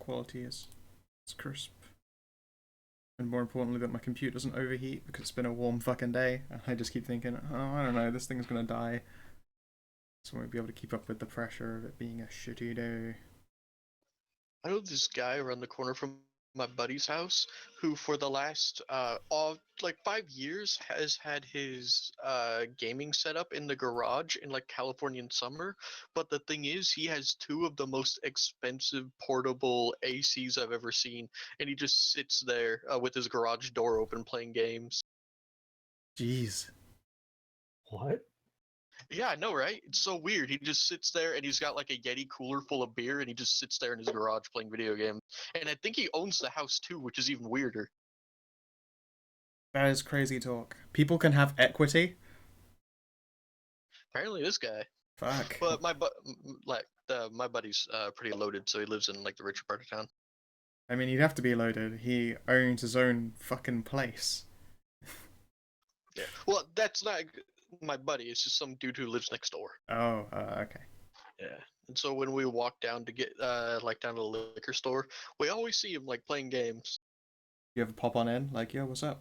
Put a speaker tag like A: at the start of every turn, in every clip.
A: quality is crisp. And more importantly, that my computer doesn't overheat because it's been a warm fucking day. And I just keep thinking, oh, I don't know, this thing's gonna die. So I won't be able to keep up with the pressure of it being a shitty day.
B: I know this guy around the corner from my buddy's house who, for the last all like 5 years, has had his gaming setup in the garage in like Californian summer. But the thing is, he has two of the most expensive portable ACs I've ever seen, and he just sits there with his garage door open playing games.
A: Jeez.
C: What?
B: Yeah, I know, right? It's so weird. He just sits there and he's got like a Yeti cooler full of beer and he just sits there in his garage playing video games. And I think he owns the house too, which is even weirder.
A: That is crazy talk. People can have equity?
B: Apparently, this guy.
A: Fuck.
B: But my buddy's pretty loaded, so he lives in like the richer part of town.
A: I mean, he'd have to be loaded. He owns his own fucking place.
B: Yeah. Well, that's not my buddy. It's just some dude who lives next door.
A: Oh, okay.
B: Yeah. And so when we walk down to get like down to the liquor store, we always see him like playing games.
A: You ever pop on in? Like, yo, what's up?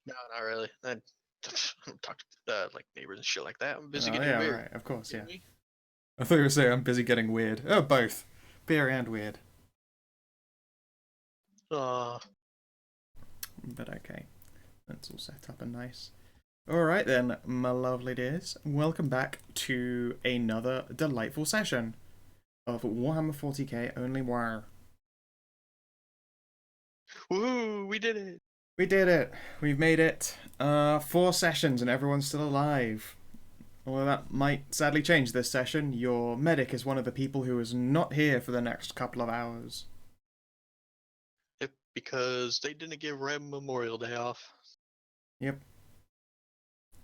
B: No, not really. I don't talk to like neighbors and shit like that. I'm busy
A: Oh,
B: getting
A: yeah,
B: weird.
A: right. Of course, yeah.
B: Me?
A: I thought you were saying I'm busy getting weird. Oh, both. Beer and weird.
B: Uh,
A: But okay. That's all set up and nice. Alright then, my lovely dears. Welcome back to another delightful session of Warhammer 40k Only Mwawr.
B: woohoo! We did it.
A: We did it! We've made it. 4 sessions and everyone's still alive. Although that might sadly change this session. Your medic is one of the people who is not here for the next couple of hours.
B: Yep, because they didn't give Rem Memorial Day off.
A: Yep.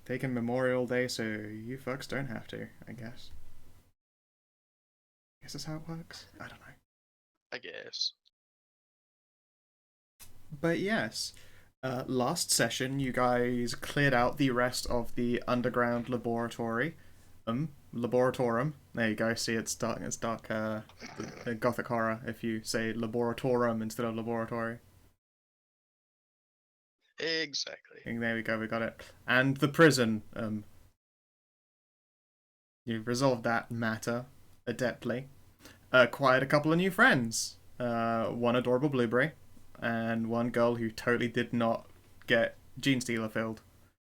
A: Taking Memorial Day, so you fucks don't have to, I guess. I guess that's how it works? I don't know.
B: I guess.
A: But yes, last session you guys cleared out the rest of the underground laboratory. Laboratorum. There you go, see it's dark, gothic horror if you say laboratorum instead of laboratory.
B: Exactly.
A: And there we go, we got it. And the prison, you've resolved that matter adeptly. Acquired a couple of new friends. One adorable blueberry, and one girl who totally did not get Gene Stealer filled.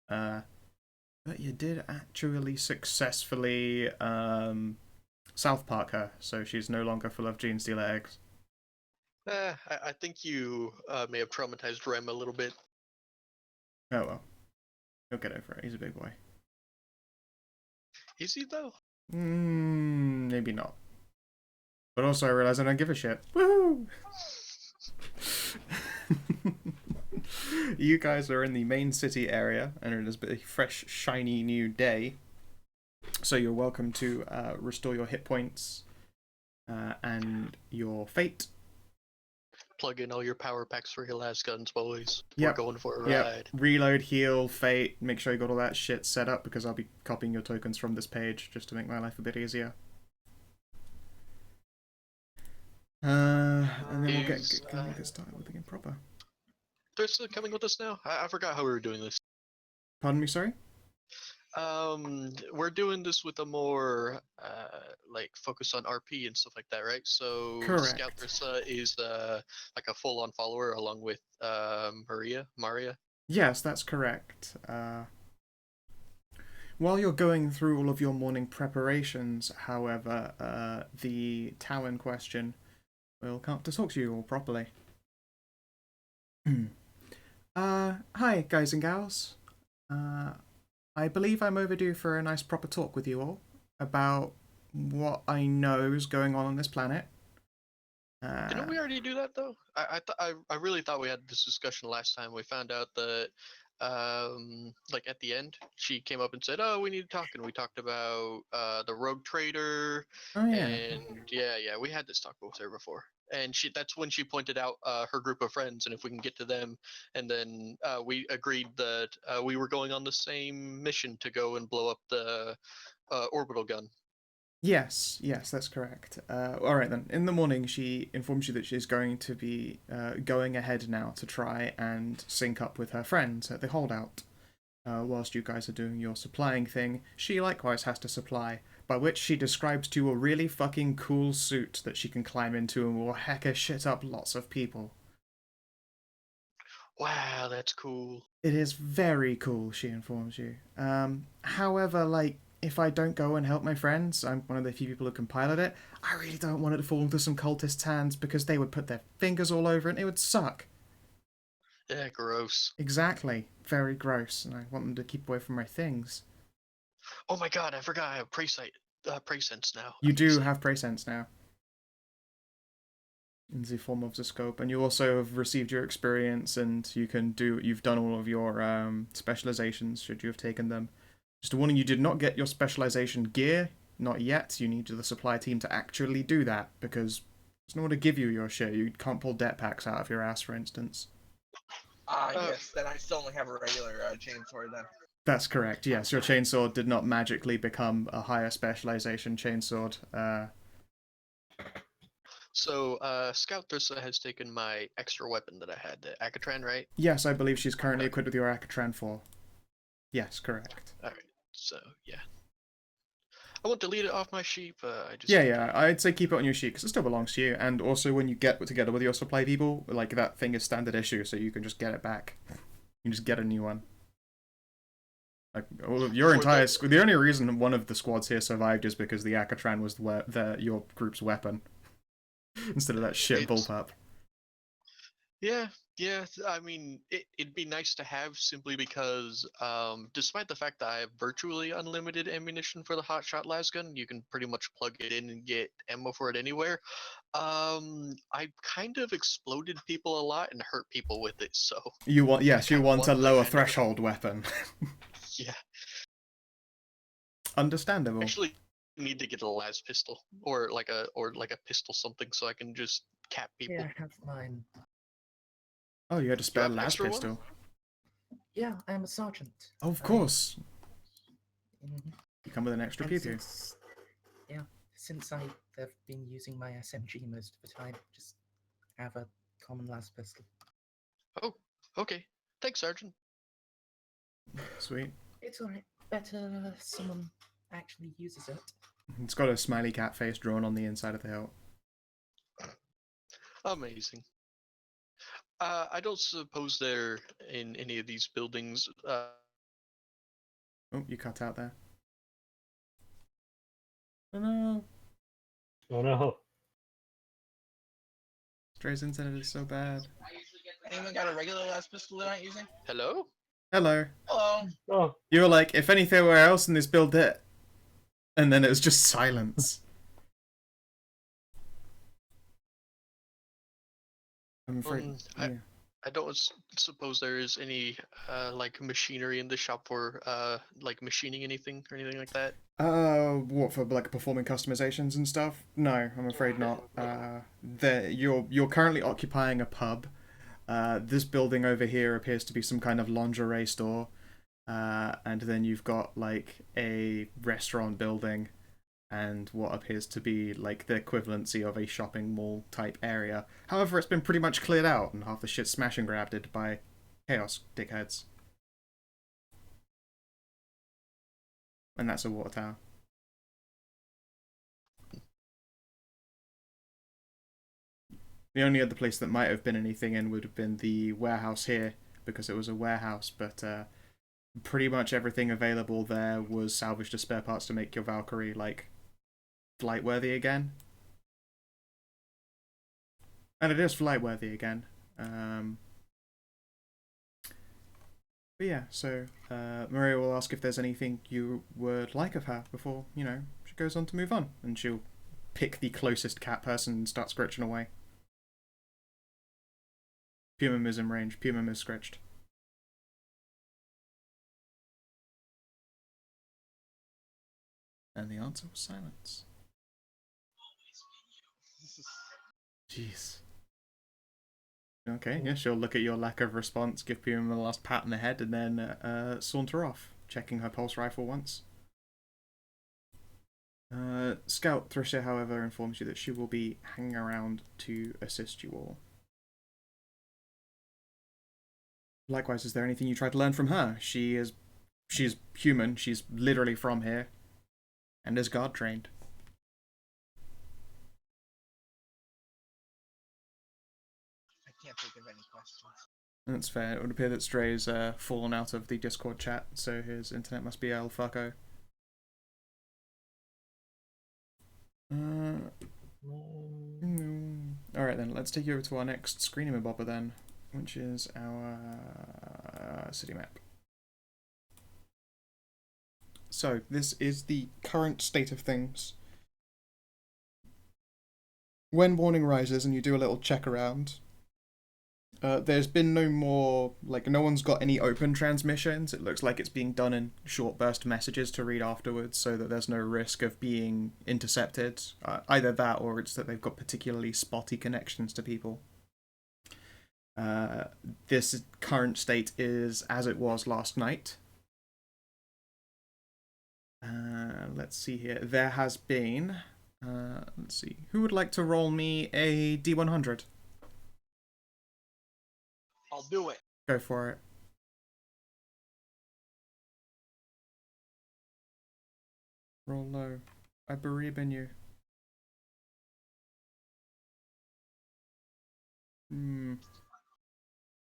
A: But you did actually successfully South Park her, so she's no longer full of Gene Stealer eggs.
B: I think you may have traumatized Rem a little bit.
A: Oh well. He'll get over it, he's a big boy.
B: Is he though?
A: Maybe not. But also I realise I don't give a shit. Woohoo! You guys are in the main city area, and it is a fresh, shiny new day. So you're welcome to restore your hit points and your fate.
B: Plug in all your power packs for your last guns, boys.
A: Yep.
B: We're going for a
A: Yep.
B: ride.
A: Reload, heal, fate. Make sure you got all that shit set up because I'll be copying your tokens from this page just to make my life a bit easier. And then we'll get started with the game proper.
B: They're still coming with us now? I forgot how we were doing this.
A: Pardon me, sorry?
B: We're doing this with a more like focus on RP and stuff like that, right? So
A: Correct.
B: Scout Ursa is like a full-on follower along with Maria.
A: Yes, that's correct. While you're going through all of your morning preparations, however, the Tau in question will come up to talk to you all properly. Hi, guys and gals. I believe I'm overdue for a nice proper talk with you all about what I know is going on this planet.
B: Didn't we already do that though? I really thought we had this discussion last time. We found out that like at the end she came up and said, oh, we need to talk, and we talked about the rogue trader.
A: Oh yeah.
B: And yeah, we had this talk with her before, and that's when she pointed out her group of friends, and if we can get to them, and then we agreed that we were going on the same mission to go and blow up the orbital gun.
A: Yes, yes, that's correct. All right then. In the morning, she informs you that she's going to be going ahead now to try and sync up with her friends at the holdout. Whilst you guys are doing your supplying thing, she likewise has to supply, by which she describes to you a really fucking cool suit that she can climb into and will hecka shit up lots of people.
B: Wow, that's cool.
A: It is very cool, she informs you. However, like, if I don't go and help my friends, I'm one of the few people who can pilot it, I really don't want it to fall into some cultists' hands because they would put their fingers all over it and it would suck.
B: Yeah, gross.
A: Exactly. Very gross, and I want them to keep away from my things.
B: Oh my god, I forgot I have Presence now.
A: You do
B: Amazing.
A: have Presence now. In the form of the scope, and you also have received your experience, and you've done all of your specializations should you have taken them. Just a warning, you did not get your specialization gear, not yet. You need the supply team to actually do that, because there's no one to give you your shit. You can't pull det packs out of your ass, for instance.
D: Yes, then I still only have a regular chainsaw then.
A: That's correct, yes. Your chainsword did not magically become a higher specialization chainsword.
B: So, Scout Thursa has taken my extra weapon that I had, the Akatran, right?
A: Yes, I believe she's currently equipped with your Akatran 4. Yes, correct.
B: Alright, so, yeah. I won't delete it off my sheep, I just...
A: Yeah, I'd say keep it on your sheet, because it still belongs to you, and also when you get together with your supply people, like, that thing is standard issue, so you can just get it back. You can just get a new one. Like, all of your entire... The only reason one of the squads here survived is because the Akatran was your group's weapon. Instead of that shit bullpup.
B: Yeah, I mean, it'd be nice to have simply because, despite the fact that I have virtually unlimited ammunition for the hotshot lasgun, you can pretty much plug it in and get ammo for it anywhere. I kind of exploded people a lot and hurt people with it, so...
A: You want a lower threshold weapon.
B: Yeah.
A: Understandable.
B: Actually, need to get a las pistol or like a pistol something so I can just cap people.
D: Yeah, I have mine.
A: Oh, you had a spare
B: have an
A: las
B: extra one?
A: pistol.
D: Yeah, I am a sergeant.
A: Oh, of course.
D: Mhm.
A: You come with an extra
D: And
A: pew pew.
D: since I have been using my SMG most of the time, just have a common las pistol.
B: Oh, okay. Thanks, Sergeant.
A: Sweet.
D: It's alright. Better someone actually uses it.
A: It's got a smiley cat face drawn on the inside of the hilt.
B: Amazing. I don't suppose they're in any of these buildings.
A: Oh, you cut out there. Oh no.
C: Oh no.
A: Dre's internet is so bad.
E: Anyone got a regular las pistol they're not using?
B: Hello?
A: Hello.
E: Hello.
C: Oh,
A: You were like, if anything else in this build it. And then it was just silence. I'm afraid.
B: I don't suppose there is any like machinery in the shop for like machining anything or anything like that.
A: What, for like performing customizations and stuff? No, I'm afraid not. You're currently occupying a pub. This building over here appears to be some kind of lingerie store. And then you've got like a restaurant building and what appears to be like the equivalency of a shopping mall type area. However, it's been pretty much cleared out and half the shit's smash and grabbed by chaos dickheads. And that's a water tower. The only other place that might have been anything in would have been the warehouse here, because it was a warehouse, but pretty much everything available there was salvaged as spare parts to make your Valkyrie, like, flight-worthy again. And it is flight-worthy again. But yeah, so Maria will ask if there's anything you would like of her before, she goes on to move on. And she'll pick the closest cat person and start scratching away. Puma is in range. Puma is scratched. And the answer was silence. Jeez. Okay, yeah, she'll look at your lack of response, give Puma the last pat on the head, and then saunter off, checking her pulse rifle once. Scout Thrisha, however, informs you that she will be hanging around to assist you all. Likewise, is there anything you try to learn from her? She's human, she's literally from here, and is guard trained.
E: I can't think of any questions.
A: That's fair. It would appear that Stray's fallen out of the Discord chat, so his internet must be El Fucko. Alright then, let's take you over to our next screening bobber then, which is our city map. So, this is the current state of things. When morning rises and you do a little check around, there's been no more, no one's got any open transmissions. It looks like it's being done in short burst messages to read afterwards so that there's no risk of being intercepted. Either that or it's that they've got particularly spotty connections to people. This current state is as it was last night. Let's see here. There has been... let's see. Who would like to roll me a D100?
E: I'll do it.
A: Go for it. Roll low. I believe in you.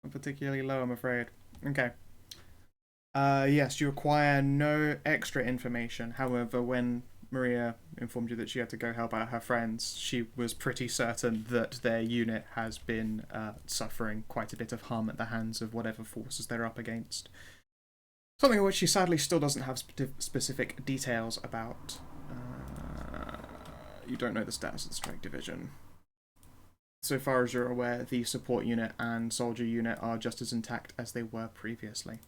A: Not particularly low, I'm afraid. Okay. Yes, you acquire no extra information. However, when Maria informed you that she had to go help out her friends, she was pretty certain that their unit has been suffering quite a bit of harm at the hands of whatever forces they're up against. Something of which she sadly still doesn't have specific details about. You don't know the status of the strike division. So far as you're aware, the support unit and soldier unit are just as intact as they were previously.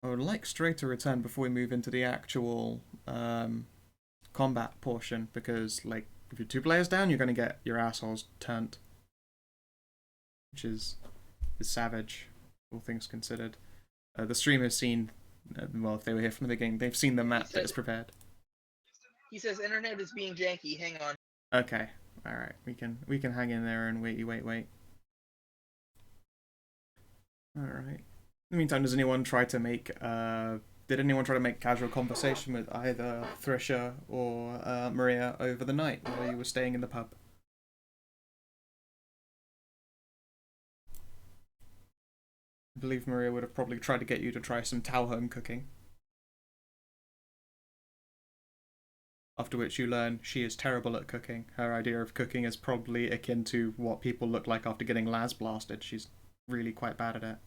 A: I would like Stray to return before we move into the actual combat portion, because, if you're 2 players down, you're going to get your assholes turned. Which is savage, all things considered. The stream has seen, well, if they were here from the beginning, they've seen the map that is prepared.
E: He says internet is being janky. Hang on.
A: Okay, alright, we can hang in there and wait. Alright. In the meantime, does anyone try to make did anyone try to make casual conversation with either Thrisha or Maria over the night while you were staying in the pub? I believe Maria would have probably tried to get you to try some Tau home cooking. After which you learn she is terrible at cooking. Her idea of cooking is probably akin to what people look like after getting las blasted. She's really quite bad at it.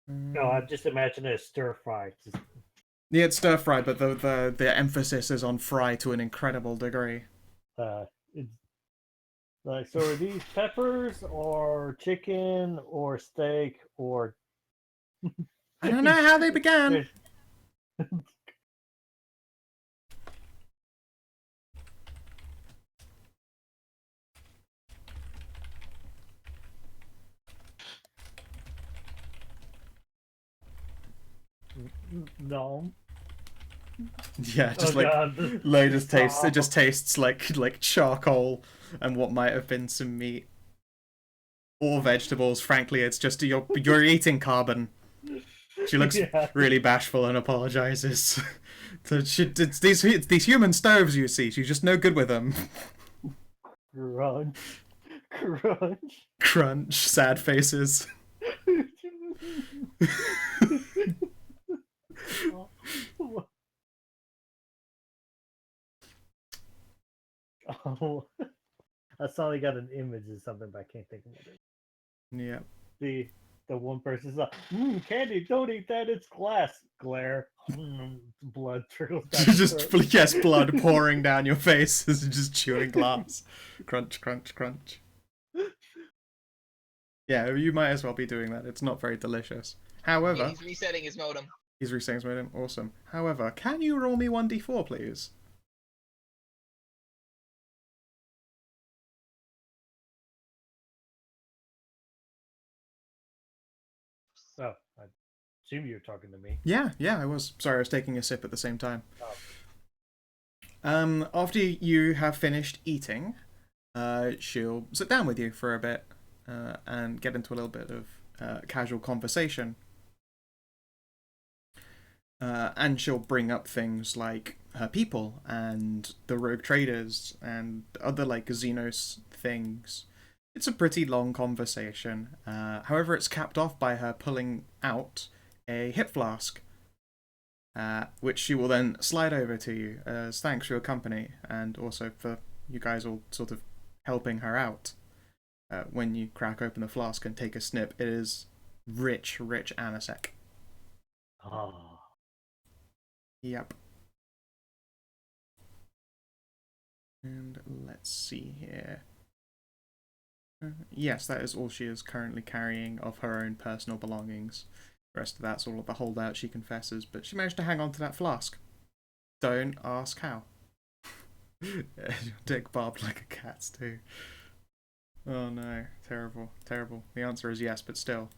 C: No, I'm just imagining a stir fry.
A: Yeah, it's stir fry, but the emphasis is on fry to an incredible degree.
C: It's so are these peppers or chicken or steak or?
A: I don't know how they began.
C: No.
A: Yeah, just it just tastes like charcoal and what might have been some meat or vegetables. Frankly, it's just you're eating carbon. She looks really bashful and apologizes. So it's these human stoves, you see. She's just no good with them.
C: Crunch.
A: Crunch. Sad faces.
C: Oh, I suddenly got an image of something, but I can't think of it.
A: Yeah.
C: The one person's like, candy, don't eat that, it's glass. Glare. Blood trickles down.
A: Just blood pouring down your face as you're just chewing glass. Crunch, crunch, crunch. Yeah, you might as well be doing that. It's not very delicious. However...
E: Yeah, he's resetting his modem.
A: He's resetting his modem. Awesome. However, can you roll me 1d4, please?
C: Oh, I assume you were talking to me.
A: Yeah, I was. Sorry, I was taking a sip at the same time.
C: Oh.
A: After you have finished eating, she'll sit down with you for a bit and get into a little bit of casual conversation. And she'll bring up things like her people and the rogue traders and other like Xenos things. It's a pretty long conversation. However, it's capped off by her pulling out a hip flask, which she will then slide over to you as thanks for your company and also for you guys all sort of helping her out. When you crack open the flask and take a snip, it is rich anisec.
C: Oh.
A: Yep. And let's see here. Yes, that is all she is currently carrying of her own personal belongings. The rest of that's all of the holdout, she confesses, but she managed to hang on to that flask. Don't ask how. Dick bobbed like a cat's too. Oh no, terrible. The answer is yes, but still.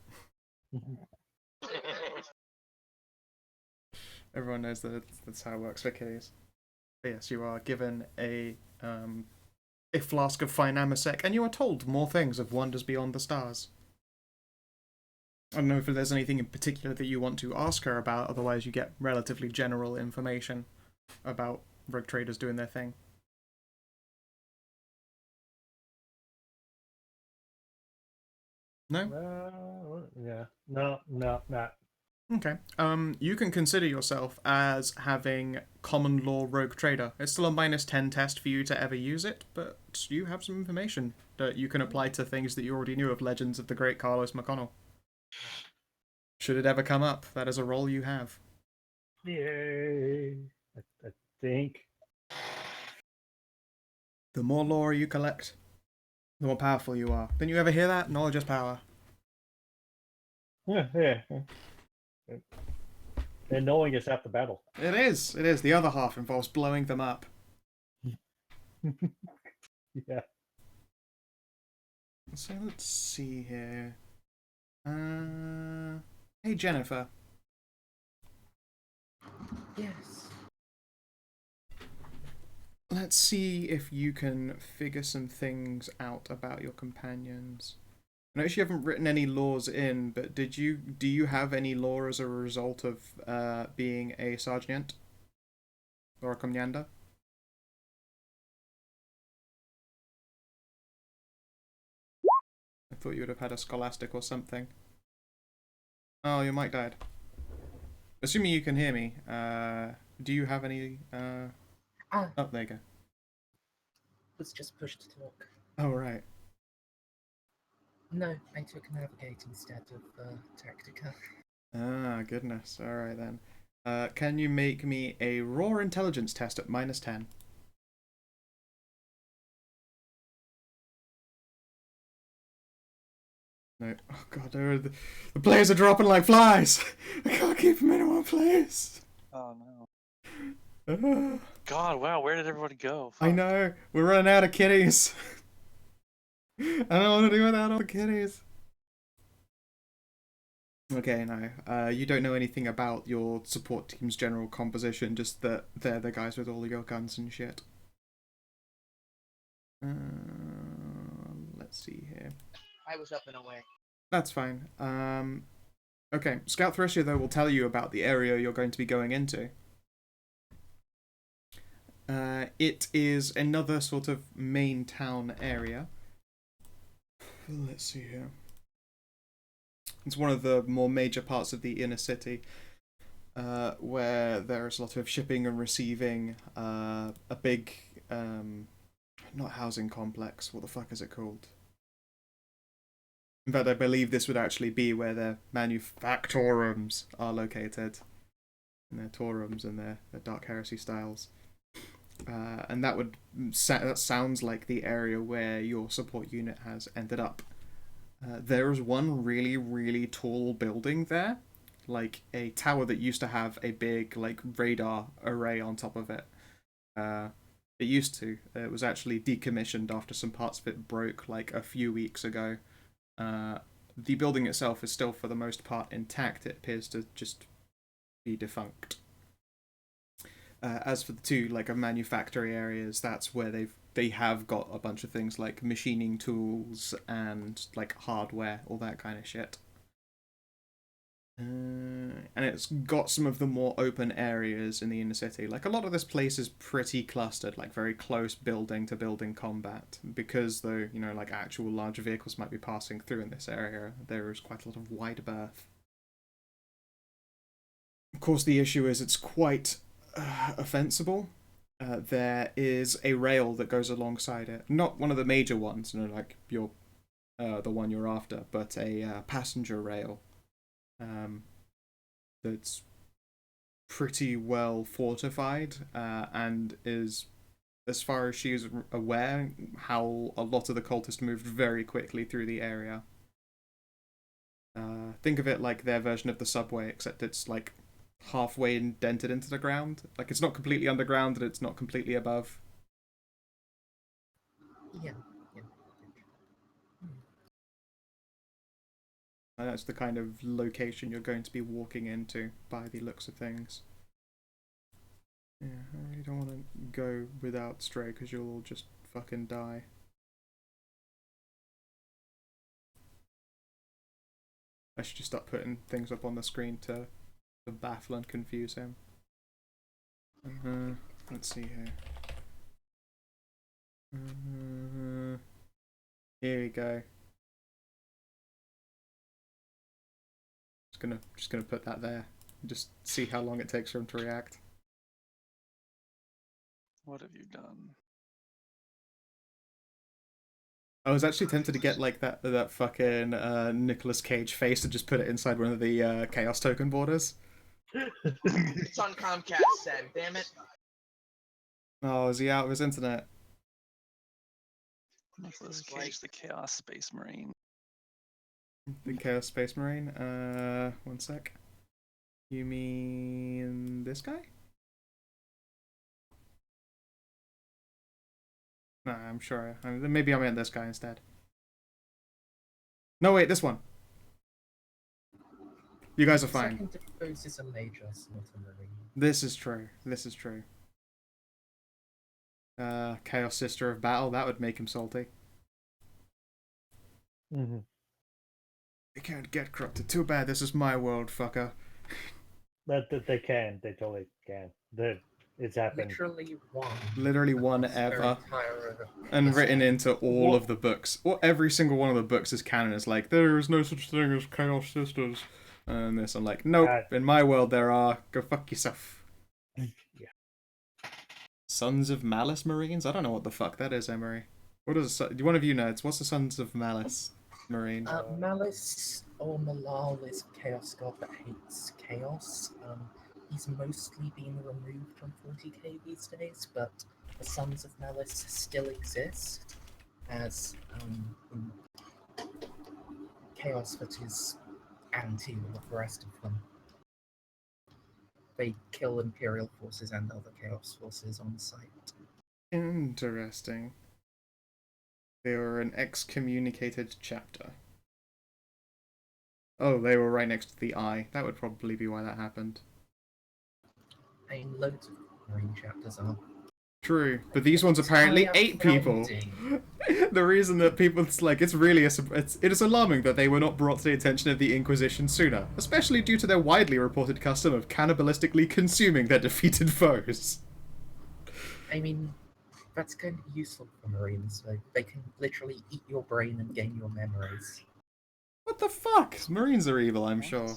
A: Everyone knows that that's how it works for kitties. But yes, you are given a flask of fine amasec, and you are told more things of wonders beyond the stars. I don't know if there's anything in particular that you want to ask her about, otherwise you get relatively general information about rogue traders doing their thing. No?
C: Yeah. No, not.
A: Okay. You can consider yourself as having common law rogue trader. It's still a -10 test for you to ever use it, but you have some information that you can apply to things that you already knew of Legends of the Great Carlos McConnell. Should it ever come up, that is a role you have.
C: Yay. I think.
A: The more lore you collect, the more powerful you are. Didn't you ever hear that? Knowledge is power.
C: Yeah. And knowing is half the battle.
A: It is. The other half involves blowing them up.
C: Yeah.
A: So let's see here. Hey Jennifer.
D: Yes.
A: Let's see if you can figure some things out about your companions. I notice you haven't written any laws in, but do you have any law as a result of being a sergeant? Or a commander? I thought you would have had a scholastic or something. Oh, your mic died. Assuming you can hear me, do you have any
D: Ah,
A: oh, there you go.
D: was just pushed to talk.
A: Oh, right.
D: No, I took navigate instead of tactica.
A: Ah, goodness. Alright then. Can you make me a raw intelligence test at -10? No. Oh god, the players are dropping like flies! I can't keep them in one place!
F: Oh no.
A: Ah,
F: God, wow, where did everybody go?
A: I
F: Fuck.
A: know, we're running out of kitties! I don't want to do without all the kitties! Okay, no. You don't know anything about your support team's general composition, just that they're the guys with all your guns and shit. Let's see here.
E: I was up and away.
A: That's fine. Okay, Scout Thresher, though, will tell you about the area you're going to be going into. It is another sort of main town area. Let's see here. It's one of the more major parts of the inner city, where there's a lot of shipping and receiving, a big, not housing complex, what the fuck is it called? In fact, I believe this would actually be where their manufactorums are located, and their torums and their Dark Heresy styles. And that sounds like the area where your support unit has ended up. There is one really tall building there, like a tower that used to have a big like radar array on top of it. It used to. It was actually decommissioned after some parts of it broke like a few weeks ago. the building itself is still for the most part intact. It appears to just be defunct. As for the two manufactory areas, that's where they have got a bunch of things like machining tools and hardware, all that kind of shit. And it's got some of the more open areas in the inner city. A lot of this place is pretty clustered, very close building to building combat. Because though, actual large vehicles might be passing through in this area, there is quite a lot of wide berth. Of course, the issue is it's quite offensible. There is a rail that goes alongside it. Not one of the major ones, the one you're after, but a passenger rail. That's pretty well fortified and is, as far as she is aware, how a lot of the cultists moved very quickly through the area. Think of it like their version of the subway, except it's halfway indented into the ground. It's not completely underground and it's not completely above.
D: Yeah.
A: And that's the kind of location you're going to be walking into by the looks of things. Yeah, I really don't want to go without Stray because you'll all just fucking die. I should just start putting things up on the screen to baffle and confuse him. Let's see here. Here we go. Just gonna put that there. Just see how long it takes for him to react.
F: What have you done?
A: I was actually tempted to get that fucking Nicolas Cage face and just put it inside one of the Chaos Token borders.
E: It's on Comcast, Sam. Damn it.
A: Oh, is he out of his internet?
F: Nicholas Cage, the Chaos Space Marine.
A: The Chaos Space Marine? One sec. You mean this guy? No, I'm sure. Maybe I meant this guy instead. No, wait, this one. You guys are fine.
D: Second disposes a major slaughter marine.
A: This is true. This is true. Chaos Sister of Battle, that would make him salty.
C: Mm-hmm.
A: They can't get corrupted. Too bad, this is my world, fucker.
C: That they can. They totally can. It's happened.
A: Literally one
D: across their
A: ever.
D: entire
A: And
D: history.
A: written into all of the books. Or every single one of the books is canon. It's there is no such thing as Chaos Sisters. And this, I'm nope, in my world there are. Go fuck yourself.
C: Yeah.
A: Sons of Malice Marines? I don't know what the fuck that is, Emery. What is one of you nerds? What's the Sons of Malice Marine?
D: Malice or Malal is a chaos god that hates chaos. He's mostly been removed from 40k these days, but the Sons of Malice still exist as chaos that is anti all of the rest of them. They kill Imperial forces and other chaos forces on sight.
A: Interesting. They were an excommunicated chapter. Oh, they were right next to the eye. That would probably be why that happened.
D: I mean, loads of marine chapters are.
A: True, but these ones apparently 8 people. The reason that people, it is alarming that they were not brought to the attention of the Inquisition sooner, especially due to their widely reported custom of cannibalistically consuming their defeated foes.
D: I mean, that's kind of useful for Marines, so they can literally eat your brain and gain your memories.
A: What the fuck? Marines are evil, I'm sure.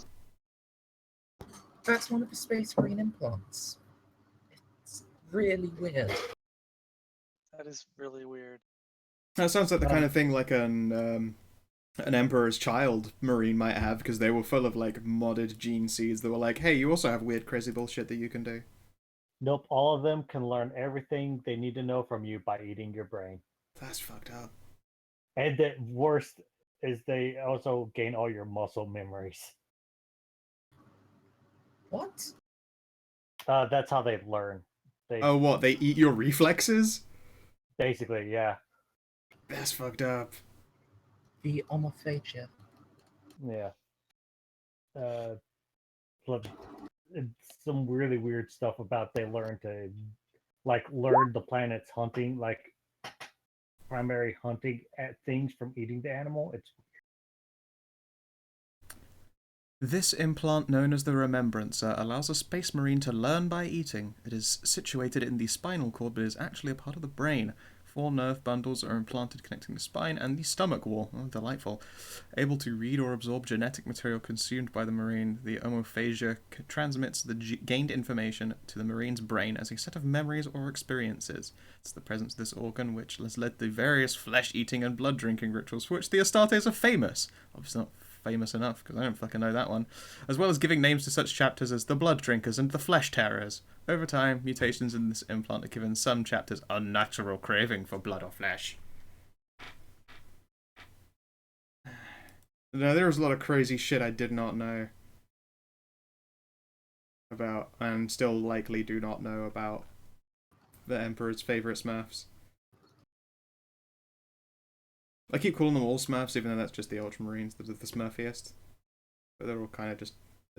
D: That's one of the Space Marine implants. It's really weird.
F: That is really weird.
A: That sounds like the kind of thing an Emperor's Child Marine might have, because they were full of modded gene seeds that were hey, you also have weird crazy bullshit that you can do.
C: Nope, all of them can learn everything they need to know from you by eating your brain.
A: That's fucked up.
C: And the worst is they also gain all your muscle memories.
D: What?
C: That's how they learn.
A: Oh, what? They eat your reflexes?
C: Basically, yeah.
A: That's fucked up.
D: The omophagia.
C: Yeah. But it's some really weird stuff about they learn to, learn the planet's hunting, primary hunting at things from eating the animal. It's
A: This implant, known as the Remembrancer, allows a space marine to learn by eating. It is situated in the spinal cord, but is actually a part of the brain. 4 nerve bundles are implanted connecting the spine and the stomach wall. Oh, delightful. Able to read or absorb genetic material consumed by the marine, the omophagia transmits the gained information to the marine's brain as a set of memories or experiences. It's the presence of this organ which has led to various flesh-eating and blood-drinking rituals for which the Astartes are famous. Obviously not famous enough, because I don't fucking know that one, as well as giving names to such chapters as the Blood Drinkers and the Flesh Terrors. Over time, mutations in this implant are given some chapters unnatural craving for blood or flesh. No, there was a lot of crazy shit I did not know about, and still likely do not know about the Emperor's favourite Smurfs. I keep calling them all Smurfs, even though that's just the Ultramarines that are the Smurfiest. But they're all kind of just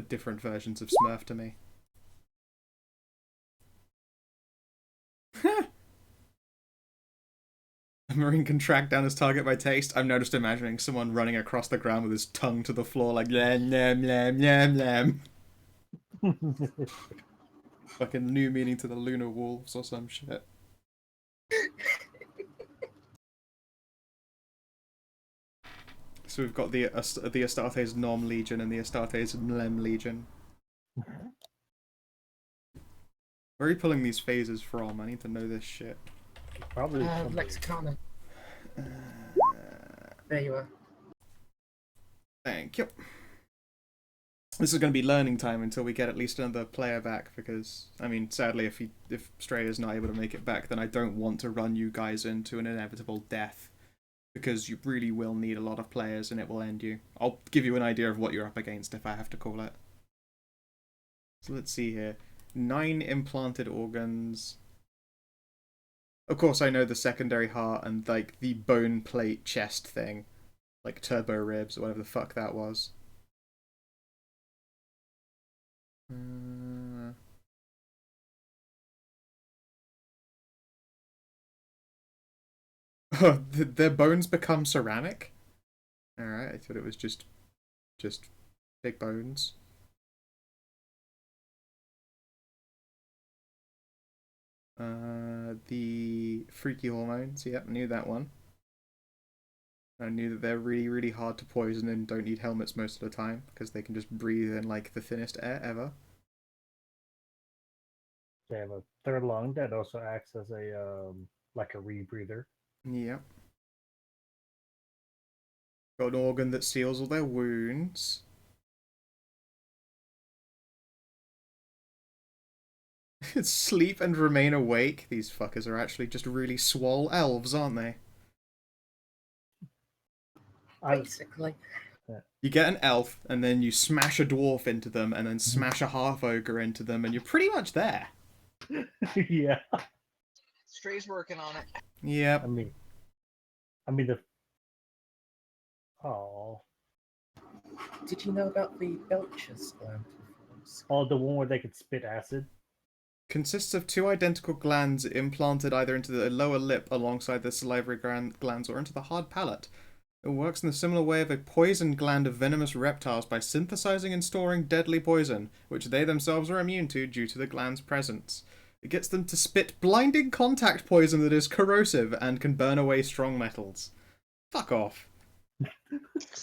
A: different versions of Smurf to me. A Marine can track down his target by taste. I'm now just imagining someone running across the ground with his tongue to the floor like lam lam lam lam lam. Fucking new meaning to the lunar wolves or some shit. So we've got the Astartes Nom Legion and the Astartes Mlem Legion. Where are you pulling these phases from? I need to know this shit.
C: probably something.
D: Lexicana. There you are.
A: Thank you. This is going to be learning time until we get at least another player back, because, I mean, sadly, if Straya's not able to make it back, then I don't want to run you guys into an inevitable death, because you really will need a lot of players and it will end you. I'll give you an idea of what you're up against if I have to call it. So let's see here. 9 implanted organs. Of course, I know the secondary heart and, like, the bone plate chest thing. Like turbo ribs or whatever the fuck that was. Oh, their bones become ceramic? Alright, I thought it was just big bones. The freaky hormones, yep, knew that one. I knew that they're really, really hard to poison and don't need helmets most of the time, because they can just breathe in, like, the thinnest air ever.
C: They have a third lung that also acts as a like a rebreather.
A: Yep. Got an organ that seals all their wounds. Sleep and remain awake. These fuckers are actually just really swole elves, aren't they?
D: Basically.
A: You get an elf, and then you smash a dwarf into them, and then smash a half-ogre into them, and you're pretty much there.
C: Yeah.
E: Stray's working on it.
A: Yep.
C: I mean the. Oh.
D: Did you know about the Belcher's gland?
C: Oh, the one where they could spit acid.
A: Consists of 2 identical glands implanted either into the lower lip alongside the salivary glands or into the hard palate. It works in a similar way of a poison gland of venomous reptiles by synthesizing and storing deadly poison, which they themselves are immune to due to the gland's presence. It gets them to spit blinding contact poison that is corrosive and can burn away strong metals. Fuck off.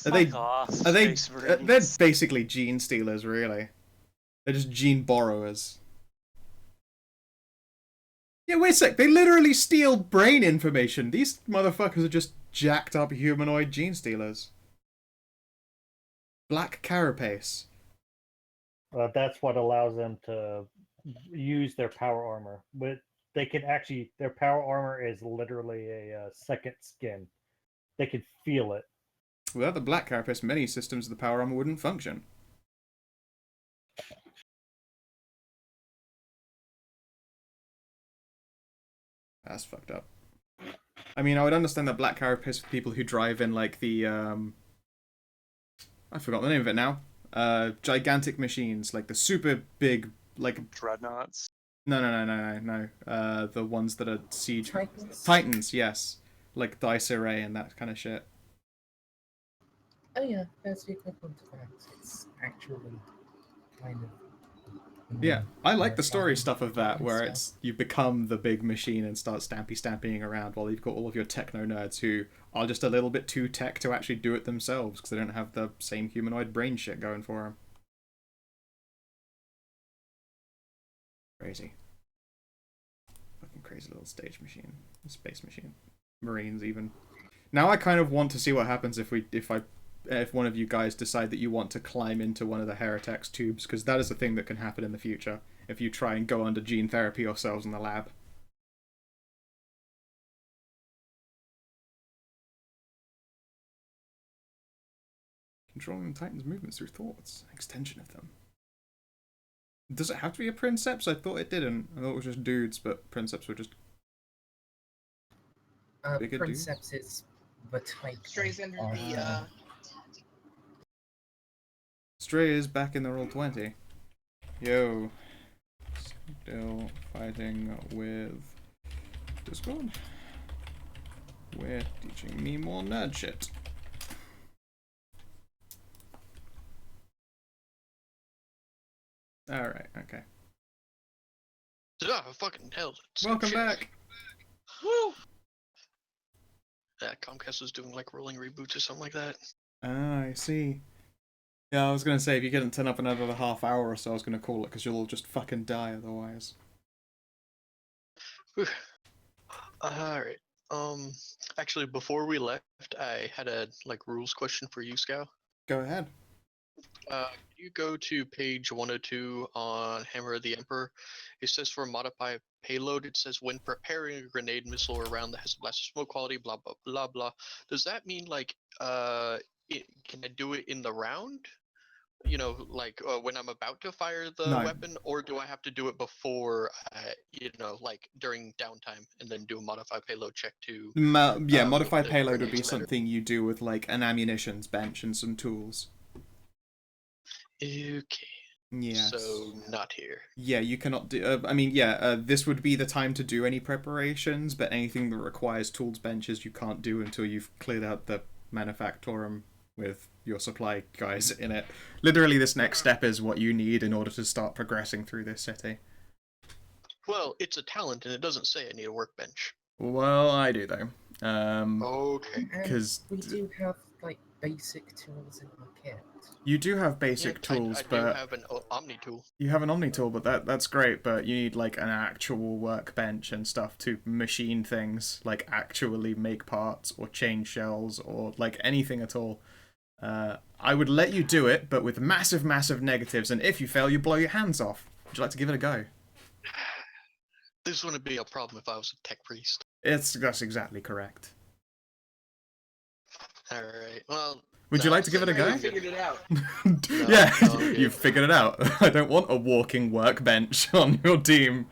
F: Fuck off, Space
A: They're
F: Marines.
A: basically gene stealers, really. They're just gene borrowers. Yeah, wait a sec. They literally steal brain information. These motherfuckers are just jacked up humanoid gene stealers. Black carapace.
C: That's what allows them to use their power armor. But they can actually, their power armor is literally a second skin. They can feel it.
A: Without the black carapace, many systems of the power armor wouldn't function. That's fucked up. I mean, I would understand that black carapace for people who drive in, like, the I forgot the name of it now. Gigantic machines, like the super big, like
F: Dreadnoughts.
A: no. The ones that are siege
D: Titans?
A: Titans, yes, like dice array and that kind of shit.
D: Oh yeah, there's the equivalent of that. It's actually kind of.
A: Yeah, I like the story
D: terrifying
A: stuff of that,
D: and
A: where
D: stuff.
A: it's you become the big machine and start stamping around while you've got all of your techno nerds who are just a little bit too tech to actually do it themselves because they don't have the same humanoid brain shit going for them. Crazy. Fucking crazy little stage machine. Space machine. Marines even. Now I kind of want to see what happens if one of you guys decide that you want to climb into one of the Heretic's tubes, because that is a thing that can happen in the future if you try and go under gene therapy yourselves in the lab. Controlling the Titan's movements through thoughts. Extension of them. Does it have to be a princeps? I thought it didn't. I thought it was just dudes, but princeps were just bigger dudes.
D: Princeps is the type.
E: Strays under the
A: Stray is back in the roll 20. Yo. Still fighting with Discord. We're teaching me more nerd shit. Alright, okay.
B: Ah, fucking hell.
A: Welcome back!
B: Woo! Yeah, Comcast was doing like rolling reboots or something like that.
A: Ah, I see. Yeah, I was gonna say, if you couldn't turn up another half hour or so, I was gonna call it, because you'll all just fucking die otherwise.
B: Alright. Actually, before we left, I had a like rules question for you, Scout.
A: Go ahead.
B: You go to page 102 on Hammer of the Emperor. It says for modify payload, it says when preparing a grenade, missile, or round that has a blast of smoke quality, blah blah blah blah. Does that mean like can I do it in the round? You know, like when I'm about to fire the
A: No.
B: weapon, or do I have to do it before, you know, like during downtime, and then do a modify payload check to?
A: Yeah,
B: make
A: modify
B: the
A: payload would be
B: grenades better?
A: something you do with, like, an ammunitions bench and some tools.
B: Okay.
A: Yes.
B: So not here.
A: Yeah, you cannot do. This would be the time to do any preparations, but anything that requires tools benches you can't do until you've cleared out the manufactorum with your supply guys in it. Literally, this next step is what you need in order to start progressing through this city.
B: Well, it's a talent, and it doesn't say I need a workbench.
A: Well, I do though.
B: Okay.
D: And
A: 'Cause
D: we do have like basic tools in our kit.
A: You do have basic
B: Yeah,
A: tools,
B: I do
A: but
B: have an Omni tool.
A: you have an Omni tool, but that's great. But you need like an actual workbench and stuff to machine things, like actually make parts or change shells or like anything at all. I would let you do it, but with massive, massive negatives. And if you fail, you blow your hands off. Would you like to give it a go?
B: This wouldn't be a problem if I was a tech priest.
A: That's exactly correct.
B: All right. Well.
A: Would you like to give it a go?
E: I figured it out.
A: Yeah,
B: no,
A: you've figured it out. I don't want a walking workbench on your team.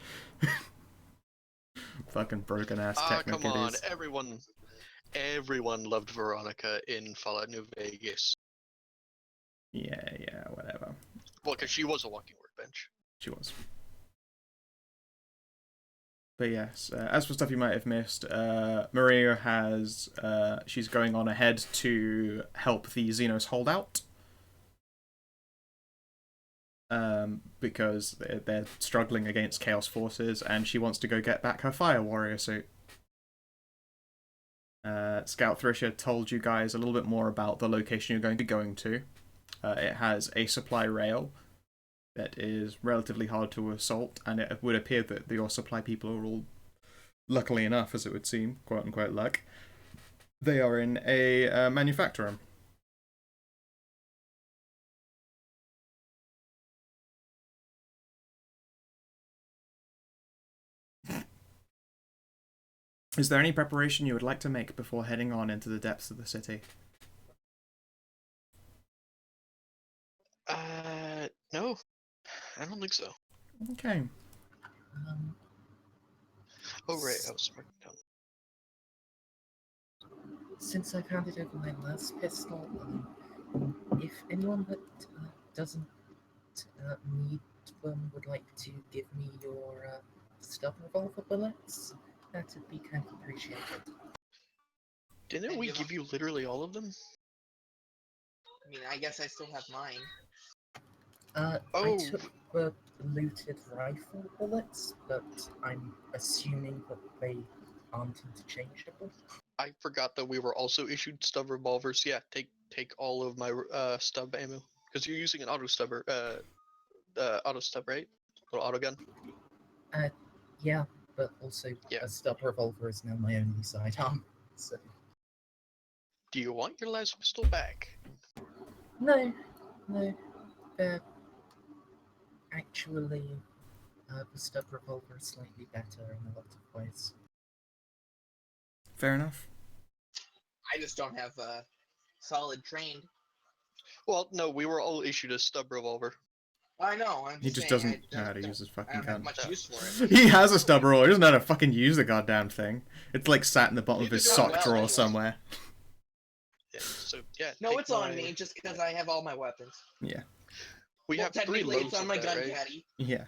A: Fucking broken ass techno
B: come on,
A: kiddies.
B: everyone loved Veronica in Fallout New Vegas.
A: Yeah, whatever.
B: Well, because she was a walking workbench.
A: She was. But yes, as for stuff you might have missed, Maria has, she's going on ahead to help the Xenos holdout. Because they're struggling against Chaos Forces, and she wants to go get back her Fire Warrior suit. Scout Thrisher told you guys a little bit more about the location you're going to be going to. It has a supply rail that is relatively hard to assault, and it would appear that your supply people are all, luckily enough, as it would seem, quote-unquote luck, they are in a manufactorum. Is there any preparation you would like to make before heading on into the depths of the city?
B: No. I don't think so.
A: Okay.
B: Oh, right, I was marking down.
D: Since I've handed over my last pistol, If anyone that doesn't need them would like to give me your stub revolver bullets, that would be kind of appreciated.
B: Didn't we give you literally all of them?
E: I mean, I guess I still have mine.
D: I took the looted rifle bullets, but I'm assuming that they aren't interchangeable.
B: I forgot that we were also issued stub revolvers. Yeah, take all of my stub ammo because you're using an auto stubber, auto stub, right? Little auto gun.
D: Yeah, but also a stub revolver is now my only sidearm. So.
B: Do you want your last pistol back?
D: No. Actually, the stub revolver is slightly better in a lot of ways.
A: Fair enough.
E: I just don't have solid trained.
B: Well, no, we were all issued a stub revolver.
E: I know. I'm just
A: He just
E: saying,
A: doesn't know how to use his fucking
E: I don't have
A: gun.
E: much use for it.
A: He has a stub roll. He doesn't know how to fucking use the goddamn thing. It's like sat in the bottom of his
E: doing
A: sock
E: well,
A: drawer
E: anyway.
A: somewhere.
B: Yeah, so yeah.
E: No,
B: take
E: it's on me just because I have all my weapons.
A: Yeah.
B: We have 3
E: technically,
B: loads
E: it's on
B: of
E: my
B: that,
E: gun
B: right?
E: caddy.
A: Yeah.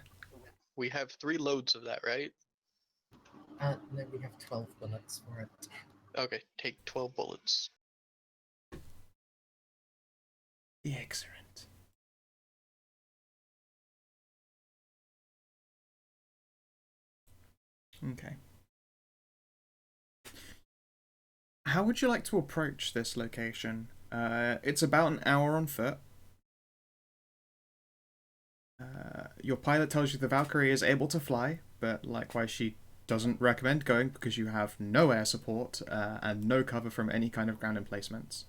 B: We have 3 loads of that, right?
D: No, we have 12 bullets for it.
B: Okay, take 12 bullets.
A: Excellent. Okay. How would you like to approach this location? It's about an hour on foot. Your pilot tells you the Valkyrie is able to fly, but likewise she doesn't recommend going because you have no air support and no cover from any kind of ground emplacements.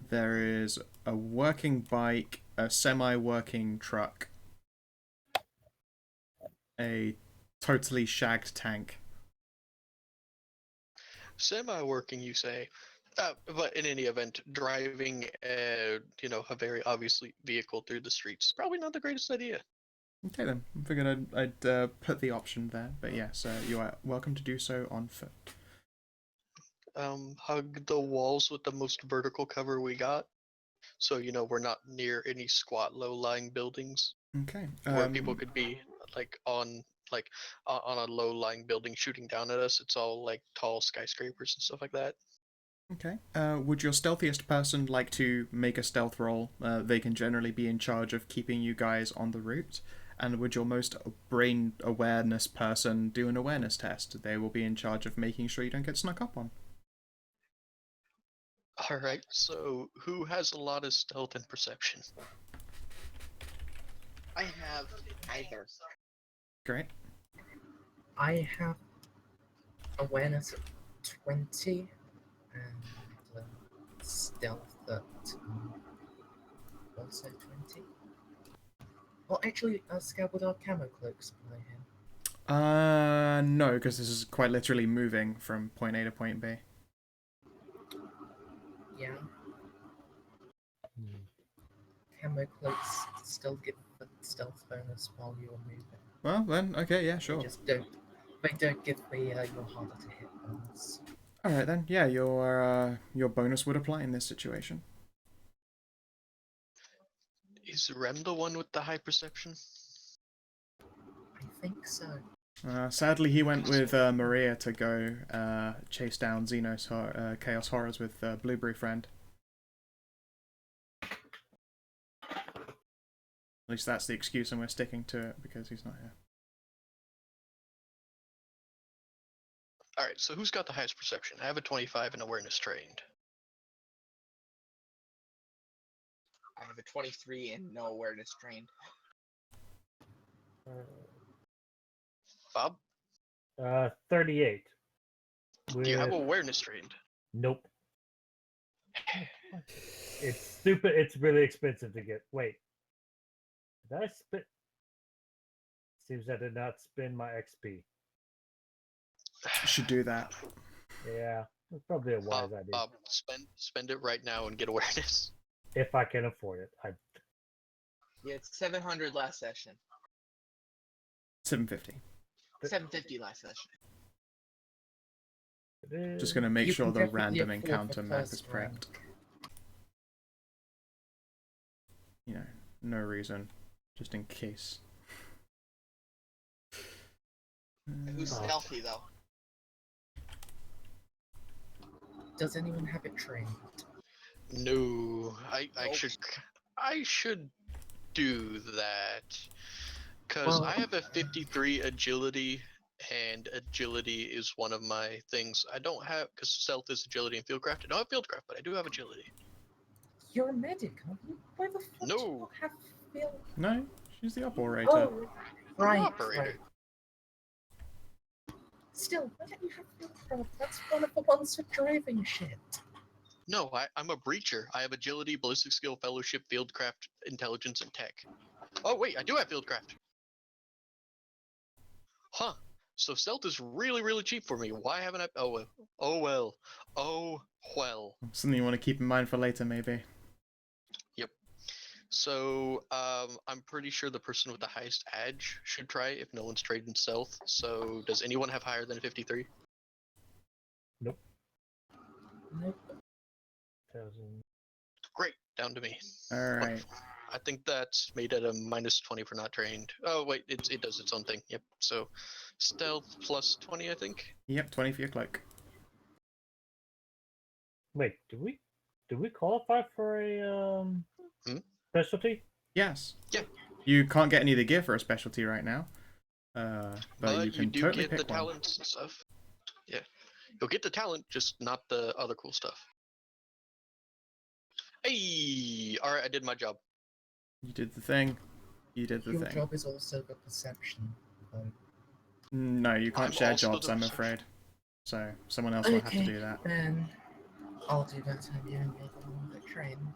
A: There is a working bike, a semi-working truck, a totally shagged tank.
B: Semi-working, you say? But in any event, driving, a very obviously vehicle through the streets probably not the greatest idea.
A: Okay then, I figured I'd put the option there, but yes, you are welcome to do so on foot.
B: Hug the walls with the most vertical cover we got, so we're not near any squat, low-lying buildings.
A: Okay.
B: Where people could be on a low-lying building shooting down at us. It's all like tall skyscrapers and stuff like that.
A: Okay. Would your stealthiest person like to make a stealth roll? They can generally be in charge of keeping you guys on the route. And would your most brain awareness person do an awareness test? They will be in charge of making sure you don't get snuck up on.
B: Alright, so who has a lot of stealth and perception?
E: I have either.
A: Great.
D: I have awareness at 20 and stealth at also 20. Well, actually, Scout, would our camo cloaks apply here?
A: No, because this is quite literally moving from point A to point B.
D: Yeah. Camo cloaks still give the stealth bonus while you're moving.
A: Well, then, okay, yeah, sure.
D: They don't give the your harder to hit bonus.
A: Alright then, yeah, your bonus would apply in this situation.
B: Is Rem the one with the high perception?
D: I think so.
A: Sadly, he went with Maria to go chase down Xenos Chaos Horrors with Blueberry Friend. At least that's the excuse, and we're sticking to it because he's not here.
B: Alright, so who's got the highest perception? I have a 25 and awareness trained.
E: I have a 23 and no awareness trained.
B: Bob?
C: 38.
B: Do you have awareness trained?
C: Nope. It's stupid. It's really expensive to get. Wait. Did I spend? Seems I did not spend my XP.
A: You should do that.
C: Yeah, it's probably a wise idea.
B: Bob, spend it right now and get awareness.
C: If I can afford it.
E: Yeah, it's 700 last session.
A: 750.
E: 750 last session.
A: Just gonna make
D: You
A: sure
D: can
A: the
D: definitely
A: random
D: afford
A: encounter
D: the
A: map is
D: first
A: prepped.
D: rank.
A: You know, no reason, just in case.
E: Who's stealthy though?
D: Does anyone have it trained?
B: No, I
E: Nope.
B: should do that. Cause
D: Well,
B: I have a 53 agility, and agility is one of my things. I don't have, because stealth is agility and fieldcraft. I don't have fieldcraft, but I do have agility.
D: You're a medic, aren't you? Why the fuck do
B: No.
D: you not have Phil?
A: No, she's the operator.
D: Oh,
B: I'm
D: right,
B: an operator.
D: right. Still, why don't you have Philcraft? That's one of the ones for driving shit.
B: No, I'm a breacher. I have agility, ballistic skill, fellowship, fieldcraft, intelligence, and tech. Oh wait, I do have fieldcraft. Huh. So stealth is really, really cheap for me. Why haven't I? Oh well. Oh well. Oh well.
A: Something you want to keep in mind for later, maybe.
B: Yep. So I'm pretty sure the person with the highest edge should try if no one's trading stealth. So does anyone have higher than 53?
C: Nope.
D: Nope.
C: 1000.
B: Great, down to me.
A: Alright.
B: Wonderful. I think that's made at a -20 for not trained. Oh wait, it does its own thing. Yep. So stealth plus 20, I think.
A: Yep, 20 for your cloak.
C: Wait, do we qualify for a specialty?
A: Yes.
B: Yeah.
A: You can't get any of the gear for a specialty right now. But you can
B: do
A: totally
B: get the
A: pick one.
B: talents and stuff. Yeah. You'll get the talent, just not the other cool stuff. Hey! Alright, I did my job.
A: You did the thing. You did the
D: Your
A: thing.
D: job is also the perception.
A: No, you can't
B: I'm
A: share
B: also
A: jobs,
B: the
A: I'm
B: perception.
A: afraid. So, someone else will have to do that.
D: Then I'll do that. I'm the only other one that trained.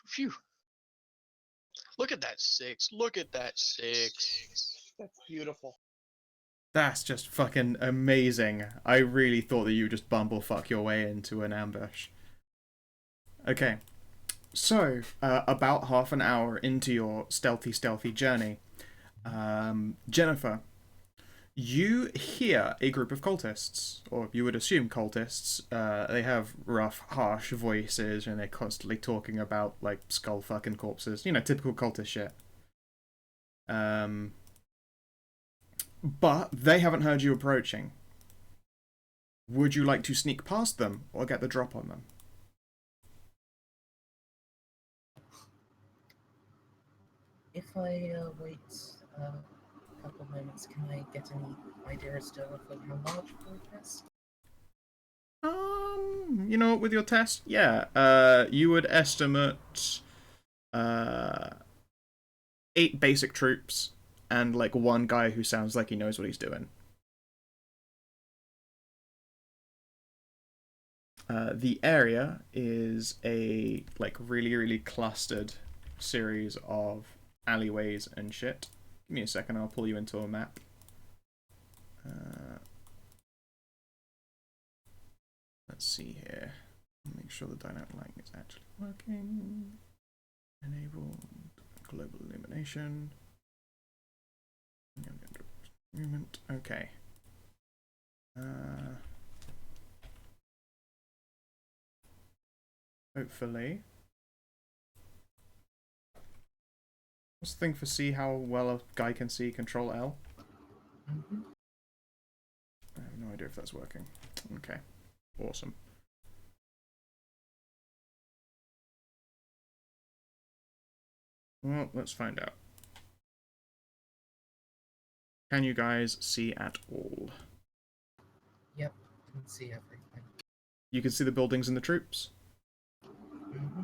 B: Phew. Look at that 6. Look at that 6.
E: That's beautiful.
A: That's just fucking amazing. I really thought that you would just bumblefuck your way into an ambush. Okay. So, about half an hour into your stealthy journey, Jennifer, you hear a group of cultists, or you would assume cultists. They have rough, harsh voices, and they're constantly talking about, like, skull fucking corpses. You know, typical cultist shit. But they haven't heard you approaching. Would you like to sneak past them, or get the drop on them?
D: If I wait a couple moments, can I get any idea as to how large the group is?
A: You know, with your test, yeah. You would estimate 8 basic troops and like one guy who sounds like he knows what he's doing. The area is a like really clustered series of alleyways and shit. Give me a second, I'll pull you into a map. Let's see here. Make sure the dynamic lighting is actually working. Enable global illumination. Movement. Okay. Hopefully. What's the thing for see how well a guy can see? Control L?
D: Mm-hmm.
A: I have no idea if that's working. Okay. Awesome. Well, let's find out. Can you guys see at all?
D: Yep, can see everything.
A: You can see the buildings and the troops?
D: Mm-hmm.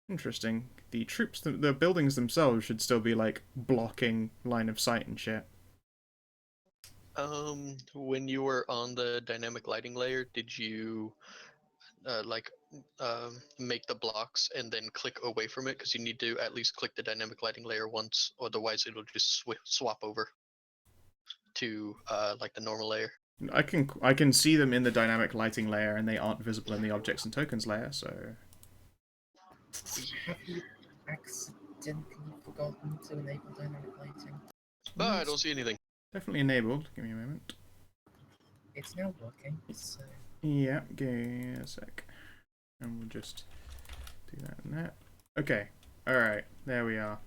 A: Interesting. The troops, the buildings themselves should still be, like, blocking line of sight and shit.
B: When you were on the dynamic lighting layer, did you, make the blocks and then click away from it? Because you need to at least click the dynamic lighting layer once, otherwise it'll just swap over to, like the normal layer.
A: I can see them in the dynamic lighting layer, and they aren't visible in the objects and tokens layer, so...
D: Have you accidentally forgotten to enable dynamic lighting?
B: I don't see anything.
A: Definitely enabled. Give me a moment.
D: It's now working, so...
A: Yeah, give me a sec. And we'll just do that and that. Okay. Alright, there we are.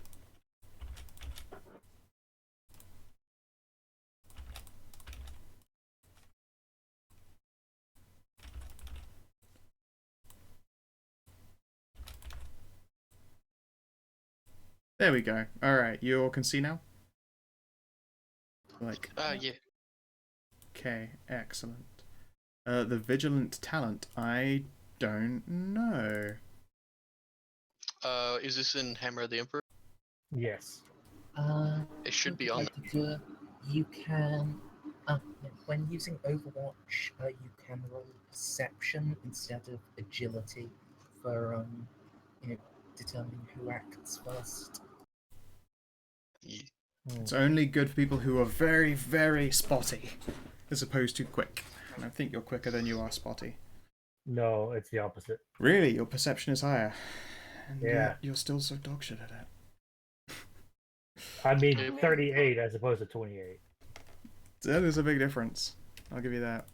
A: There we go. Alright, you all can see now? Like,
B: Yeah.
A: okay, excellent. The vigilant talent, I don't know.
B: Is this in Hammer of the Emperor?
C: Yes.
B: It should be on
D: You can, when using Overwatch, you can roll perception instead of agility for, determining who acts first.
B: Yeah.
A: It's only good for people who are very, very spotty, as opposed to quick. And I think you're quicker than you are spotty.
C: No, it's the opposite.
A: Really? Your perception is higher? And
C: Yeah.
A: yet you're still so dogshit at it.
C: I mean, 38 as opposed to 28.
A: That is a big difference. I'll give you that.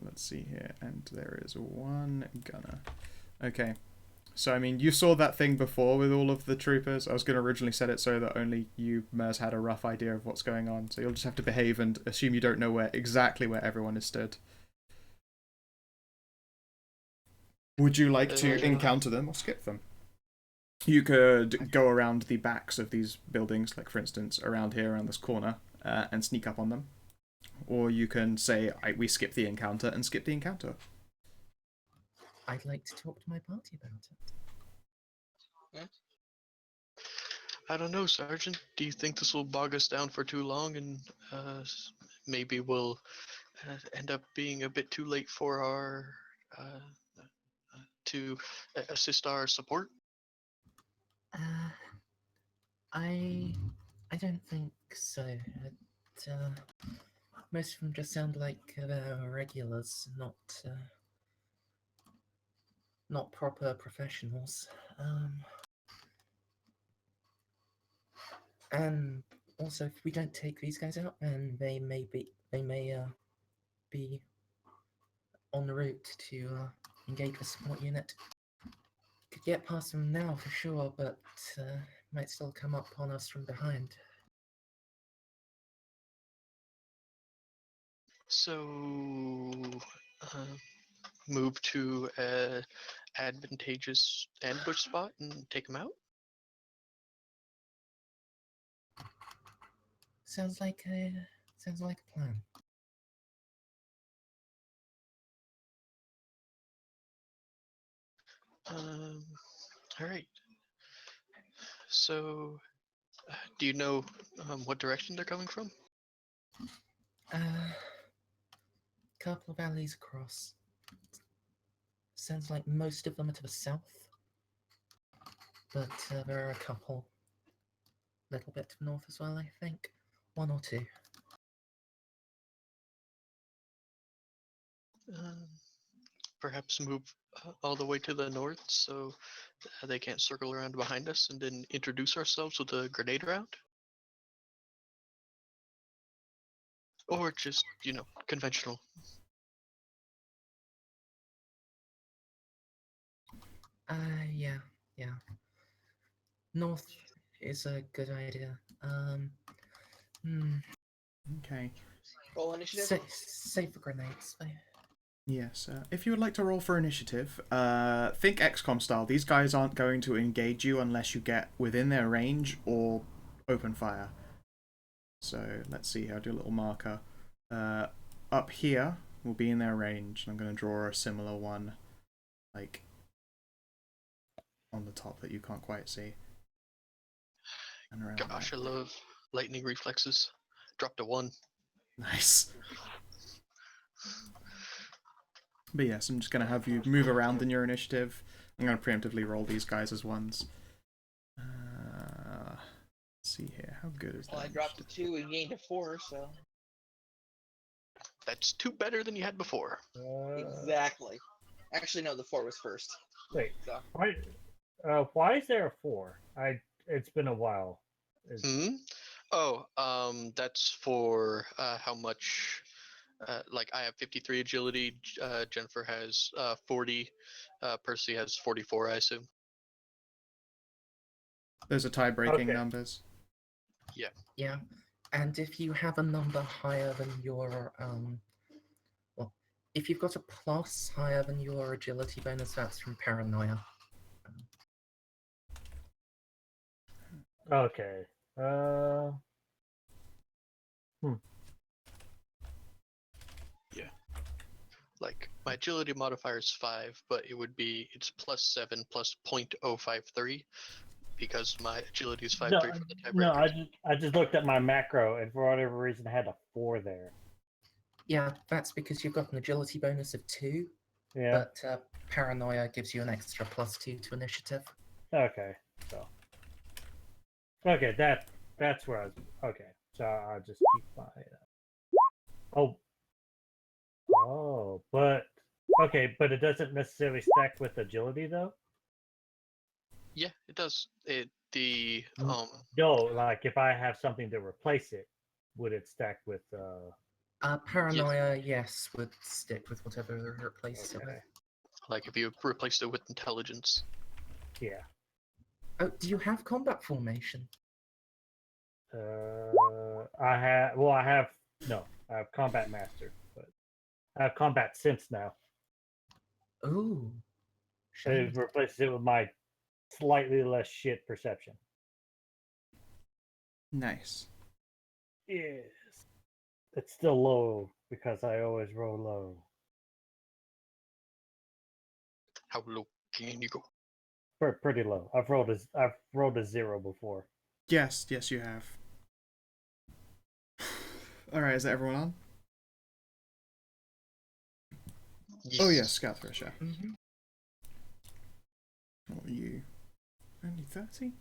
A: Let's see here. And there is one gunner. Okay. So, I mean, you saw that thing before with all of the troopers. I was going to originally set it so that only you, Mers, had a rough idea of what's going on. So you'll just have to behave and assume you don't know exactly where everyone is stood. Would you like to encounter them or skip them? You could go around the backs of these buildings, like for instance, around here, around this corner, and sneak up on them. Or you can say, we skip the encounter and skip the encounter.
D: I'd like to talk to my party about it.
B: I don't know, Sergeant. Do you think this will bog us down for too long and maybe we'll end up being a bit too late for our to assist our support?
D: I don't think so. Most of them just sound like regulars, not proper professionals. And also, if we don't take these guys out, then they may be en route to engage the support unit. Could get past them now for sure, but might still come up on us from behind.
B: So, move to a advantageous ambush spot and take them out?
D: Sounds like a plan.
B: All right. So, do you know what direction they're coming from?
D: Couple of alleys across. Sounds like most of them are to the south, but there are a couple a little bit to the north as well, I think. One or two.
B: Perhaps move all the way to the north so they can't circle around behind us and then introduce ourselves with a grenade round? Or just, conventional.
D: Yeah. North is a good idea.
A: Okay.
E: Roll initiative.
D: Save for grenades.
A: Yes. If you would like to roll for initiative, think XCOM style. These guys aren't going to engage you unless you get within their range or open fire. So let's see. I'll do a little marker. Up here will be in their range. I'm going to draw a similar one, like on the top that you can't quite see. And around
B: Gosh,
A: there.
B: I love lightning reflexes. Dropped a 1.
A: Nice. But yes, I'm just going to have you move around in your initiative. I'm going to preemptively roll these guys as ones. Let's see here. How good is that?
E: Well, I dropped a 2 and gained a 4, so...
B: That's 2 better than you had before.
E: Exactly. Actually, no, the 4 was first.
C: Wait,
E: So.
C: why is there a 4? It's been a while.
B: Oh, that's for how much. Like I have 53 agility. Jennifer has 40. Percy has 44. I assume.
A: Those are tie-breaking
C: Okay.
A: numbers.
D: Yeah, and if you have a number higher than your well, if you've got a plus higher than your agility bonus, that's from paranoia.
C: Okay.
B: Like my agility modifier is 5, but it's +7 plus 0.053 because my agility is 5.3 for the
C: No,
B: tiebreakers.
C: I just looked at my macro, and for whatever reason, I had a 4 there.
D: Yeah, that's because you've got an agility bonus of 2,
C: Yeah.
D: but paranoia gives you an extra +2 to initiative.
C: Okay. So. Okay, that's where I was. Okay, so I'll just keep my. But okay, but it doesn't necessarily stack with agility though.
B: Yeah, it does.
C: No, like if I have something to replace it, would it stack with?
D: Paranoia, yes, would stick with whatever they replaced it
C: Okay.
D: with.
B: Like if you replaced it with intelligence.
C: Yeah.
D: Oh, do you have combat formation?
C: I have. Well, I have combat master, but I have combat sense now.
D: Oh,
C: It replaces it with my slightly less shit perception.
A: Nice.
C: Yes. It's still low because I always roll low.
B: How low can you go?
C: Pretty low. I've rolled a 0 before.
A: Yes, you have. Alright, is that everyone on?
B: Yes.
A: Oh yes, Scout Thresher.
D: Mm-hmm.
A: What are you? Only 30?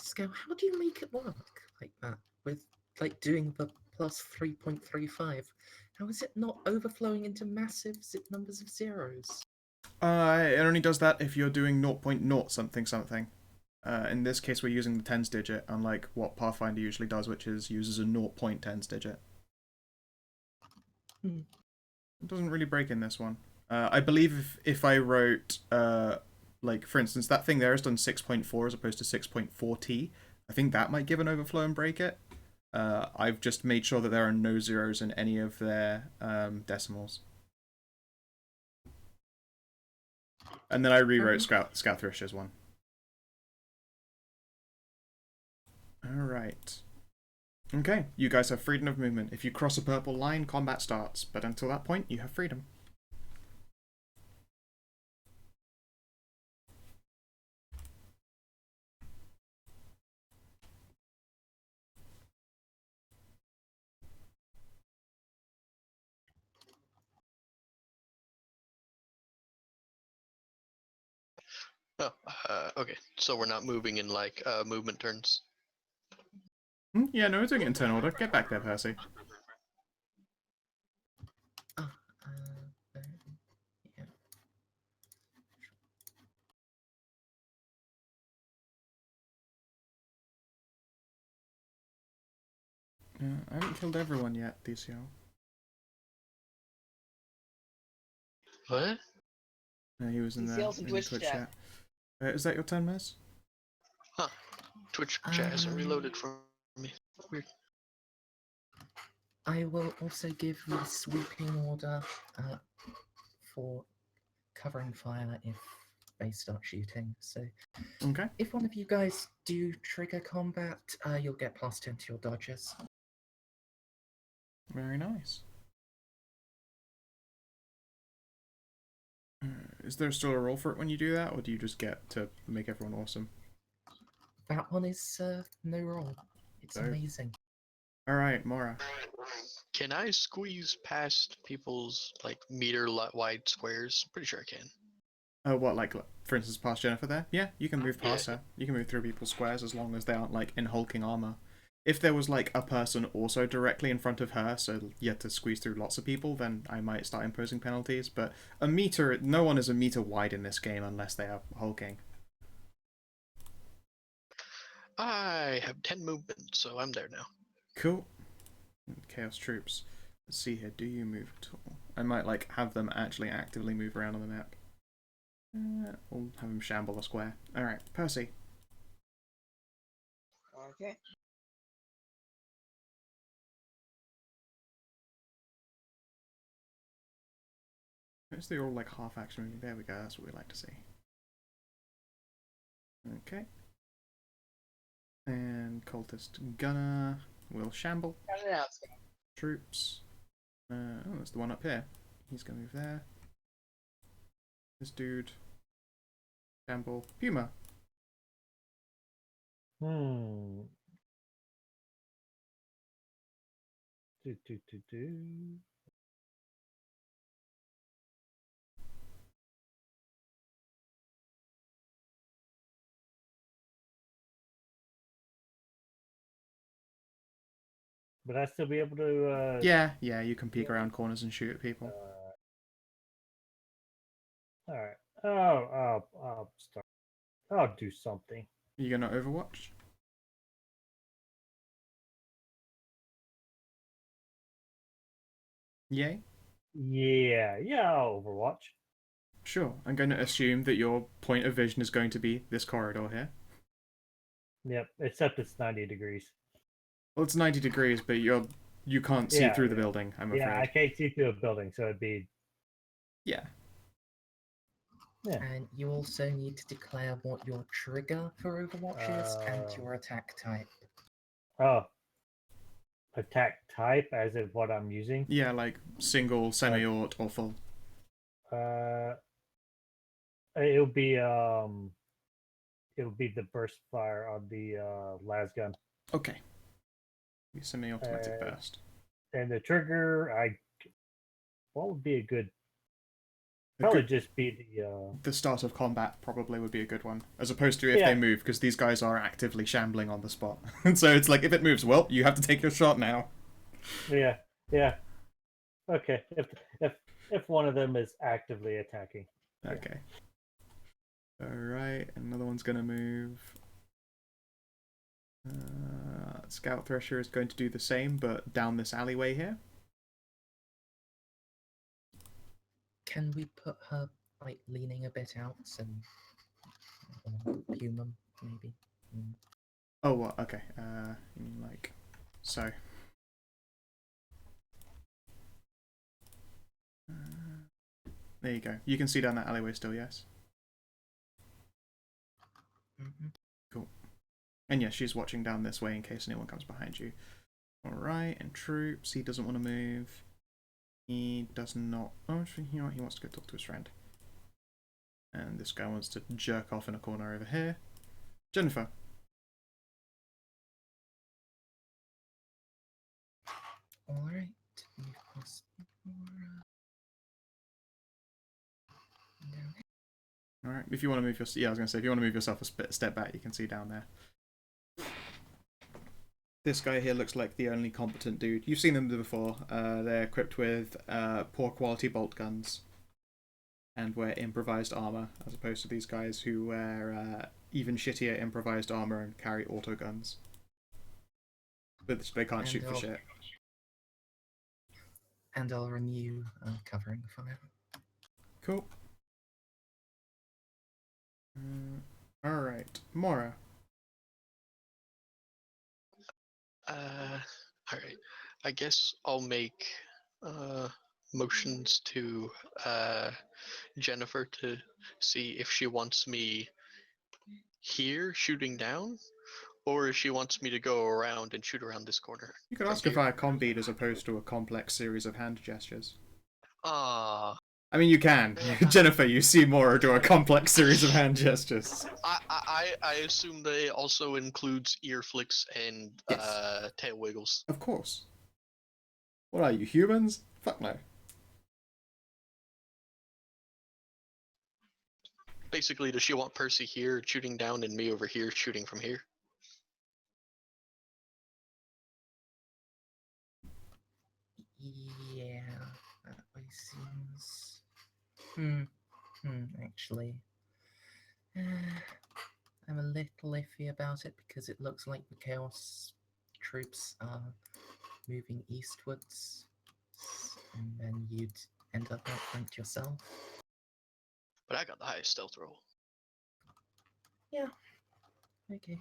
D: Scout, how do you make it work like that? With like doing the +3.35? How is it not overflowing into massive numbers of zeros?
A: It only does that if you're doing 0.0 something something. In this case, we're using the tens digit, unlike what Pathfinder usually does, which is uses a 0.10s digit. It doesn't really break in this one. I believe if I wrote, like, for instance, that thing there has done 6.4 as opposed to 6.4t, I think that might give an overflow and break it. I've just made sure that there are no zeros in any of their decimals. And then I rewrote Scout Thresher's one. Alright. Okay, you guys have freedom of movement. If you cross a purple line, combat starts. But until that point, you have freedom.
B: Oh, okay. So we're not moving in like movement turns.
A: Yeah, no, we're doing it in turn order. Get back there, Percy.
D: Yeah.
A: I haven't killed everyone yet, DCO.
B: What?
A: No, he was in
E: DCL's
A: the
E: in Twitch chat.
A: Is that your turn, Mez?
B: Huh. Twitch chat hasn't reloaded for me. Weird.
D: I will also give you a sweeping order for covering fire if they start shooting. So
A: Okay.
D: if one of you guys do trigger combat, you'll get +10 to your dodges.
A: Very nice. Is there still a roll for it when you do that, or do you just get to make everyone awesome?
D: That one is no roll. It's amazing.
A: Alright, Mora.
B: Can I squeeze past people's like meter wide squares? Pretty sure I can.
A: What, like, for instance, past Jennifer there? Yeah, you can move past her. You can move through people's squares as long as they aren't, like, in hulking armor. If there was like a person also directly in front of her, so you had to squeeze through lots of people, then I might start imposing penalties. But a meter, no one is a meter wide in this game unless they are hulking.
B: I have 10 movement, so I'm there now.
A: Cool. Chaos troops. Let's see here. Do you move at all? I might like have them actually actively move around on the map. Or have them shamble a square. All right, Percy.
E: Okay.
A: Notice they're all like half action moving. There we go. That's what we like to see. Okay. And cultist gunner will shamble.
E: Got it out.
A: Troops. Oh, that's the one up here. He's gonna move there. This dude. Shamble. Puma.
C: Do. But I still be able to.
A: Yeah, you can peek around corners and shoot at people.
C: All right. I'll start. I'll do something.
A: You gonna Overwatch? Yay?
C: Yeah, I'll Overwatch.
A: Sure. I'm going to assume that your point of vision is going to be this corridor here.
C: Yep, except it's 90 degrees.
A: Well, it's 90 degrees, but you can't see through the building, I'm afraid.
C: Yeah, I can't see through a building, so it'd be...
A: Yeah.
D: And you also need to declare what your trigger for Overwatch is and your attack type.
C: Oh. Attack type, as in what I'm using?
A: Yeah, like single, semi-aut, or full.
C: It'll be the burst fire on the las gun.
A: Okay. Semi-automatic burst.
C: And the trigger, what would be a good? Probably just be
A: the start of combat probably would be a good one, as opposed to if they move, because these guys are actively shambling on the spot. And so it's like, if it moves, well, you have to take your shot now.
C: Yeah. Okay, if one of them is actively attacking.
A: Okay. Alright, another one's gonna move. Scout Thresher is going to do the same, but down this alleyway here.
D: Can we put her like leaning a bit out and Puma maybe?
A: Oh, what? Okay. You mean like so. There you go. You can see down that alleyway still, yes? Cool. And yes, she's watching down this way in case anyone comes behind you. Alright, and troops. He doesn't want to move. He does not. Oh, you know what? He wants to go talk to his friend. And this guy wants to jerk off in a corner over here. Jennifer.
D: Alright.
A: Alright, if you want to move yourself, yeah, I was going to say, if you want to move yourself a step back, you can see down there. This guy here looks like the only competent dude. You've seen them before. They're equipped with poor quality bolt guns and wear improvised armor, as opposed to these guys who wear even shittier improvised armor and carry auto guns. But they can't shoot for shit.
D: And I'll renew covering fire.
A: Cool. Alright, Mora.
B: Alright. I guess I'll make motions to Jennifer to see if she wants me here shooting down, or if she wants me to go around and shoot around this corner.
A: You could ask her via combeat as opposed to a complex series of hand gestures. I mean, you can. Jennifer, you see Mora do a complex series of hand gestures.
B: I assume that it also includes ear flicks and tail wiggles.
A: Of course. What are you, humans? Fuck no.
B: Basically, does she want Percy here shooting down and me over here shooting from here?
D: Yeah, that way seems. Actually. I'm a little iffy about it because it looks like the Chaos troops are moving eastwards, and then you'd end up outflanked yourself.
B: But I got the highest stealth roll.
D: Yeah. Okay.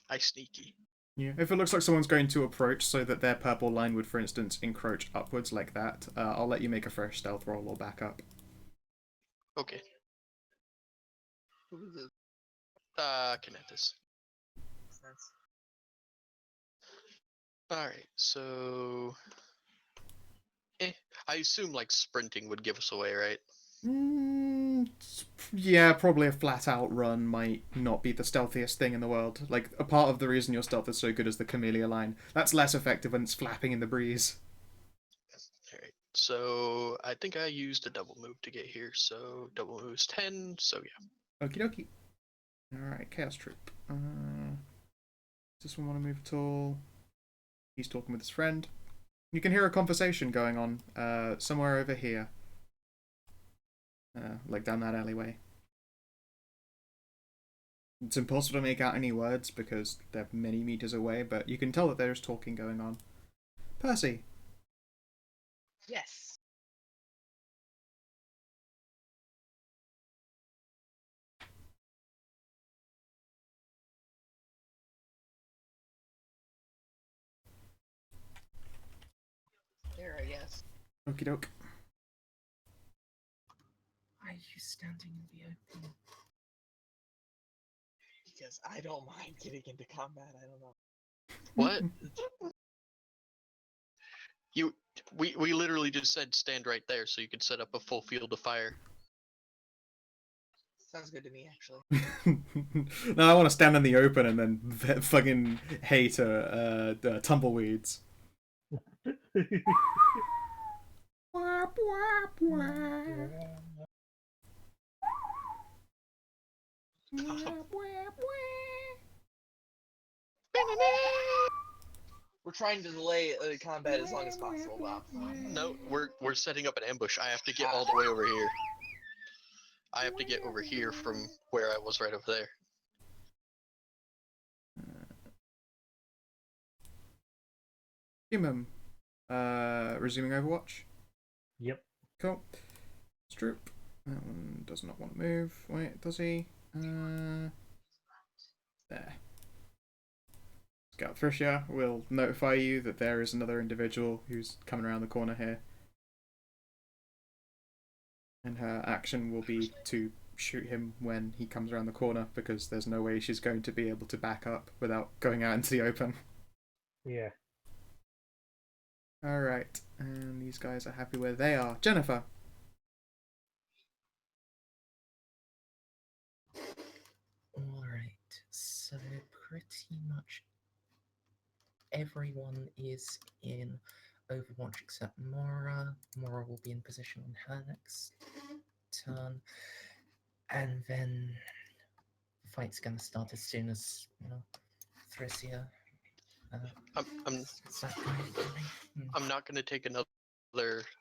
B: I sneaky.
A: Yeah, if it looks like someone's going to approach so that their purple line would, for instance, encroach upwards like that, I'll let you make a fresh stealth roll or backup.
B: Okay.
E: Who is it?
B: Kinetis. Alright, so... I assume, like, sprinting would give us away, right?
A: Yeah, probably a flat-out run might not be the stealthiest thing in the world. Like, a part of the reason your stealth is so good is the camellia line. That's less effective when it's flapping in the breeze.
B: Alright, so I think I used a double move to get here, so double move is 10, so yeah.
A: Okie dokie. Alright, Chaos Troop. Does this one want to move at all? He's talking with his friend. You can hear a conversation going on somewhere over here. Like down that alleyway. It's impossible to make out any words because they're many meters away, but you can tell that there's talking going on. Percy.
E: Yes. There, I guess.
A: Okie doke.
D: Why are you standing in the open?
E: Because I don't mind getting into combat. I don't know.
B: What? We literally just said stand right there so you could set up a full field of fire.
E: Sounds good to me, actually.
A: No, I want to stand in the open and then fucking hate tumbleweeds. Wap, wap, wap. Wap, wap, wap.
E: We're trying to delay combat as long as possible, Bob.
B: No, we're setting up an ambush. I have to get all the way over here. I have to get over here from where I was right over there.
A: Human. Resuming Overwatch.
C: Yep.
A: Cool. Stroop. That one does not want to move. Wait, does he? There. Scout Thrisha will notify you that there is another individual who's coming around the corner here. And her action will be to shoot him when he comes around the corner because there's no way she's going to be able to back up without going out into the open.
C: Yeah.
A: Alright, and these guys are happy where they are. Jennifer!
D: Alright, so pretty much everyone is in Overwatch except Mora. Mora will be in position on her next turn. And then the fight's gonna start as soon as, Thracia.
B: I'm not gonna take another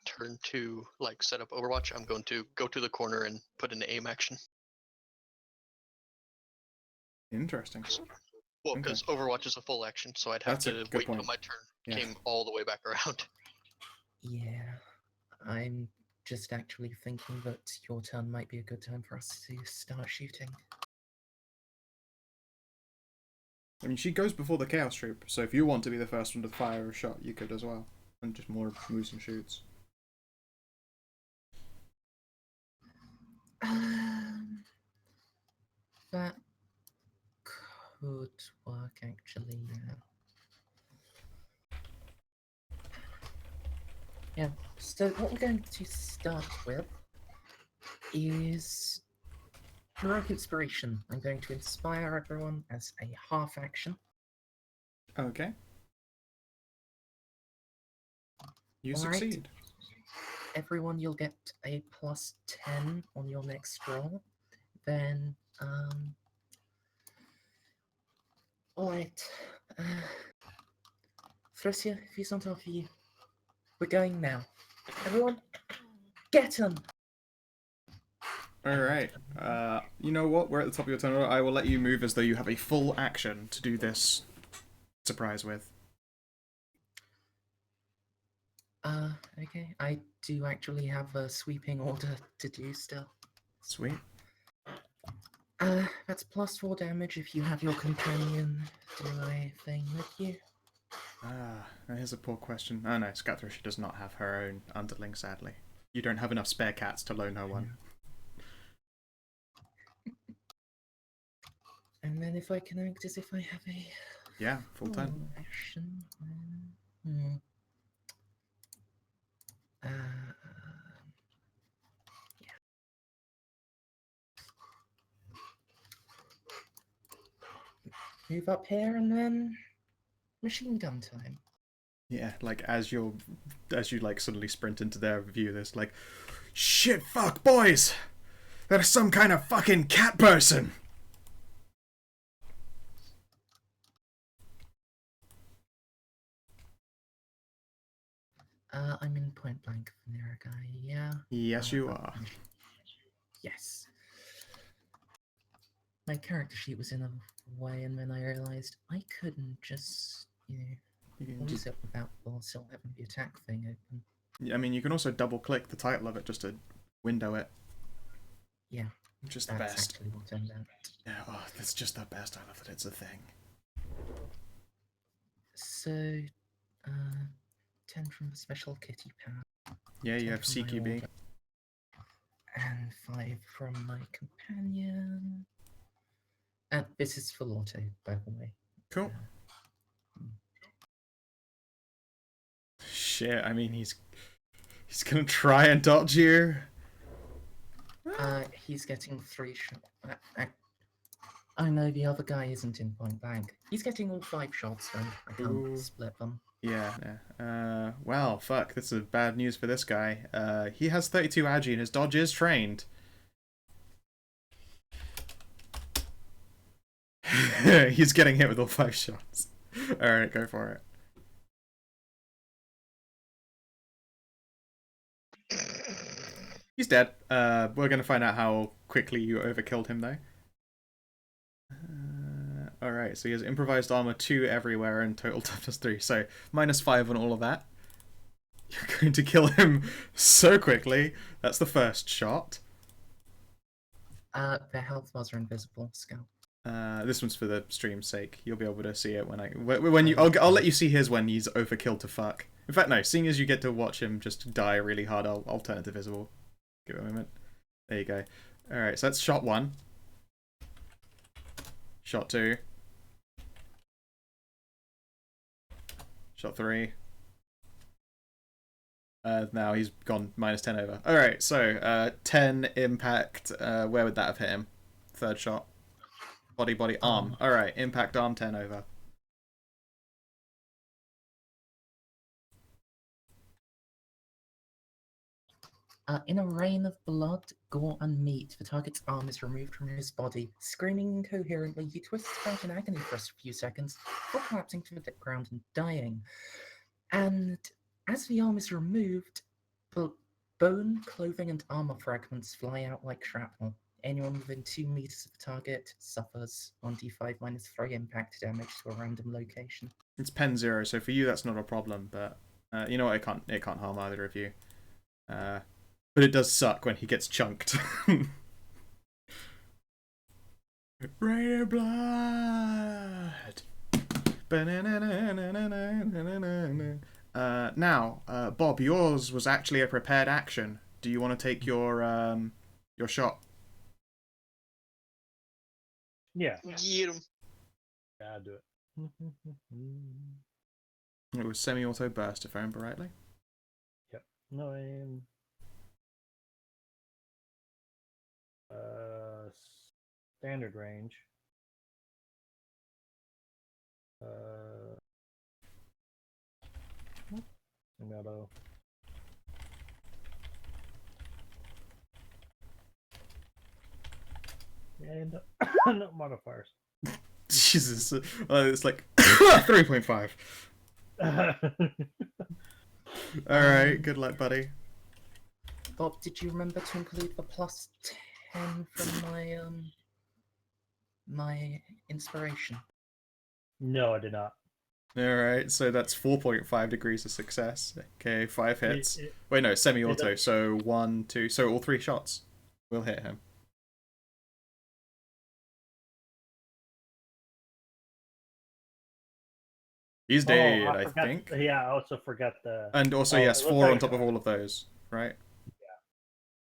B: turn to like set up Overwatch. I'm going to go to the corner and put an aim action.
A: Interesting.
B: Well, because Overwatch is a full action, so I'd have to wait till my turn came all the way back around.
D: Yeah, I'm just actually thinking that your turn might be a good time for us to start shooting.
A: I mean, she goes before the Chaos Troop, so if you want to be the first one to fire a shot, you could as well. And just more moves and shoots.
D: That could work, actually, yeah. Yeah, so what we're going to start with is Heroic Inspiration. I'm going to inspire everyone as a half action.
A: Okay. You succeed.
D: Everyone, you'll get a plus 10 on your next roll. Then, alright. Thracia, if you start off, you We're going now. Everyone, get him!
A: Alright. You know what? We're at the top of your turn order. I will let you move as though you have a full action to do this surprise with.
D: Okay. I do actually have a sweeping order to do still.
A: Sweet.
D: That's +4 damage if you have your companion do a thing with you.
A: Here's a poor question. Oh no, Scathrish does not have her own underling, sadly. You don't have enough spare cats to loan her one.
D: And then if I can act as if I have a
A: Yeah, full turn.
D: action. Yeah. Move up here and then machine gun time.
A: Yeah, like as you like suddenly sprint into their view, there's like, shit, fuck, boys! There's some kind of fucking cat person!
D: I'm in point blank vanilla guy, yeah.
A: Yes, you are.
D: Yes. My character sheet was in a way, and then I realised I couldn't just, close it without still having the attack thing open.
A: I mean, you can also double click the title of it just to window it.
D: Yeah.
A: Which is the
D: That's
A: best.
D: actually what I meant.
A: Yeah, oh, that's just the best. I love that it's a thing.
D: So, 10 from the special kitty power.
A: Yeah, you
D: 10
A: have
D: from my
A: CQB.
D: order, and 5 from my companion. And this is full auto, by the way.
A: Cool. Shit, I mean, he's gonna try and dodge you.
D: He's getting 3 shots. Oh no, the other guy isn't in point blank. He's getting all 5 shots, then I can't
A: Ooh.
D: split them.
A: Yeah. Well, fuck, this is bad news for this guy. He has 32 agi and his dodge is trained. He's getting hit with all 5 shots. Alright, go for it. He's dead. We're gonna find out how quickly you overkilled him, though. Alright, so he has improvised armor 2 everywhere and total toughness 3, so -5 on all of that. You're going to kill him so quickly. That's the first shot.
D: The health bars are invisible, Scout.
A: This one's for the stream's sake. You'll be able to see it I'll let you see his when he's overkilled to fuck. In fact, no. Seeing as you get to watch him just die really hard, I'll turn it to visible. Give it a moment. There you go. All right, so that's shot 1. Shot 2. Shot 3. Now he's gone -10 over. All right, so 10 impact. Where would that have hit him? Third shot. Body, arm. Alright, impact arm 10 over.
D: In a rain of blood, gore, and meat, the target's arm is removed from his body. Screaming incoherently, he twists about in agony for a few seconds, before collapsing to the ground and dying. And as the arm is removed, bone, clothing, and armor fragments fly out like shrapnel. Anyone within 2 meters of the target suffers 1d5 -3 impact damage to a random location.
A: It's pen 0, so for you that's not a problem, but you know what, it can't harm either of you. But it does suck when he gets chunked. Rain of blood. Now, Bob, yours was actually a prepared action. Do you want to take your shot?
C: Yeah.
B: Get him.
C: Yeah, I'll do it.
A: It was semi-auto burst, if I remember rightly.
C: Yep. No, I am. Standard range. Auto. And no modifiers.
A: Jesus, it's like 3.5. Alright, good luck, buddy.
D: Bob, did you remember to include the plus 10 from my inspiration?
C: No, I did not.
A: Alright, so that's 4.5 degrees of success. Okay, 5 hits. Wait, no, semi-auto, so 1, 2, so all 3 shots will hit him. He's dead, I think.
C: Yeah, I also forgot the...
A: And also, yes, 4 on top of all of those, right?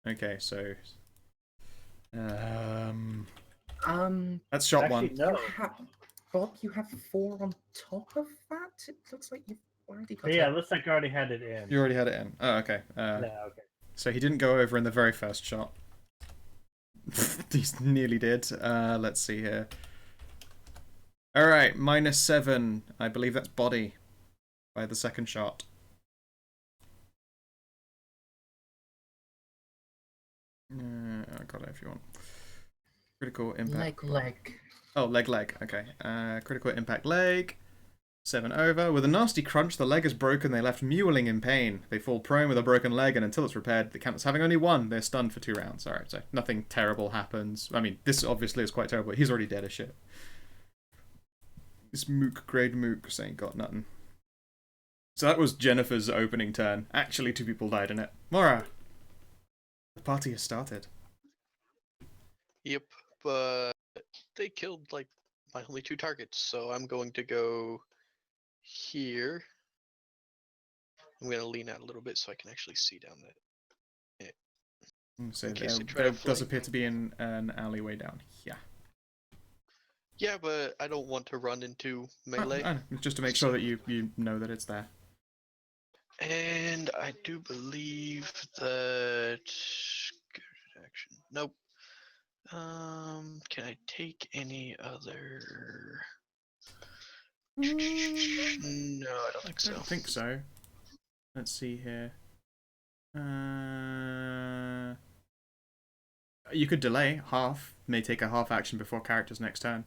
A: Yeah. Okay, so... That's shot
C: actually,
A: 1.
C: No.
D: Bob, you have 4 on top of that? It looks like you've already got
C: it looks like you already had it in.
A: You already had it in. Oh, okay.
C: Yeah, okay.
A: So he didn't go over in the very first shot. He nearly did. Let's see here. Alright, -7. I believe that's body by the second shot. I got it if you want. Critical impact.
D: Leg.
A: Oh, leg. Okay. Critical impact leg. 7 over. With a nasty crunch, the leg is broken. They left mewling in pain. They fall prone with a broken leg, and until it's repaired, they count as having only 1. They're stunned for 2 rounds. Alright, so nothing terrible happens. I mean, this obviously is quite terrible. He's already dead as shit. This grade mooks ain't got nothing. So that was Jennifer's opening turn. Actually, 2 people died in it. Mwawr, the party has started.
B: Yep, but they killed, like, my only 2 targets, so I'm going to go here. I'm going to lean out a little bit so I can actually see down there.
A: So there does appear to be an alleyway down here.
B: Yeah, but I don't want to run into melee.
A: Just to make sure that you know that it's there.
B: And I do believe that... Good action. Nope. Can I take any other... No, I don't think so.
A: I don't think so. Let's see here. You could delay half. May take a half action before character's next turn.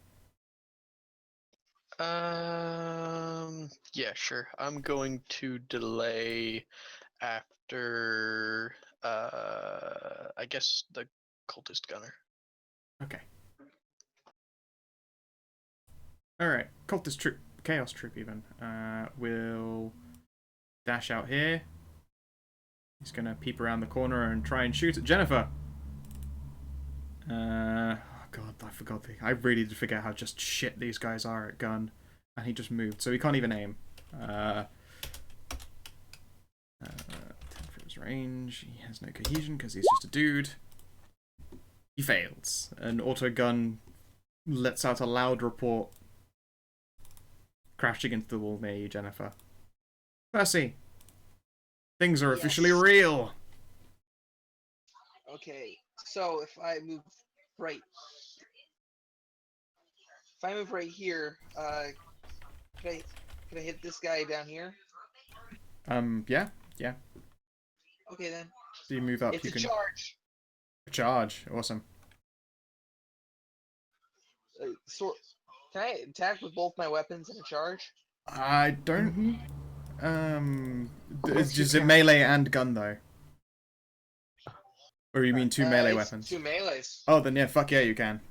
B: Yeah, sure. I'm going to delay after, I guess the cultist gunner.
A: Okay. Alright, cultist troop, chaos troop even, will dash out here. He's gonna peep around the corner and try and shoot at Jennifer. Oh god, I forgot. I really did forget how just shit these guys are at gun. And he just moved, so he can't even aim. 10 for his range. He has no cohesion because he's just a dude. He fails. An auto gun lets out a loud report, crashing into the wall near you, Jennifer. Percy, things are officially real.
E: Okay, so if I move right here, can I hit this guy down here?
A: Yeah.
E: Okay then.
A: So you move up.
E: It's
A: you can
E: charge.
A: Charge. Awesome.
E: Can I attack with both my weapons in a charge?
A: I don't. Is it melee and gun though? Or you mean 2 melee weapons?
E: 2 melees.
A: Oh, then yeah, fuck yeah, you can.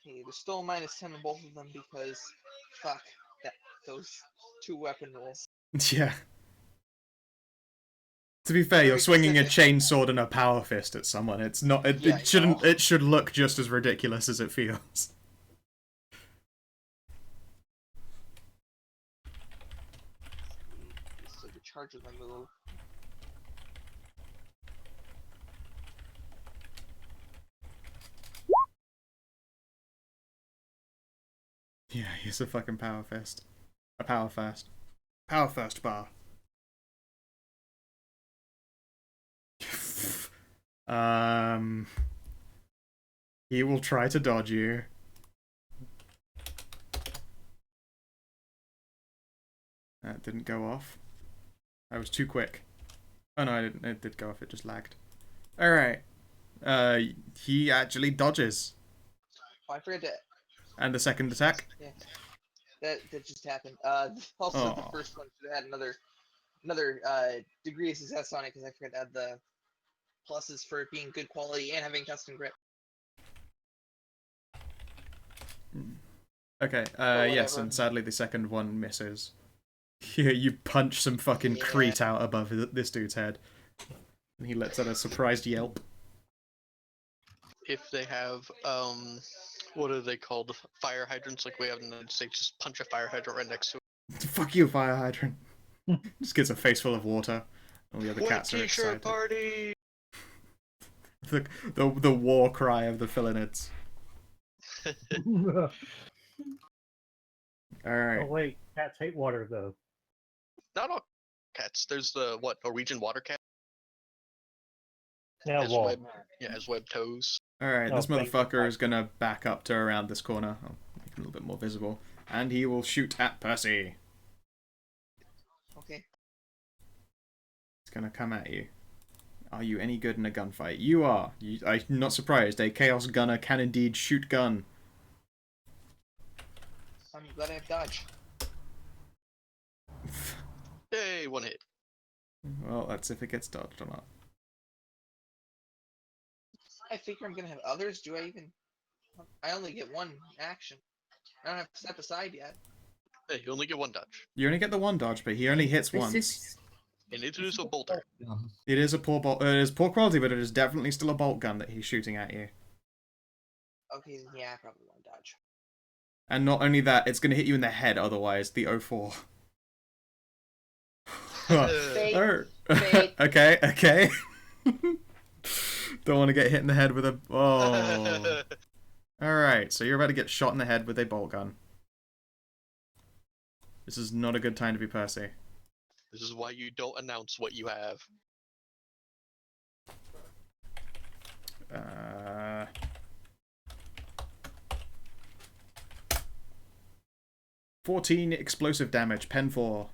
E: Okay, there's still a -10 on both of them because, fuck, those 2 weapon rules.
A: Yeah. To be fair, you're swinging a chainsword and a power fist at someone. It's not. It shouldn't. It should look just as ridiculous as it feels.
E: So the charge of my move.
A: Yeah, he's a fucking power fist. A power fast. Power first bar. He will try to dodge you. That didn't go off. I was too quick. Oh no, I didn't. It did go off. It just lagged. Alright. He actually dodges.
E: Oh, I forgot to.
A: And the second attack?
E: Yeah, that just happened. Also,
A: Aw.
E: the first one should have had another degree of success on it because I forgot to add the pluses for it being good quality and having custom grip.
A: Okay,
E: Or
A: yes,
E: whatever.
A: and sadly the second one misses. You punch some fucking
E: Yeah.
A: Crete out above this dude's head. And he lets out a surprised yelp.
B: If they have, what are they called? Fire hydrants like we have in the United States. Just punch a fire hydrant right next to it.
A: Fuck you, fire hydrant. Just gets a face full of water. All the other
B: White
A: cats are
B: t-shirt
A: excited.
B: party!
A: The war cry of the Philinids. Alright.
C: Oh wait, cats hate water though.
B: Not all cats. There's the, Norwegian water cat?
C: Yeah,
B: Has
C: well,
B: has webbed toes.
A: Alright,
C: Oh,
A: this
C: thank
A: motherfucker
C: God.
A: is gonna back up to around this corner. I'll make him a little bit more visible. And he will shoot at Percy.
E: Okay.
A: It's gonna come at you. Are you any good in a gunfight? You are. I'm not surprised. A Chaos Gunner can indeed shoot gun.
E: I'm glad I have dodge.
B: Yay, one hit.
A: Well, that's if it gets dodged or not.
E: I figure I'm gonna have others. Do I even? I only get one action. I don't have to step aside yet.
B: Hey, you only get one dodge.
A: You only get the one dodge, but he only hits
D: This
A: once.
D: is
B: And it is a bolter.
A: It is a poor it is poor quality, but it is definitely still a bolt gun that he's shooting at you.
E: Okay, then yeah, probably one dodge.
A: And not only that, it's going to hit you in the head otherwise, the 04.
E: Fate.
A: Oh.
E: Fate.
A: Okay. Don't want to get hit in the head with a... Oh. Alright, so you're about to get shot in the head with a bolt gun. This is not a good time to be Percy.
B: This is why you don't announce what you have.
A: 14 explosive damage, pen 4.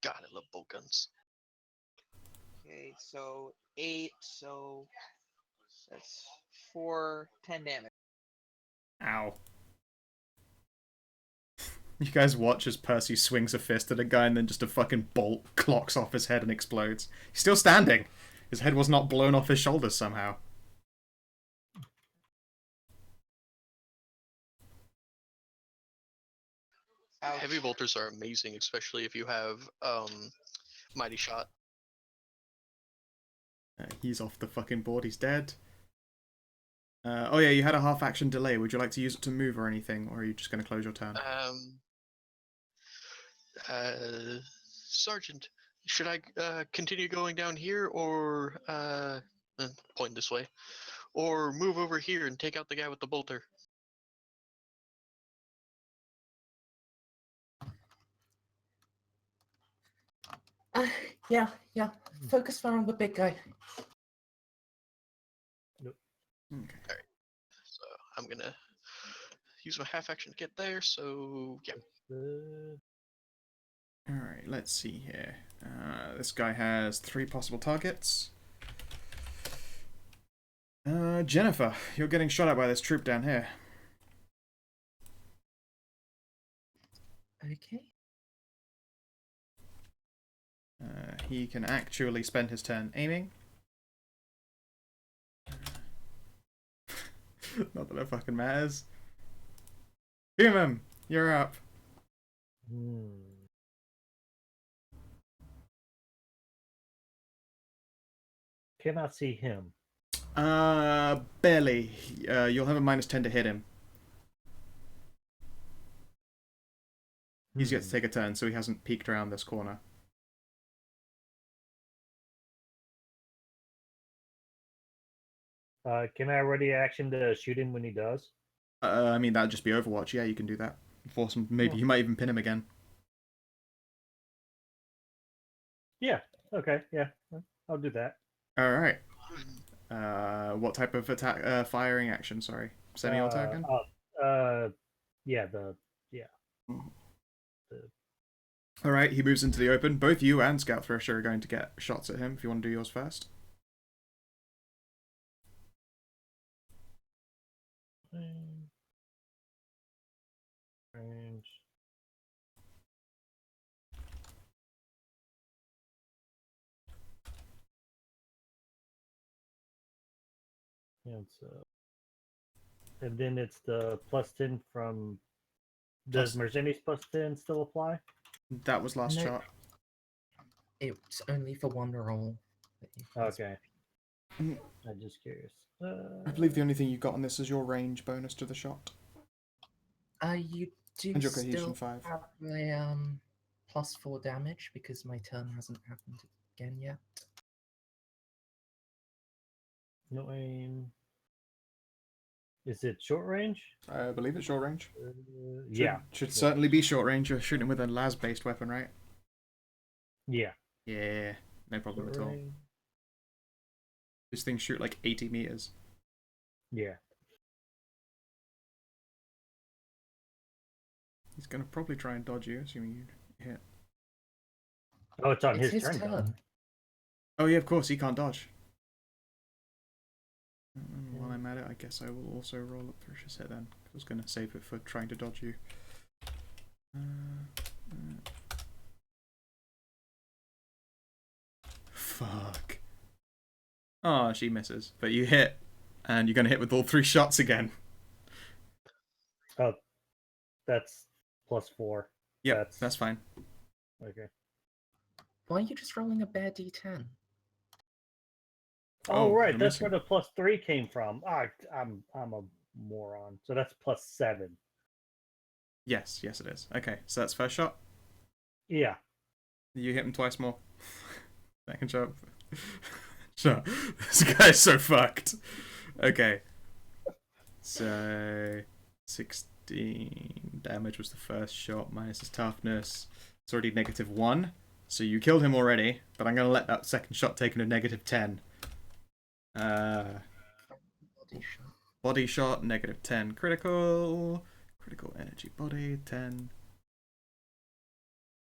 B: God, I love bolt guns.
E: Okay, so 8, so that's 4, 10 damage.
A: Ow. You guys watch as Percy swings a fist at a guy and then just a fucking bolt clocks off his head and explodes. He's still standing. His head was not blown off his shoulders somehow.
E: Ouch.
B: Heavy bolters are amazing, especially if you have mighty shot.
A: He's off the fucking board. He's dead. Oh yeah, you had a half action delay. Would you like to use it to move or anything, or are you just going to close your turn?
B: Sergeant, should I continue going down here, or point this way, or move over here and take out the guy with the bolter?
D: yeah. Focus fire on the big guy.
A: Okay.
B: So I'm gonna use my half action to get there. So yeah.
A: Alright, let's see here. This guy has 3 possible targets. Jennifer, you're getting shot at by this troop down here.
D: Okay.
A: He can actually spend his turn aiming. Not that it fucking matters. Human, you're up.
C: Cannot see him.
A: Barely. You'll have a -10 to hit him. He's yet to take a turn, so he hasn't peeked around this corner.
C: Can I ready action to shoot him when he does?
A: I mean, that'd just be Overwatch. Yeah, you can do that. Force him. Maybe you might even pin him again.
C: Yeah. Okay. Yeah. I'll do that.
A: All right. What type of attack? Firing action. Sorry, semi-auto again.
C: Yeah.
A: All right. He moves into the open. Both you and Scout Thresher are going to get shots at him. If you want to do yours first.
C: Range. And so, and then it's the +10 from. Does Mercedes +10 still apply?
A: That was last
D: No.
A: shot.
D: It's only for one roll.
C: Okay.
A: Mm.
C: I'm just curious.
A: I believe the only thing you got on this is your range bonus to the shot.
D: You do
A: And your cohesion
D: still
A: 5.
D: have a +4 damage because my turn hasn't happened again yet.
C: No aim. Is it short range?
A: I believe it's short range.
C: Yeah.
A: Should certainly be short range. You're shooting with a las-based weapon, right?
C: Yeah.
A: Yeah, no problem
C: Short
A: at all.
C: range.
A: These things shoot like 80 meters.
C: Yeah.
A: He's going to probably try and dodge you, assuming you hit.
C: Oh, it's on
D: It's
C: his
D: his
C: turn.
D: turn.
A: Oh yeah, of course, he can't dodge. And while I'm at it, I guess I will also roll up Thrish's hit then. I was going to save it for trying to dodge you. Fuck. Oh, she misses. But you hit, and you're going to hit with all 3 shots again.
C: Oh, that's +4.
A: Yep, that's fine.
C: Okay.
D: Why are you just rolling a bare d10?
C: Oh, right,
A: you're
C: that's
A: missing.
C: where the +3 came from. I'm a moron. So that's +7.
A: Yes, it is. Okay, so that's first shot.
C: Yeah.
A: You hit him twice more. Second shot. Shot. This guy's so fucked. Okay. So 16 damage was the first shot minus his toughness. It's already -1. So you killed him already, but I'm gonna let that second shot take him to -10. Body shot, -10 critical. Critical energy body, 10.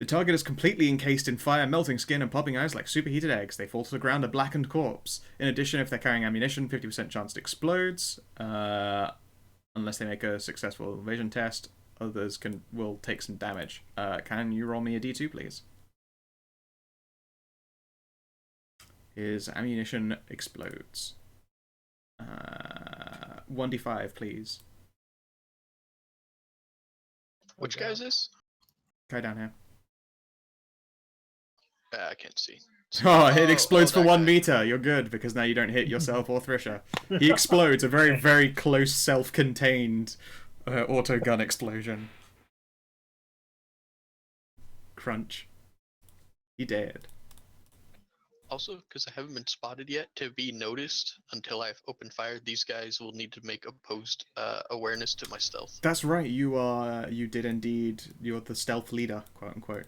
A: The target is completely encased in fire, melting skin, and popping eyes like superheated eggs. They fall to the ground a blackened corpse. In addition, if they're carrying ammunition, 50% chance it explodes. Unless they make a successful evasion test, others will take some damage. Can you roll me a d2, please? His ammunition explodes. 1d5, please.
B: Which guy is this?
A: Guy down here.
B: I can't see.
A: Oh, it explodes for
B: that
A: 1
B: guy.
A: meter. You're good, because now you don't hit yourself or Thrisher. He explodes, a very, very close, self-contained auto gun explosion. Crunch. He did.
B: Also, because I haven't been spotted yet to be noticed until I've opened fire, these guys will need to make opposed awareness to my stealth.
A: That's right, you did indeed, you're the stealth leader, quote unquote.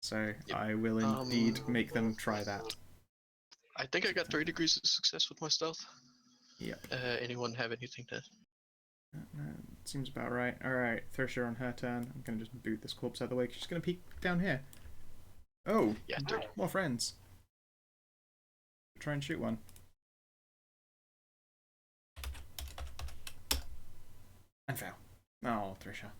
A: So
B: Yep.
A: I will indeed make them try that.
B: I think I got 3 degrees of success with my stealth.
A: Yep.
B: Anyone have anything to...
A: Seems about right. Alright, Thrisher on her turn. I'm going to just boot this corpse out of the way. She's going to peek down here. Oh,
B: Yeah,
A: more friends. Try and shoot one. And fail. Oh, Thrisher.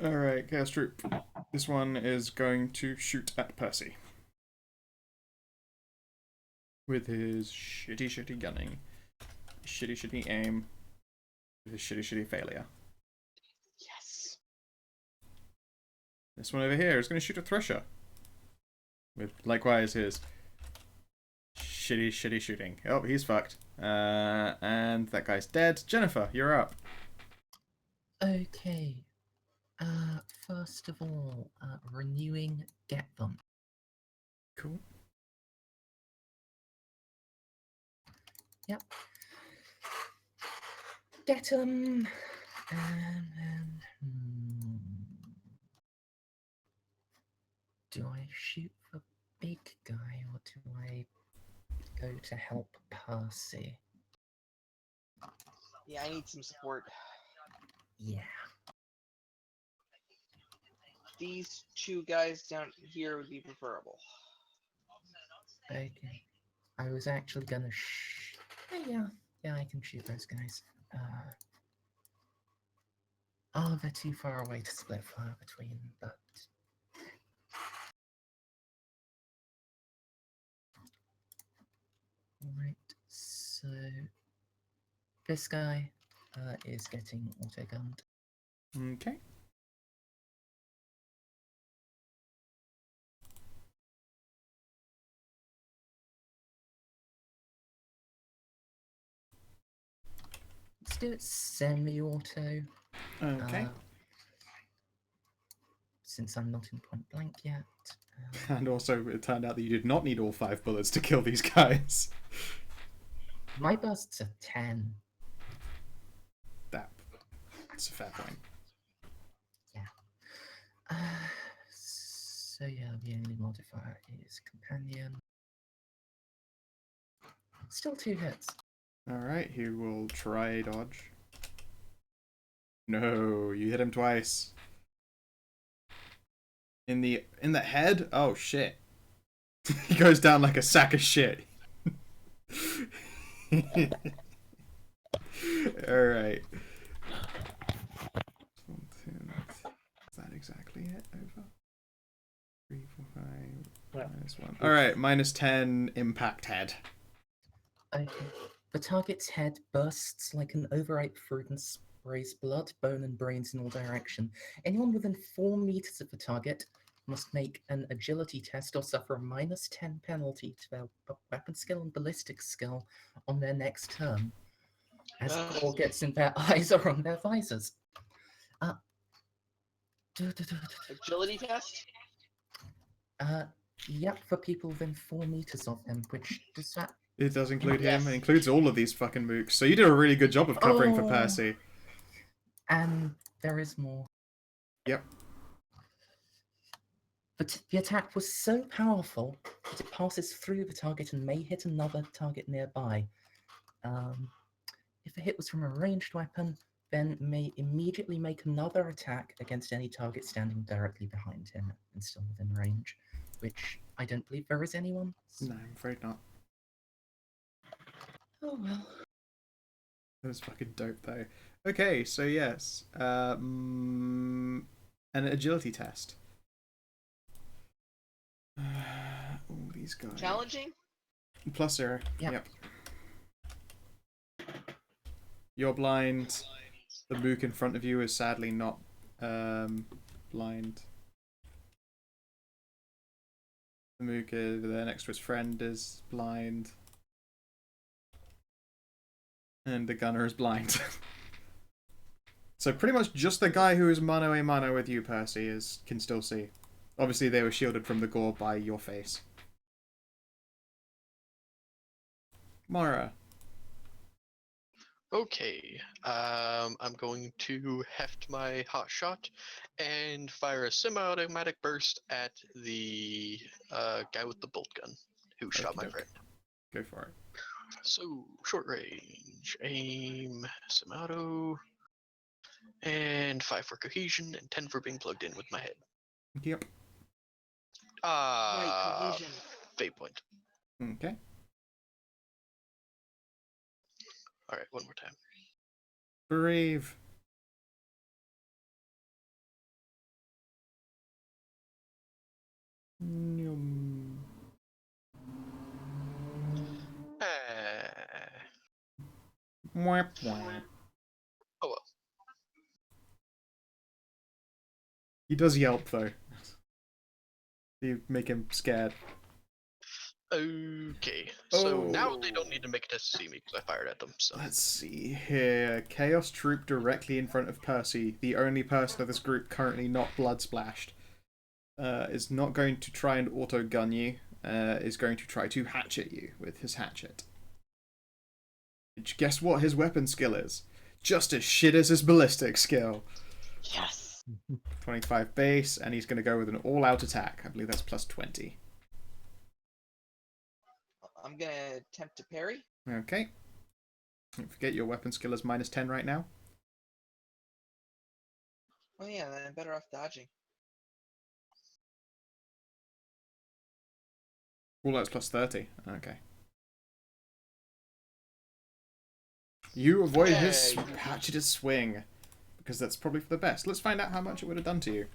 A: Alright, Chaos Troop. This one is going to shoot at Percy. With his shitty gunning. Shitty aim. With his shitty failure.
E: Yes.
A: This one over here is going to shoot at Thresher. With likewise his shitty shooting. Oh, he's fucked. And that guy's dead. Jennifer, you're up.
D: Okay. First of all, renewing get them.
A: Cool.
D: Yep. Get them. And then... Do I shoot the big guy or do I go to help Percy?
E: Yeah, I need some support.
D: Yeah.
E: These 2 guys down here would be preferable.
D: Okay. I was actually gonna yeah, I can shoot those guys. Oh, they're too far away to split fire between, but... Alright, so... This guy is getting auto-gunned.
A: Okay.
D: Let's do it semi-auto.
A: Okay.
D: Since I'm not in point blank yet.
A: And also, it turned out that you did not need all 5 bullets to kill these guys.
D: My bursts are 10.
A: That's a fair point.
D: Yeah. So yeah, the only modifier is companion. Still 2 hits.
A: Alright, he will try a dodge. No, you hit him twice. In the head? Oh shit. He goes down like a sack of shit. Alright. Is that exactly it? Over? 3, 4, 5, -1. Alright, -10 impact head.
D: Okay. The target's head bursts like an overripe fruit and sprays blood, bone, and brains in all directions. Anyone within 4 meters of the target must make an agility test or suffer a -10 penalty to their weapon skill and ballistic skill on their next turn, as targets in their eyes or on their visors.
E: Agility test?
D: Yep, for people within 4 meters of them, which does that...
A: It does include him.
E: Yes.
A: It includes all of these fucking mooks. So you did a really good job of covering for
D: Oh.
A: Percy.
D: And there is more.
A: Yep.
D: But the attack was so powerful that it passes through the target and may hit another target nearby. If the hit was from a ranged weapon, then may immediately make another attack against any target standing directly behind him and still within range, which I don't believe there is anyone.
A: No, I'm afraid not.
D: Oh well.
A: That was fucking dope, though. Okay, so yes. An agility test. All these guys.
E: Challenging?
A: +0.
D: Yep.
A: Yep. You're blind. The mook in front of you is sadly not blind. The mook there next to his friend is blind. And the gunner is blind. So pretty much just the guy who is mano a mano with you, Percy, can still see. Obviously they were shielded from the gore by your face. Mara.
B: Okay, I'm going to heft my hot shot and fire a semi-automatic burst at the guy with the bolt gun who shot my friend.
A: Go for it.
B: So, short range, aim, semi-auto, and 5 for cohesion, and 10 for being plugged in with my head.
A: Yep.
E: Right, cohesion.
B: Fate point.
A: Okay.
B: Alright, one more time.
A: Brave. Mwah, mwah.
B: Oh well.
A: He does yelp though. You make him scared.
B: Okay, so now they don't need to make a test to see me because I fired at them. So
A: Let's see here. Chaos troop directly in front of Percy, the only person of this group currently not blood splashed, is not going to try and auto gun you. Is going to try to hatchet you with his hatchet. Guess what his weapon skill is? Just as shit as his ballistic skill.
E: Yes.
A: 25 base, and he's going to go with an all-out attack. I believe that's +20.
E: I'm gonna attempt to parry.
A: Okay. Don't forget your weapon skill is -10 right now.
E: Oh yeah, then I'm better off dodging.
A: All out's +30. Okay. You avoid his
B: Yay.
A: hatcheted swing. Because that's probably for the best. Let's find out how much it would have done to you.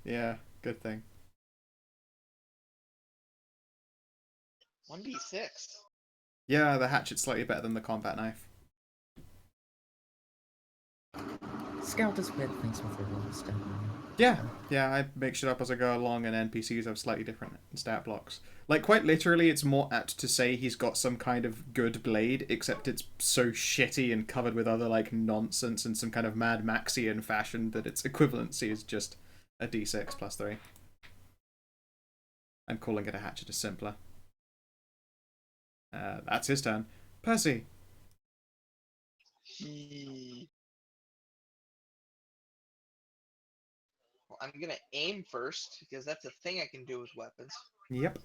A: Yeah, good thing.
E: 1d6.
A: Yeah, the hatchet's slightly better than the combat knife.
D: Scout does weird things with the rolls, don't you?
A: Yeah, I make shit up as I go along, and NPCs have slightly different stat blocks. Like, quite literally, it's more apt to say he's got some kind of good blade, except it's so shitty and covered with other, like, nonsense in some kind of Mad Maxian fashion that its equivalency is just a d6 plus 3. And calling it a hatchet is simpler. That's his turn. Percy!
E: Well, I'm gonna aim first because that's a thing I can do with weapons.
A: Yep.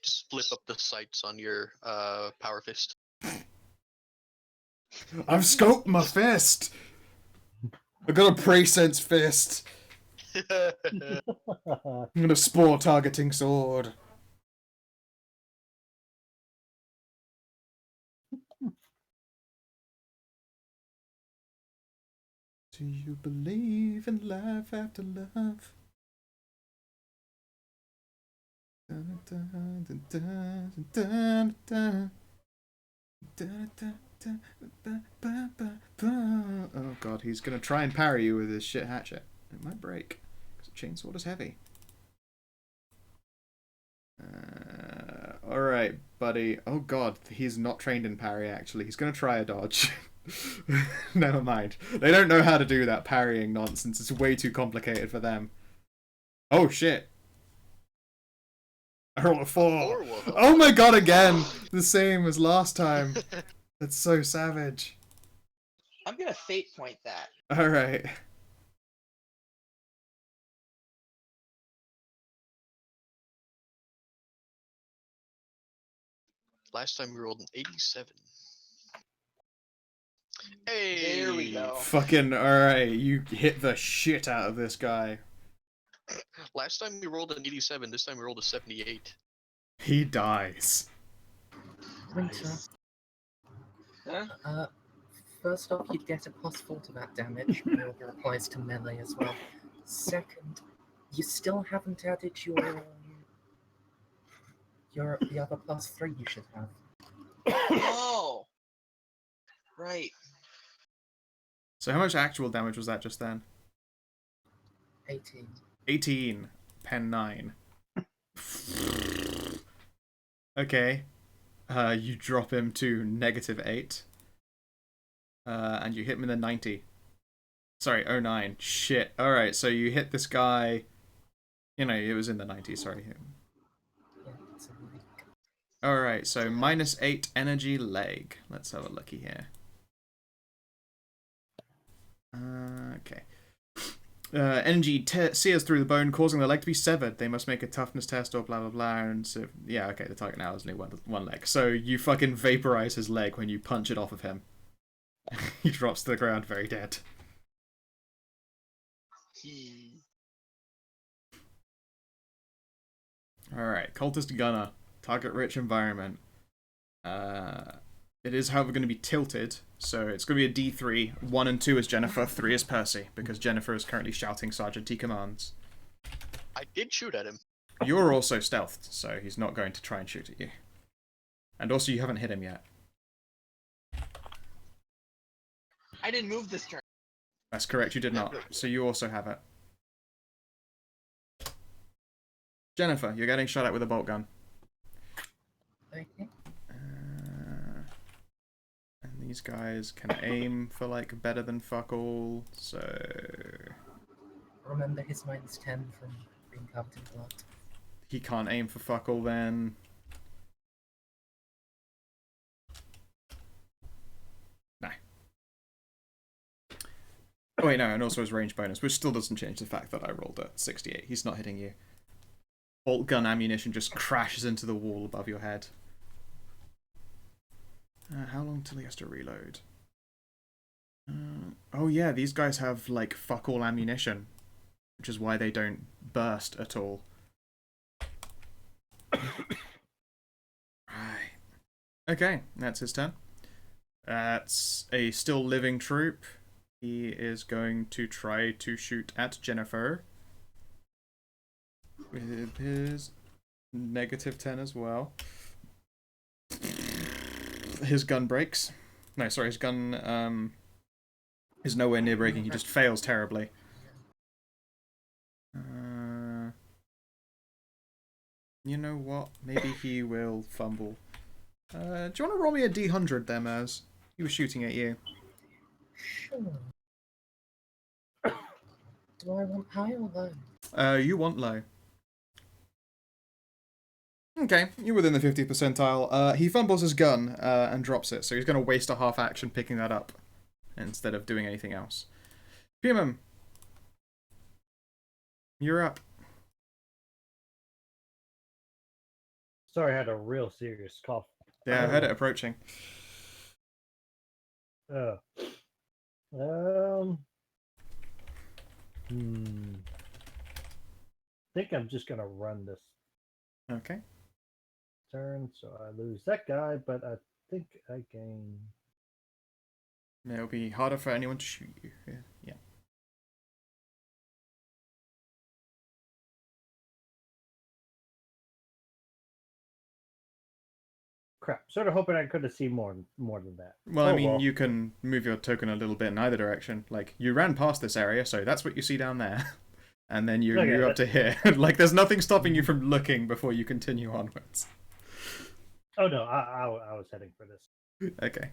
B: Just flip up the sights on your power fist.
A: I've scoped my fist! I got a pre-sense fist! I'm gonna spore targeting sword. Do you believe in life after love? Dun, dun, dun, dun, dun, dun, dun, dun, dun, dun, dun, dun, dun. Oh god, he's gonna try and parry you with his shit hatchet. It might break, because a chainsaw is heavy. Alright, buddy. Oh god, he's not trained in parry, actually. He's gonna try a dodge. Never mind. They don't know how to do that parrying nonsense. It's way too complicated for them. Oh shit. I rolled a 4. Oh my god, again! The same as last time. That's so savage.
E: I'm gonna fate point that.
A: Alright.
B: Last time we rolled an 87. Hey!
E: There we go.
A: Fucking alright, you hit the shit out of this guy.
B: Last time we rolled an 87, this time we rolled a 78.
A: He dies.
D: Winter.
E: Huh?
D: First off, you'd get a +4 to that damage, but it applies to melee as well. Second, you still haven't added your the other +3 you should have.
E: Oh! Right.
A: So how much actual damage was that just then?
D: 18.
A: 18. Pen 9. Okay. You drop him to -8. And you hit him in the 90. Sorry, 09. Shit. Alright, so you hit this guy... You know, it was in the 90s, sorry.
D: Yeah, it's a weak.
A: Alright, so -8 energy leg. Let's have a looky here. Okay. Energy sears through the bone, causing the leg to be severed. They must make a toughness test or blah blah blah. And so, yeah, okay, the target now has only one leg. So you fucking vaporize his leg when you punch it off of him. He drops to the ground very dead. Alright, cultist gunner. Target rich environment. It is, however, going to be tilted, so it's going to be a D3. 1 and 2 is Jennifer, 3 is Percy, because Jennifer is currently shouting Sergeant T commands.
B: I did shoot at him.
A: You're also stealthed, so he's not going to try and shoot at you. And also, you haven't hit him yet.
E: I didn't move this turn.
A: That's correct, you did not. So you also have it. Jennifer, you're getting shot at with a bolt gun.
D: Okay.
A: And these guys can aim for, like, better than fuck all, so...
D: Remember his -10 from being covered in blood.
A: He can't aim for fuck all then. No. Oh wait, no, and also his range bonus, which still doesn't change the fact that I rolled a 68. He's not hitting you. Bolt gun ammunition just crashes into the wall above your head. How long till he has to reload? Oh yeah, these guys have, like, fuck all ammunition. which is why they don't burst at all. Right. Okay, that's his turn. That's a still living troop. He is going to try to shoot at Jennifer with his -10 as well. His gun breaks. No, sorry, his gun is nowhere near breaking. He just fails terribly. You know what? Maybe he will fumble. Do you want to roll me a D100 there, Maz? He was shooting at you.
D: Sure. Do I want high or low?
A: You want low. Okay, you're within the 50th percentile. He fumbles his gun and drops it, so he's going to waste a half action picking that up instead of doing anything else. Pumum, you're up.
C: Sorry, I had a real serious cough.
A: Yeah, I heard it approaching.
C: I think I'm just gonna run this
A: Okay.
C: turn, so I lose that guy, but I think I gain.
A: It'll be harder for anyone to shoot you. Yeah.
C: Crap. Sort of hoping I could have seen more than that.
A: Well, I mean, you can move your token a little bit in either direction. Like, you ran past this area, so that's what you see down there. And then you move up to here. Like, there's nothing stopping you from looking before you continue onwards.
C: Oh, no, I was heading for this.
A: Okay.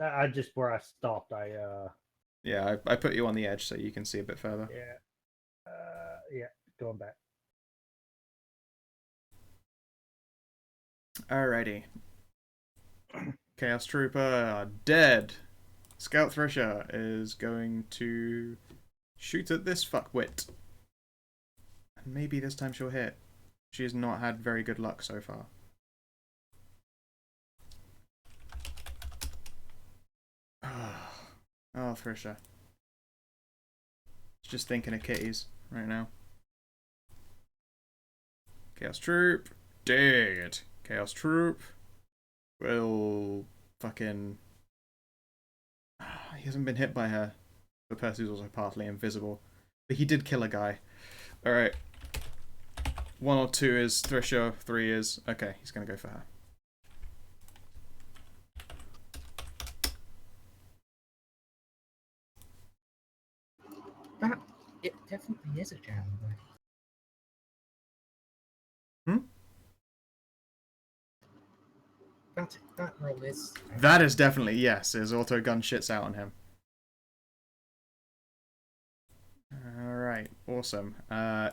C: I just, where I stopped,
A: Yeah, I put you on the edge so you can see a bit further.
C: Yeah. Yeah, going back.
A: Alrighty. Chaos Trooper dead. Scout Thresher is going to shoot at this fuckwit. And maybe this time she'll hit. She has not had very good luck so far. Oh, Thresher. She's just thinking of kitties right now. Chaos Troop dead. Chaos Troop will fucking... He hasn't been hit by her. But Percy's also partly invisible. But he did kill a guy. Alright. 1 or 2 is Thresher, 3 is... Okay, he's gonna go for her.
D: That, it definitely is a jam, though. That roll is...
A: That is definitely, yes. His auto gun shits out on him. Alright, awesome.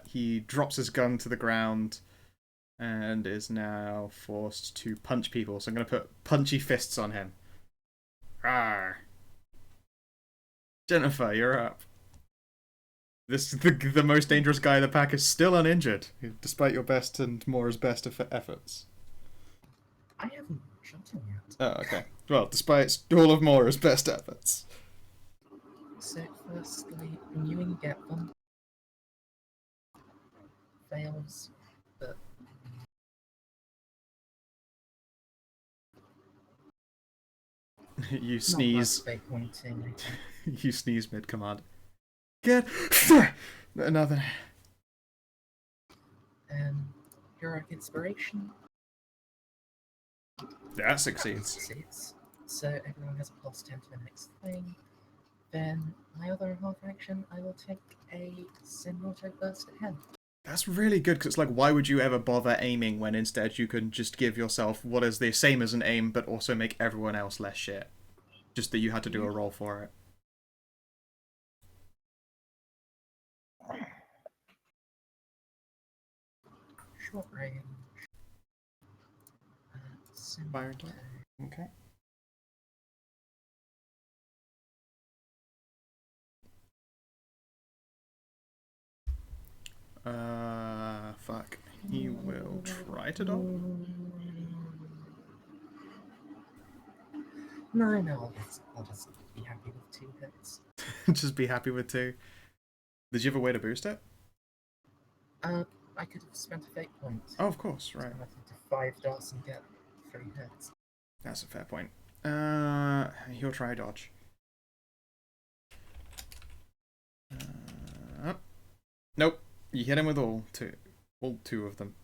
A: He drops his gun to the ground and is now forced to punch people. So I'm going to put punchy fists on him. Rawr. Jennifer, you're up. The most dangerous guy in the pack is still uninjured, despite your best and Mora's best efforts.
D: I haven't shot him yet.
A: Oh, okay. Well, despite all of Mora's best efforts.
D: So, firstly, renewing get them. Fails, but...
A: You sneeze.
D: Not pointing.
A: You sneeze mid-command. Get another.
D: Heroic inspiration.
A: That succeeds.
D: Succeeds. So everyone has a +10 to the next thing. Then my other half action, I will take a semi-auto burst at him.
A: That's really good, because it's like, why would you ever bother aiming when instead you can just give yourself what is the same as an aim, but also make everyone else less shit? Just that you had to do a roll for it.
D: Short range.
A: Fire attack. Okay. Fuck. He will try to dodge.
D: No, I'll just be happy with 2 hits.
A: Just be happy with 2. Did you have a way to boost it?
D: I could have spent a fate point.
A: Oh, of course, right.
D: So I think to 5 dots and get 3 hits.
A: That's a fair point. He'll try dodge. Nope. You hit him with all two of them.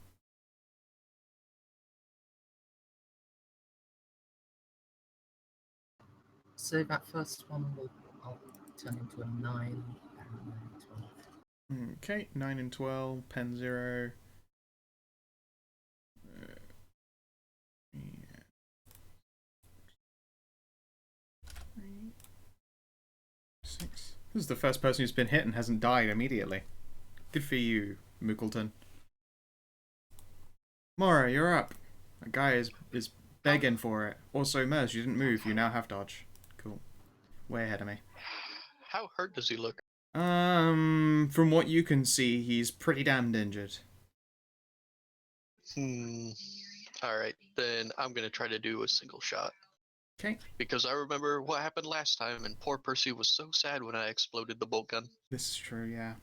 D: So that first one I'll turn into a 9 and then 12.
A: Okay, 9 and 12, pen 0. Six. This is the first person who's been hit and hasn't died immediately. Good for you, Mookleton. Mora, you're up. That guy is begging for it. Also, Mers, you didn't move. You now have dodge. Cool. Way ahead of me.
B: How hurt does he look?
A: From what you can see, he's pretty damned injured.
B: Alright, then I'm gonna try to do a single shot.
A: Okay.
B: Because I remember what happened last time, and poor Percy was so sad when I exploded the bolt gun.
A: This is true, yeah.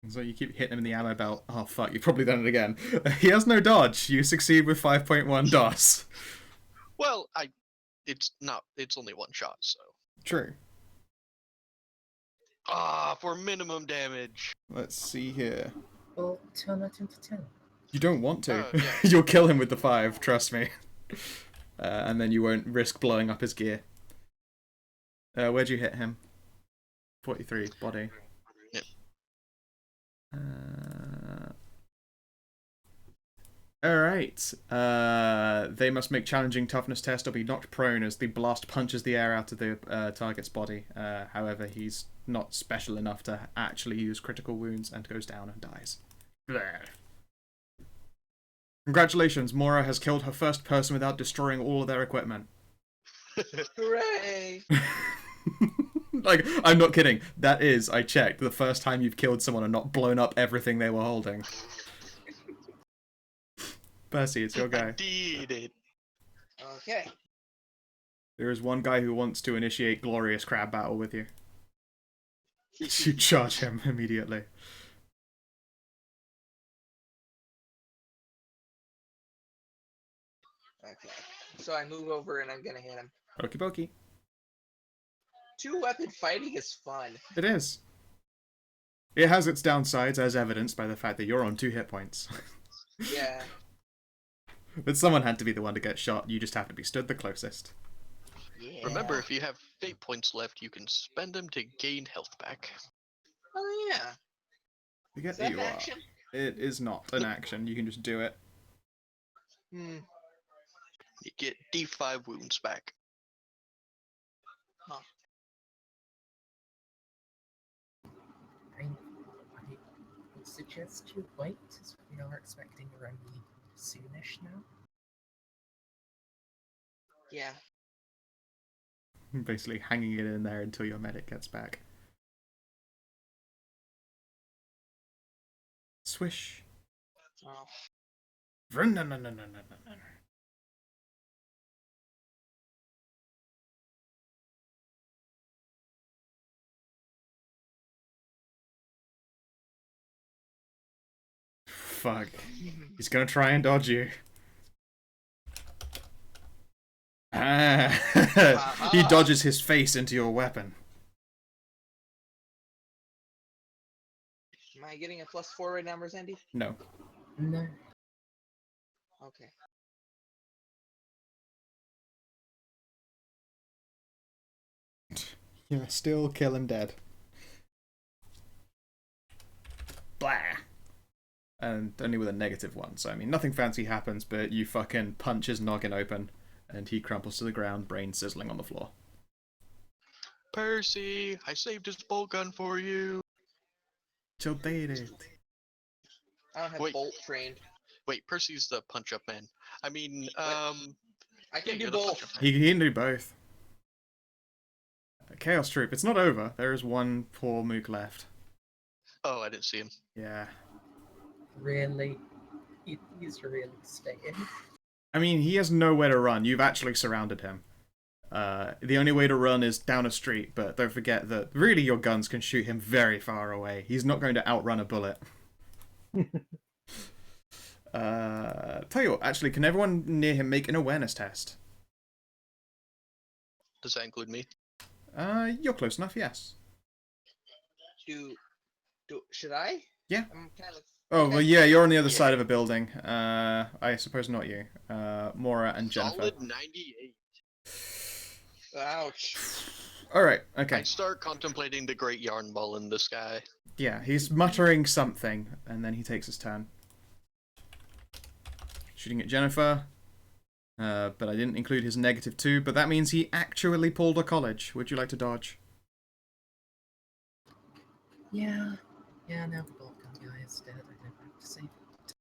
A: So you keep hitting him in the ammo belt. Oh fuck, you've probably done it again. He has no dodge. You succeed with 5.1 DOS.
B: Well, it's only one shot, so.
A: True.
B: For minimum damage.
A: Let's see here.
D: Well, turn that into 10.
A: You don't want to.
B: Yeah.
A: You'll kill him with the 5, trust me. And then you won't risk blowing up his gear. Where'd you hit him? 43, body.
B: Yep.
A: Alright. They must make challenging toughness test or be knocked prone as the blast punches the air out of the target's body. However, he's not special enough to actually use critical wounds and goes down and dies. Bleh. Congratulations, Mora has killed her first person without destroying all of their equipment.
E: Hooray!
A: Like, I'm not kidding. That is, I checked, the first time you've killed someone and not blown up everything they were holding. Percy, it's your
B: I
A: go.
B: did it.
E: Okay.
A: There is one guy who wants to initiate glorious crab battle with you. You charge him immediately.
E: Okay. So I move over and I'm gonna hit him.
A: Okie dokie.
E: 2-weapon fighting is fun.
A: It is. It has its downsides, as evidenced by the fact that you're on 2 hit points.
E: Yeah.
A: But someone had to be the one to get shot. You just have to be stood the closest.
E: Yeah.
B: Remember, if you have fate points left, you can spend them to gain health back.
E: Oh yeah.
A: Forget
E: Is
A: that
E: that
A: you
E: an
A: are.
E: action?
A: It is not an action. You can just do it.
E: Hmm.
B: You get D5 wounds back.
E: Huh.
D: I would suggest you wait, as we are expecting a remedy soonish now.
E: Yeah.
A: Basically hanging it in there until your medic gets back. Swish.
E: Oh.
A: No. Fuck. He's gonna try and dodge you. He dodges his face into your weapon.
E: Am I getting a +4 right now, Andy?
A: No.
D: No.
E: Okay.
A: Yeah, still kill him dead. Blah. And only with a -1, so I mean, nothing fancy happens, but you fucking punch his noggin open, and he crumples to the ground, brain sizzling on the floor.
B: Percy, I saved his bolt gun for you.
A: Chill date it.
E: I don't have
B: Wait.
E: bolt trained.
B: Wait, Percy's the punch-up man. I mean,
E: I can do
B: you're the
E: both.
B: punch-up man.
A: He can do both. Chaos Troop, it's not over. There is one poor mook left.
B: Oh, I didn't see him.
A: Yeah.
D: Really? He's really staying.
A: I mean, he has nowhere to run. You've actually surrounded him. The only way to run is down a street, but don't forget that really your guns can shoot him very far away. He's not going to outrun a bullet. Tell you what, actually, can everyone near him make an awareness test?
B: Does that include me?
A: You're close enough, yes.
E: Should I?
A: Yeah.
E: I'm kind of.
A: Oh, well, yeah, you're on the other side of a building. I suppose not you. Mora and Jennifer.
B: Solid 98.
E: Ouch.
A: Alright, okay.
B: I start contemplating the great yarn ball in the sky.
A: Yeah, he's muttering something, and then he takes his turn. Shooting at Jennifer. But I didn't include his -2, but that means he actually pulled a college. Would you like to dodge?
D: Yeah, now the Boltgun guy is dead. I don't have to save it.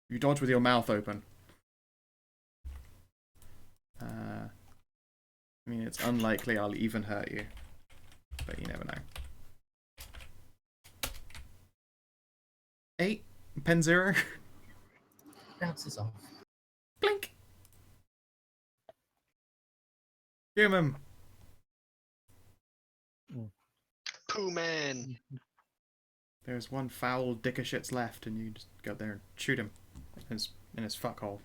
A: You dodge with your mouth open. I mean, it's unlikely I'll even hurt you. But you never know. 8. Pen 0.
D: Bounces off.
A: Blink. Human.
B: Pooh man.
A: There's one foul dick of shits left, and you just go there and shoot him in his fuckhole.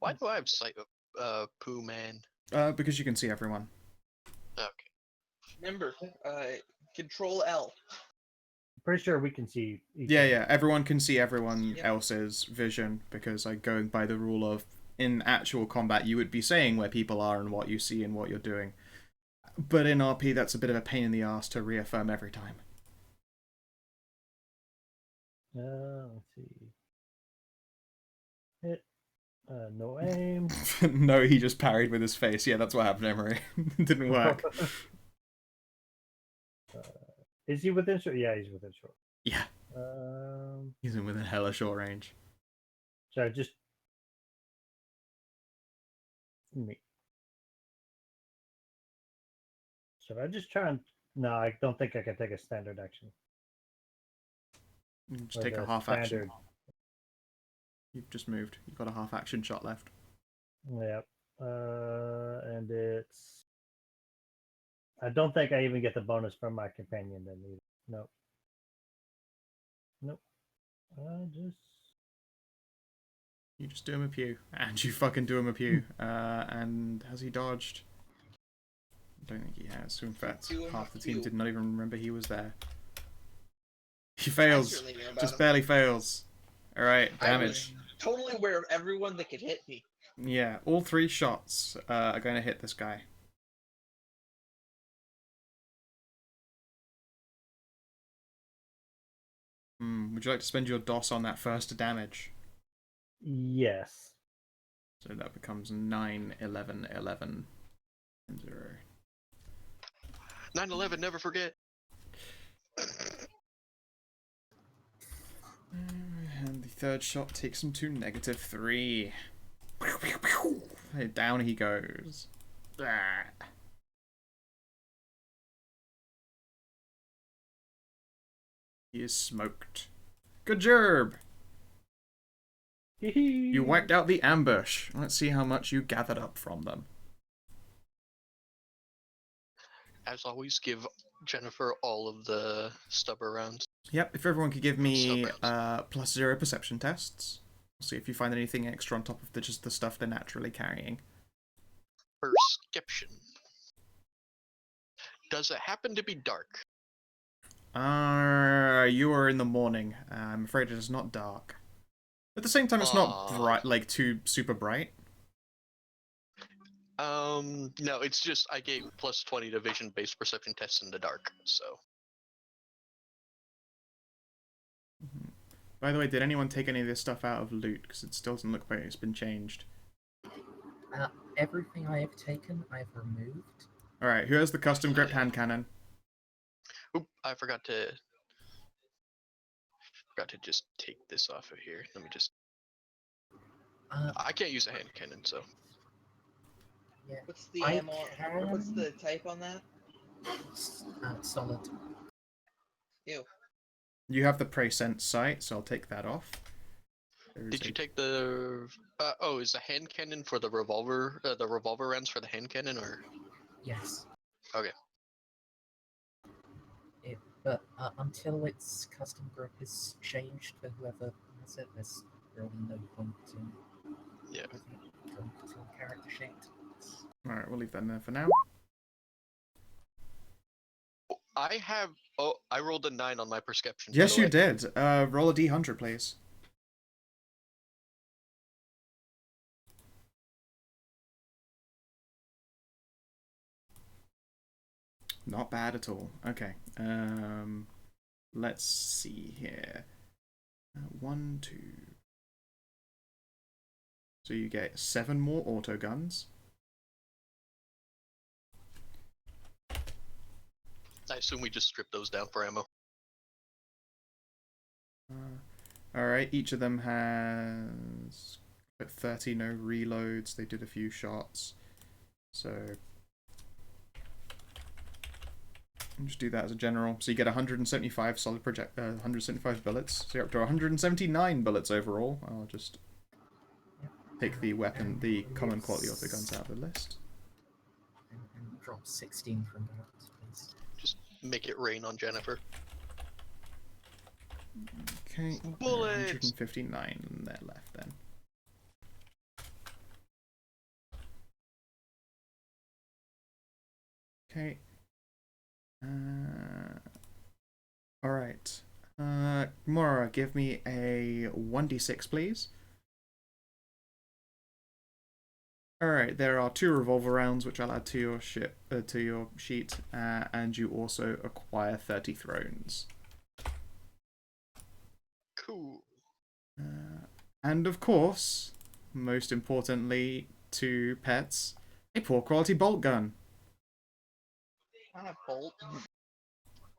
B: Why do I have sight of Pooh man?
A: Because you can see everyone.
B: Okay.
E: Remember, Control L.
C: I'm pretty sure we can see.
A: Yeah. Everyone can see everyone
E: Yep.
A: else's vision, because I'm going by the rule of, in actual combat, you would be saying where people are and what you see and what you're doing. But in RP, that's a bit of a pain in the ass to reaffirm every time.
C: Let's see. Hit. No aim.
A: No, he just parried with his face. Yeah, that's what happened, Emery. Didn't work.
C: Is he within short? Yeah, he's within short.
A: Yeah. He's in within hella short range.
C: So I just me. Should I just try and? No, I don't think I can take a standard action.
A: Just
C: Or
A: take a
C: the
A: half action.
C: standard.
A: You've just moved. You've got a half action shot left.
C: Yep. And it's. I don't think I even get the bonus from my companion then either. Nope. Nope.
A: You just do him a pew. And you fucking do him a pew. And has he dodged? I don't think he has. So in fact,
E: Do him
A: half
E: a
A: the team
E: pew.
A: did not even remember he was there. He
E: I
A: fails.
E: certainly knew about
A: Just
E: him.
A: barely fails. Alright,
E: I
A: damage.
E: was totally aware of everyone that could hit me.
A: Yeah, all 3 shots are going to hit this guy. Would you like to spend your DOS on that first damage?
C: Yes.
A: So that becomes 9, 11, 11, and 0.
B: 9/11, never forget.
A: And the third shot takes him to -3. Down he goes. Ah. He is smoked. Good job! You wiped out the ambush. Let's see how much you gathered up from them.
B: As always, give Jennifer all of the stubber rounds.
A: Yep, if everyone could give me
B: Stubborn.
A: +0 perception tests. See if you find anything extra on top of just the stuff they're naturally carrying.
B: Perception. Does it happen to be dark?
A: You are in the morning. I'm afraid it is not dark. At the same time, it's not bright, like too super bright.
B: No, it's just I gave +20 to vision-based perception tests in the dark, so.
A: By the way, did anyone take any of this stuff out of loot? Because it still doesn't look like it's been changed.
D: Everything I have taken, I've removed.
A: Alright, who has the custom grip hand cannon?
B: Oop, I forgot to just take this off of here. Let me just. I can't use a hand cannon, so.
D: Yeah,
E: What's the
D: I
E: ammo? What's the type on that?
D: solid.
E: Ew.
A: You have the present sight, so I'll take that off.
B: Did you take the? Oh, is the hand cannon for the revolver? The revolver rounds for the hand cannon, or?
D: Yes.
B: Okay.
D: But until its custom group is changed for whoever has it, there's really no point in going to character sheet.
A: Alright, we'll leave that in there for now.
B: I have. Oh, I rolled a 9 on my perception.
A: Yes, you did. Roll a d100, please. Not bad at all. Okay. Let's see here. 1, 2. So you get 7 more auto guns.
B: I assume we just stripped those down for ammo.
A: Alright, each of them has 30 no reloads. They did a few shots. So I'll just do that as a general. So you get 175 solid 175 bullets. So you're up to 179 bullets overall. I'll just take the weapon, the common quality auto guns out of the list.
D: And drop 16 from that, please.
B: Just make it rain on Jennifer.
A: Okay,
B: Bullets!
A: 159 there left then. Okay. Alright. Mwawr, give me a 1d6, please. Alright, there are 2 revolver rounds, which I'll add to your sheet, and you also acquire 30 thrones.
B: Cool.
A: And of course, most importantly, 2 pets, a poor quality bolt gun.
E: I don't have bolt.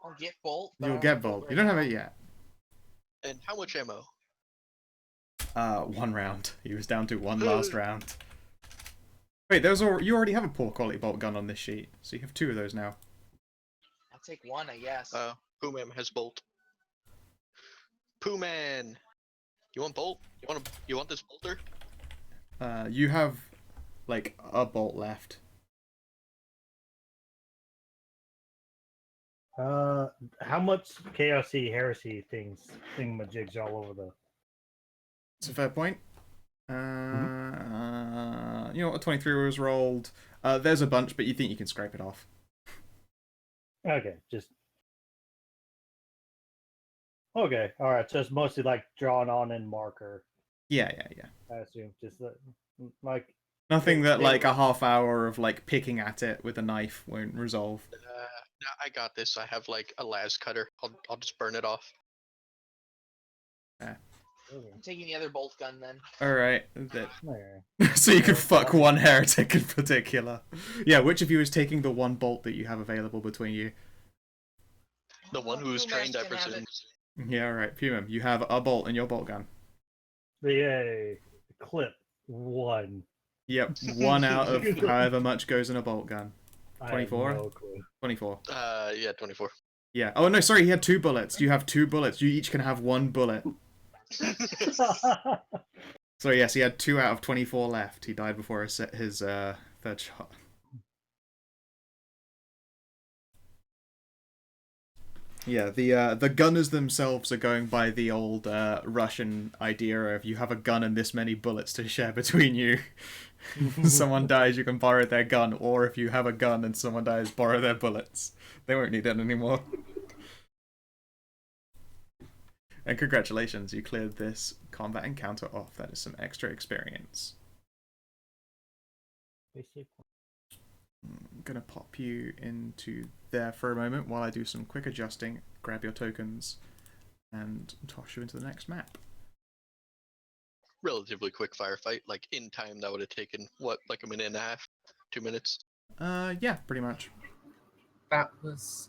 E: I'll get bolt. but I
A: You'll
E: don't
A: get
E: have
A: bolt.
E: right
A: You don't have
E: now.
A: it yet.
B: And how much ammo?
A: 1 round. He was down to 1 last round. Wait, you already have a poor quality bolt gun on this sheet, so you have 2 of those now.
E: I'll take 1, I guess.
B: Pooh Man has bolt. Pooh Man, you want bolt? You want this bolter?
A: You have like a bolt left.
C: How much KLC heresy thingamajigs all over the?
A: It's a fair point. You know what? A 23 was rolled. There's a bunch, but you think you can scrape it off.
C: Okay, just. Okay, all right. So it's mostly like drawn on in marker.
A: Yeah.
C: I assume just like
A: Nothing that like a half hour of like picking at it with a knife won't resolve.
B: No, I got this. I have like a las cutter. I'll just burn it off.
C: Okay.
E: I'm taking the other bolt gun then.
A: Alright.
C: There.
A: So you can fuck one heretic in particular. Yeah, which of you is taking the 1 bolt that you have available between you?
B: The one who is
E: Pooh Man's
B: trained, I
E: gonna have
B: presume.
E: it.
A: Yeah, alright. Pumum, you have a bolt in your bolt gun.
C: Yay. Clip 1.
A: Yep, 1 out of however much goes in a bolt gun. 24?
C: I have no clue.
A: 24.
B: Yeah, 24.
A: Yeah. Oh no, sorry, he had 2 bullets. You have 2 bullets. You each can have 1 bullet. So yes, he had 2 out of 24 left. He died before his 3rd shot. Yeah, the gunners themselves are going by the old Russian idea of you have a gun and this many bullets to share between you. Someone dies, you can borrow their gun, or if you have a gun and someone dies, borrow their bullets. They won't need it anymore. And congratulations, you cleared this combat encounter off. That is some extra experience. I'm gonna pop you into there for a moment while I do some quick adjusting, grab your tokens, and toss you into the next map.
B: Relatively quick firefight. Like in time, that would have taken what, like a minute and a half, 2 minutes.
A: Yeah, pretty much.
D: That was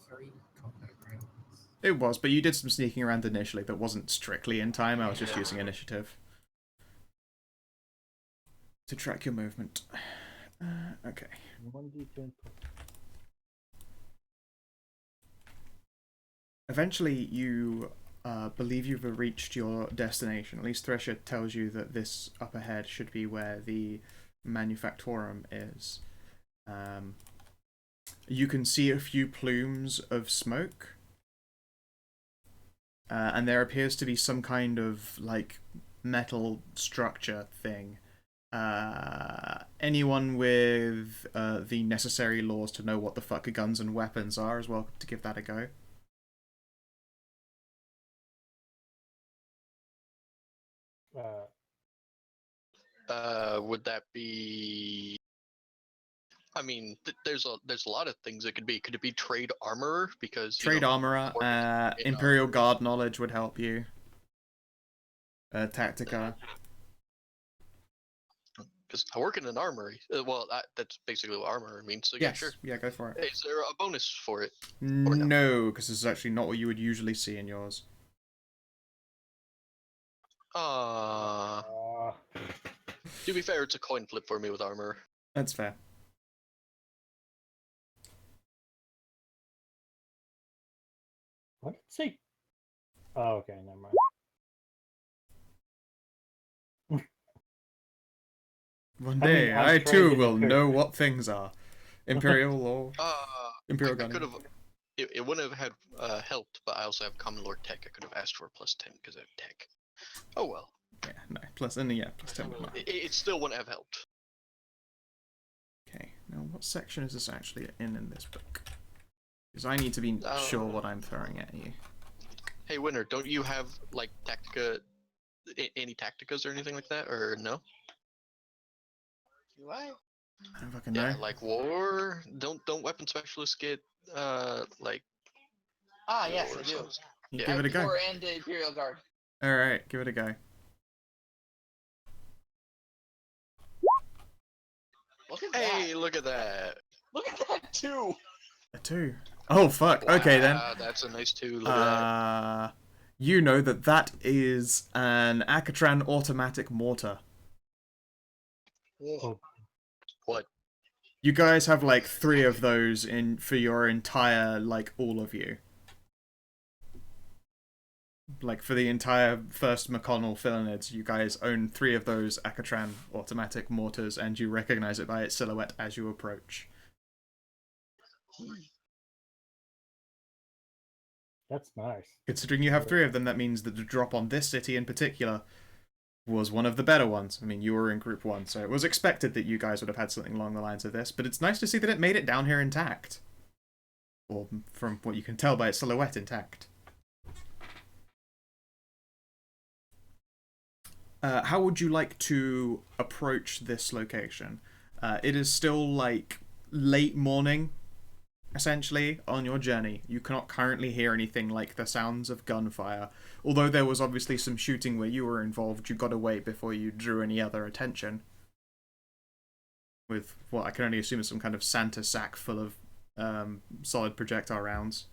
D: 3 combat rounds.
A: It was, but you did some sneaking around initially that wasn't strictly in time. I was just using initiative to track your movement. Okay.
C: 1d10.
A: Eventually, you believe you've reached your destination. At least Thresher tells you that this up ahead should be where the manufactorum is. You can see a few plumes of smoke. And there appears to be some kind of, like, metal structure thing. Anyone with the necessary laws to know what the fuck guns and weapons are is welcome to give that a go.
B: Would that be? I mean, there's a lot of things it could be. Could it be trade armorer? Because
A: Trade armorer, Imperial Guard knowledge would help you. Tactica.
B: Because I work in an armory. Well, that's basically what armorer means. So
A: yes.
B: yeah, sure.
A: Yeah, go for it.
B: Is there a bonus for it?
A: No, because this is actually not what you would usually see in yours.
B: To be fair, it's a coin flip for me with armor.
A: That's fair.
C: What did it say? Oh, okay, never mind.
A: One day, I too will
C: Imperial.
A: know what things are. Imperial or Imperial
B: I
A: Gunning.
B: could have. It wouldn't have had helped, but I also have common lord tech. I could have asked for a +10 because I have tech. Oh well.
A: Yeah, no. +10 would matter.
B: It still wouldn't have helped.
A: Okay, now what section is this actually in this book? Because I need to be sure what I'm throwing at you.
B: Hey, Winner, don't you have, like, Tactica, any Tacticas or anything like that, or no?
E: Do I?
A: I don't fucking know.
B: Yeah, like War? Don't weapon specialists get, like...
E: Ah, yes, I do.
A: You give it a go.
E: War and Imperial Guard.
A: Alright, give it a go.
E: Look at
B: Hey,
E: that.
B: look at that.
E: Look at that, too.
A: A 2. Oh, fuck. Okay, then.
B: That's a nice 2. Look at that.
A: You know that is an Akatran automatic mortar.
E: Oh.
B: What?
A: You guys have, like, 3 of those for your entire, like, all of you. Like, for the entire first McConnell Philinids, you guys own 3 of those Akatran automatic mortars, and you recognize it by its silhouette as you approach.
C: That's nice.
A: Considering you have 3 of them, that means that the drop on this city in particular was one of the better ones. I mean, you were in Group 1, so it was expected that you guys would have had something along the lines of this, but it's nice to see that it made it down here intact. Or, from what you can tell by its silhouette, intact. How would you like to approach this location? It is still, like, late morning, essentially, on your journey. You cannot currently hear anything like the sounds of gunfire. Although there was obviously some shooting where you were involved, you got away before you drew any other attention. With what I can only assume is some kind of Santa sack full of solid projectile rounds.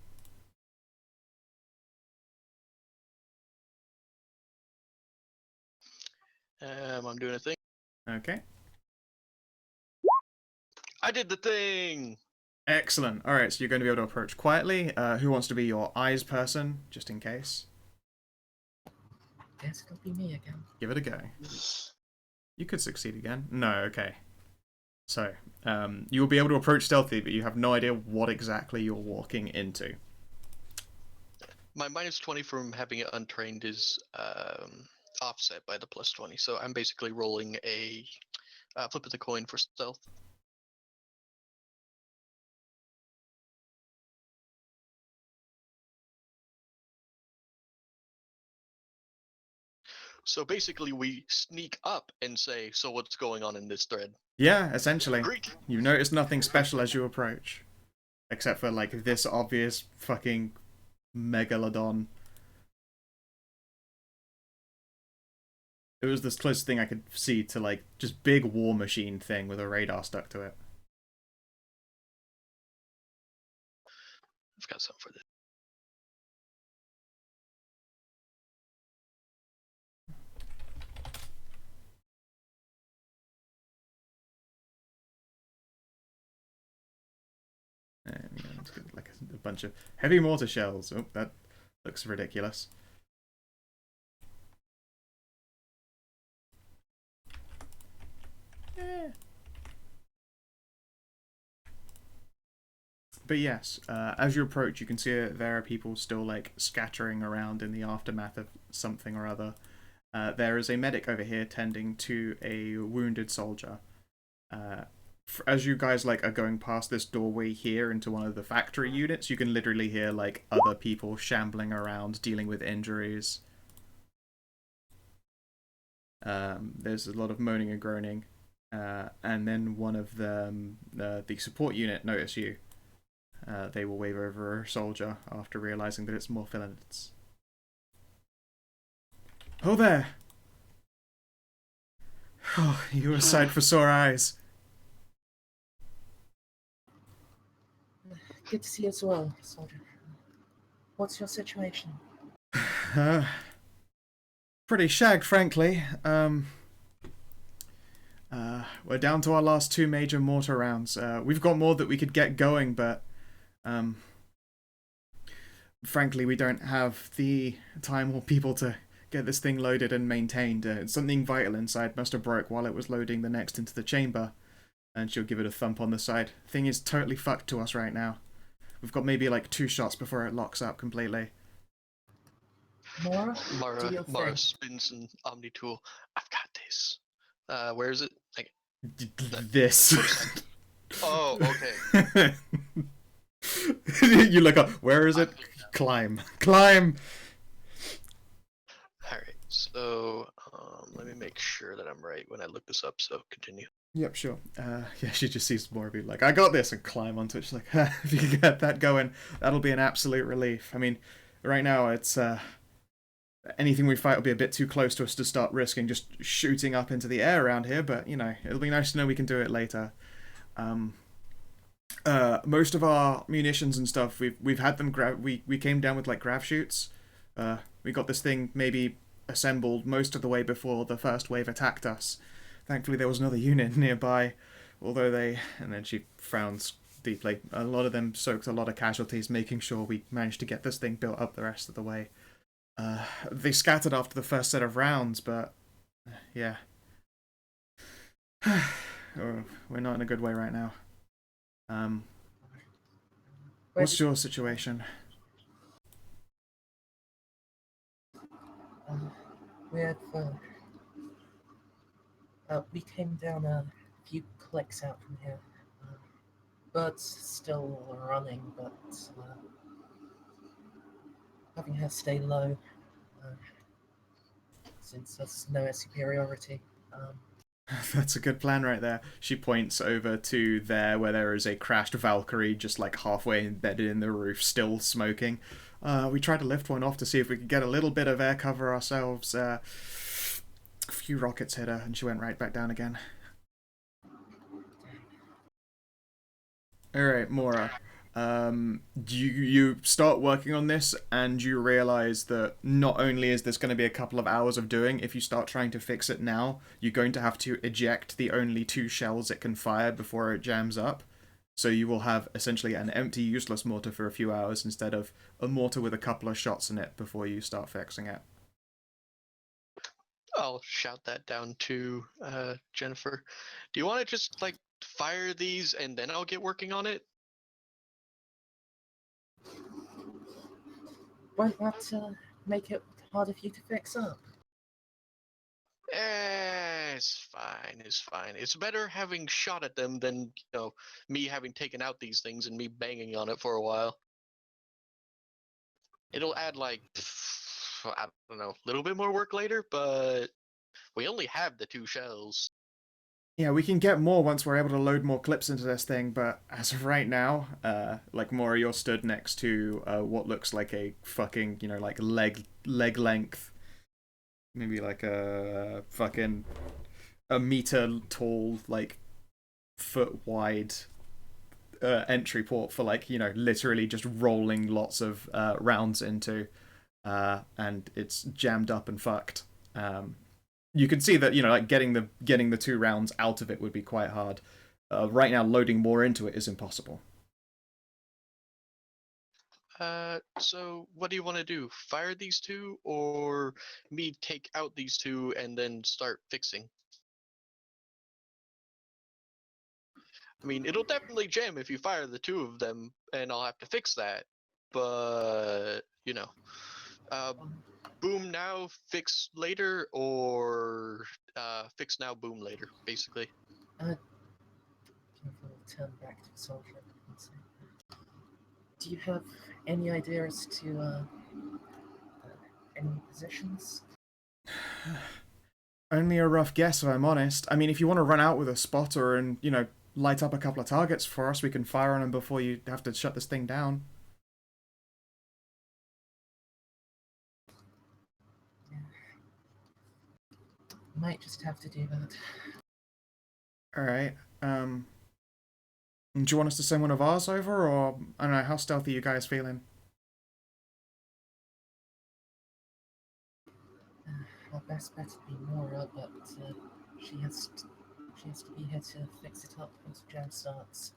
B: I'm doing a thing.
A: Okay.
B: I did the thing!
A: Excellent. Alright, so you're going to be able to approach quietly. Who wants to be your eyes person, just in case?
D: Guess it'll be me again.
A: Give it a go. You could succeed again. No, okay. So, you will be able to approach Stealthy, but you have no idea what exactly you're walking into.
B: My -20 from having it untrained is offset by the +20, so I'm basically rolling a flip of the coin for stealth. So basically, we sneak up and say, "So what's going on in this thread?"
A: Yeah, essentially.
B: Great.
A: You notice nothing special as you approach. Except for, like, this obvious fucking megalodon. It was the closest thing I could see to, like, just big war machine thing with a radar stuck to it.
B: I've got something for this.
A: And you know, it's got like a bunch of heavy mortar shells. Oh, that looks ridiculous. Yeah. But yes, as you approach, you can see there are people still like scattering around in the aftermath of something or other. There is a medic over here tending to a wounded soldier. As you guys like are going past this doorway here into one of the factory units, you can literally hear like other people shambling around dealing with injuries. There's a lot of moaning and groaning, and then one of them, the support unit, notice you. They will wave over a soldier after realizing that it's more filaments. Oh there! Oh, you were a sight for sore eyes.
D: Good to see you as well, soldier. What's your situation?
A: Pretty shagged, frankly. We're down to our last 2 major mortar rounds. We've got more that we could get going, but frankly, we don't have the time or people to get this thing loaded and maintained. Something vital inside must have broke while it was loading the next into the chamber. And she'll give it a thump on the side. Thing is totally fucked to us right now. We've got maybe like 2 shots before it locks up completely.
D: Mara,
B: Mara spins an Omni tool. I've got this. Where is it?
A: This.
B: Oh, okay.
A: You look up. Where is it? Climb. Climb!
B: Alright, so let me make sure that I'm right when I look this up, so continue.
A: Yep, sure. Yeah, she just sees more of you like, I got this, and climb onto it. She's like, if you can get that going, that'll be an absolute relief. I mean, right now it's, anything we fight will be a bit too close to us to start risking just shooting up into the air around here, but, you know, it'll be nice to know we can do it later. Most of our munitions and stuff, we've had them we came down with, like, grav chutes. We got this thing maybe assembled most of the way before the first wave attacked us. Thankfully, there was another unit nearby, although they... And then she frowns deeply. A lot of them soaked a lot of casualties, making sure we managed to get this thing built up the rest of the way. They scattered after the first set of rounds, but... yeah. We're not in a good way right now. What's your situation?
D: We came down a few clicks out from here. Birds still running, but having her stay low since there's no superiority.
A: That's a good plan right there. She points over to there where there is a crashed Valkyrie just like halfway embedded in the roof, still smoking. We tried to lift one off to see if we could get a little bit of air cover ourselves. A few rockets hit her and she went right back down again. Alright, Mora. You start working on this and you realize that not only is this going to be a couple of hours of doing, if you start trying to fix it now, you're going to have to eject the only 2 shells it can fire before it jams up. So you will have essentially an empty, useless mortar for a few hours instead of a mortar with a couple of shots in it before you start fixing it.
B: I'll shout that down to Jennifer. Do you want to just, like, fire these and then I'll get working on it?
D: Won't that make it harder for you to fix up?
B: It's fine, it's fine. It's better having shot at them than, you know, me having taken out these things and me banging on it for a while. It'll add, like, I don't know, a little bit more work later, but we only have the 2 shells.
A: Yeah, we can get more once we're able to load more clips into this thing, but as of right now, like, Mora, you're stood next to what looks like a fucking, you know, like, leg length, maybe like a fucking a meter tall, like, foot wide entry port for, like, you know, literally just rolling lots of rounds into, and it's jammed up and fucked. You can see that, you know, like getting the 2 rounds out of it would be quite hard. Right now, loading more into it is impossible.
B: So what do you want to do? Fire these two, or me take out these two and then start fixing? I mean, it'll definitely jam if you fire the two of them, and I'll have to fix that. But, boom now, fix later, or fix now, boom later, basically.
D: Turn back to the soldier and say, do you have any idea as to any positions?
A: Only a rough guess, if I'm honest. I mean, if you want to run out with a spotter and, light up a couple of targets for us, we can fire on them before you have to shut this thing down.
D: Yeah. Might just have to do that.
A: Alright, do you want us to send one of ours over, or, I don't know, how stealthy are you guys feeling?
D: Our best bet would be Mwawr, but she has to be here to fix it up once the jam starts.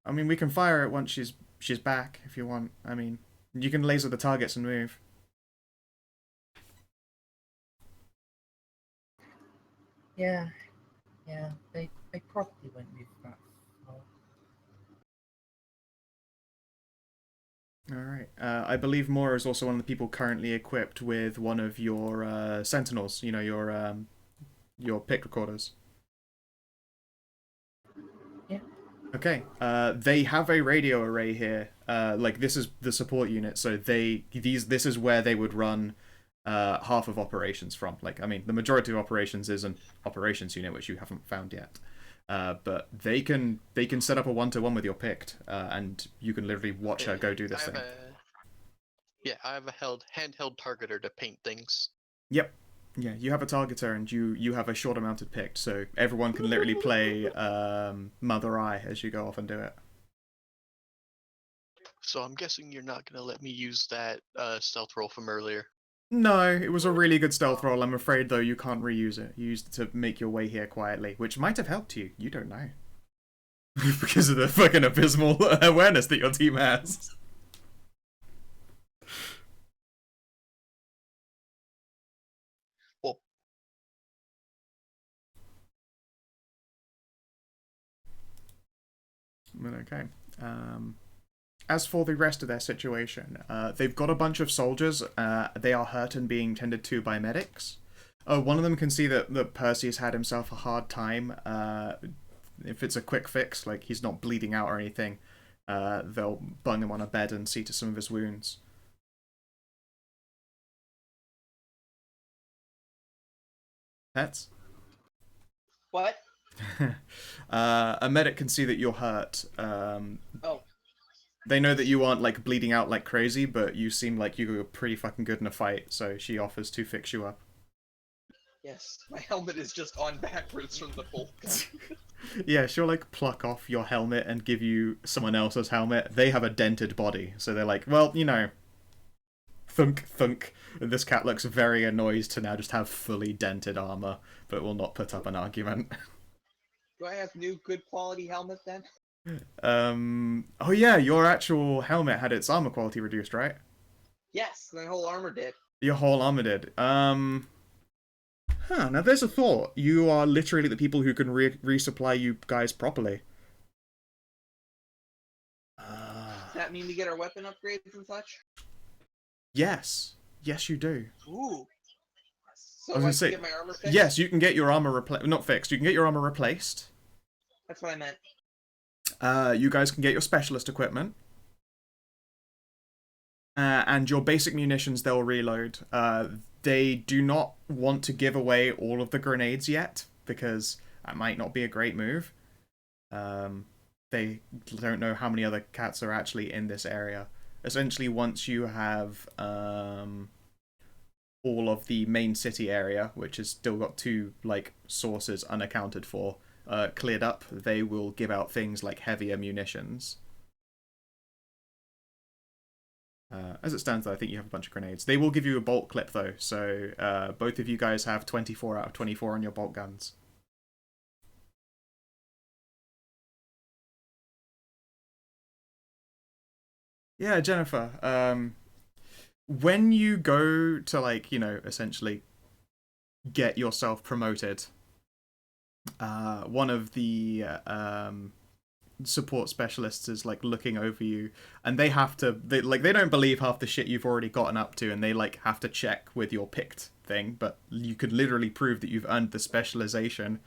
A: I mean, we can fire it once she's back, if you want. I mean, you can laser the targets and move.
D: Yeah, they probably won't move that far.
A: Alright, I believe Mwawr is also one of the people currently equipped with one of your sentinels, your pick recorders.
D: Yeah.
A: Okay, they have a radio array here. Like, this is the support unit, so this is where they would run half of operations from. Like, I mean, the majority of operations is an operations unit, which you haven't found yet. But they can set up a 1-to-1 with your picked, and you can literally watch her go do this thing.
B: I have a handheld targeter to paint things.
A: Yep. Yeah, you have a targeter and you have a shorter mounted picked, so everyone can literally play Mother Eye as you go off and do it.
B: So I'm guessing you're not going to let me use that stealth roll from earlier.
A: No, it was a really good stealth roll. I'm afraid, though, you can't reuse it. You used it to make your way here quietly, which might have helped you. You don't know. Because of the fucking abysmal awareness that your team has.
B: Well,
A: okay. As for the rest of their situation, they've got a bunch of soldiers. They are hurt and being tended to by medics. One of them can see that Percy has had himself a hard time. If it's a quick fix, like he's not bleeding out or anything, they'll bung him on a bed and see to some of his wounds. Pets?
E: What?
A: A medic can see that you're hurt.
E: Oh.
A: They know that you aren't, like, bleeding out like crazy, but you seem like you were pretty fucking good in a fight, so she offers to fix you up.
E: Yes, my helmet is just on backwards from the bolt gun.
A: Yeah, she'll, like, pluck off your helmet and give you someone else's helmet. They have a dented body, so they're like, well, thunk, thunk. And this cat looks very annoyed to now just have fully dented armor, but will not put up an argument.
E: Do I have new good quality helmet then?
A: Oh yeah, your actual helmet had its armor quality reduced, right?
E: Yes, my whole armor did.
A: Your whole armor did. Now there's a thought. You are literally the people who can resupply you guys properly.
E: Does that mean we get our weapon upgrades and such?
A: Yes. Yes, you do.
E: Ooh. So
A: I was gonna say,
E: get my armor fixed?
A: yes, you can get your armor not fixed. You can get your armor replaced.
E: That's what I meant.
A: You guys can get your specialist equipment. And your basic munitions, they'll reload. They do not want to give away all of the grenades yet, because that might not be a great move. They don't know how many other cats are actually in this area. Essentially, once you have all of the main city area, which has still got 2 sources unaccounted for, cleared up, they will give out things like heavier munitions. As it stands, though, I think you have a bunch of grenades. They will give you a bolt clip, though, so both of you guys have 24 out of 24 on your bolt guns. Yeah, Jennifer. When you go to, like, essentially get yourself promoted, one of the support specialists is like looking over you, and they have to, they don't believe half the shit you've already gotten up to, and they like have to check with your picked thing, but you could literally prove that you've earned the specialization.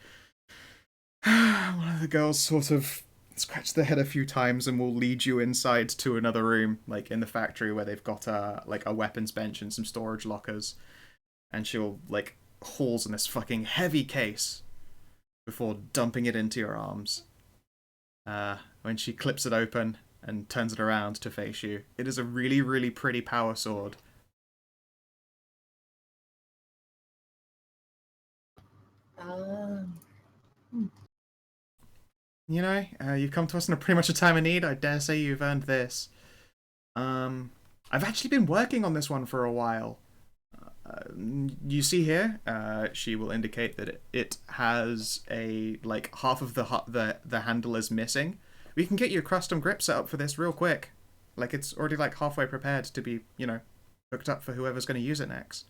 A: One of the girls sort of scratch their head a few times and will lead you inside to another room, like in the factory, where they've got a weapons bench and some storage lockers, and she'll like hauls in this fucking heavy case before dumping it into your arms. When she clips it open and turns it around to face you, it is a really, really pretty power sword. You've come to us in a pretty much a time of need. I dare say you've earned this. I've actually been working on this one for a while. You see here, she will indicate that it has a, like, half of the handle is missing. We can get you a custom grip set up for this real quick. Like, it's already, like, halfway prepared to be, hooked up for whoever's going to use it next.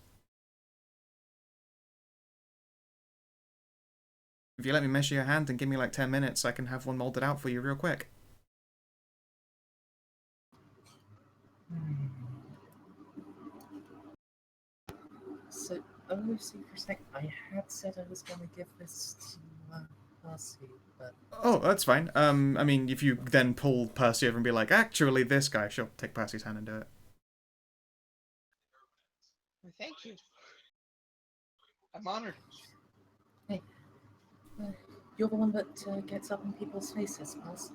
A: If you let me measure your hand and give me, like, 10 minutes, I can have one molded out for you real quick.
D: So, see for a sec, I had said I was going to give this to Percy, but...
A: Oh, that's fine. I mean, if you then pull Percy over and be like, actually, this guy, sure, take Percy's hand and do it.
E: Thank you. I'm honored.
D: Hey, you're the one that gets up in people's faces, Percy.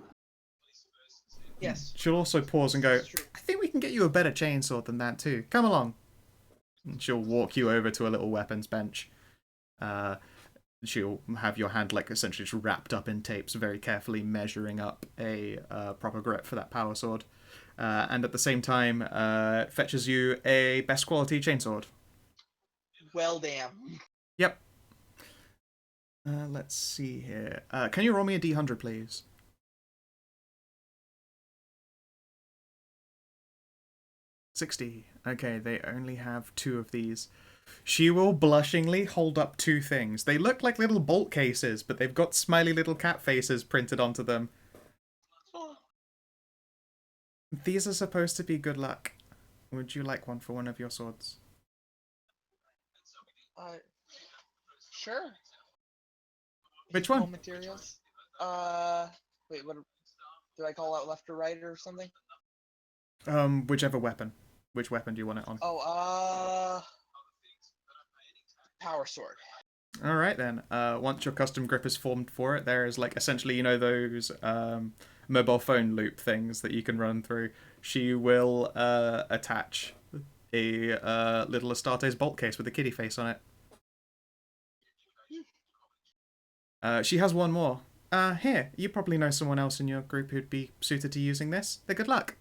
E: Yes.
A: She'll also pause and go, I think we can get you a better chainsaw than that too. Come along. And she'll walk you over to a little weapons bench. She'll have your hand, like, essentially just wrapped up in tapes, very carefully measuring up a proper grip for that power sword. And at the same time, fetches you a best quality chainsword.
E: Well, damn.
A: Yep. Let's see here. Can you roll me a D100, please? 60. Okay, they only have 2 of these. She will blushingly hold up 2 things. They look like little bolt cases, but they've got smiley little cat faces printed onto them.
E: Oh.
A: These are supposed to be good luck. Would you like one for one of your swords?
E: Sure.
A: Which one?
E: Materials. Wait, what? Do I call out left or right or something?
A: Whichever weapon. Which weapon do you want it on?
E: Oh, power sword.
A: Alright then. Once your custom grip is formed for it, there is, like, essentially, those mobile phone loop things that you can run through. She will attach a little Astarte's bolt case with a kitty face on it. She has one more. Here, you probably know someone else in your group who'd be suited to using this. They're good luck.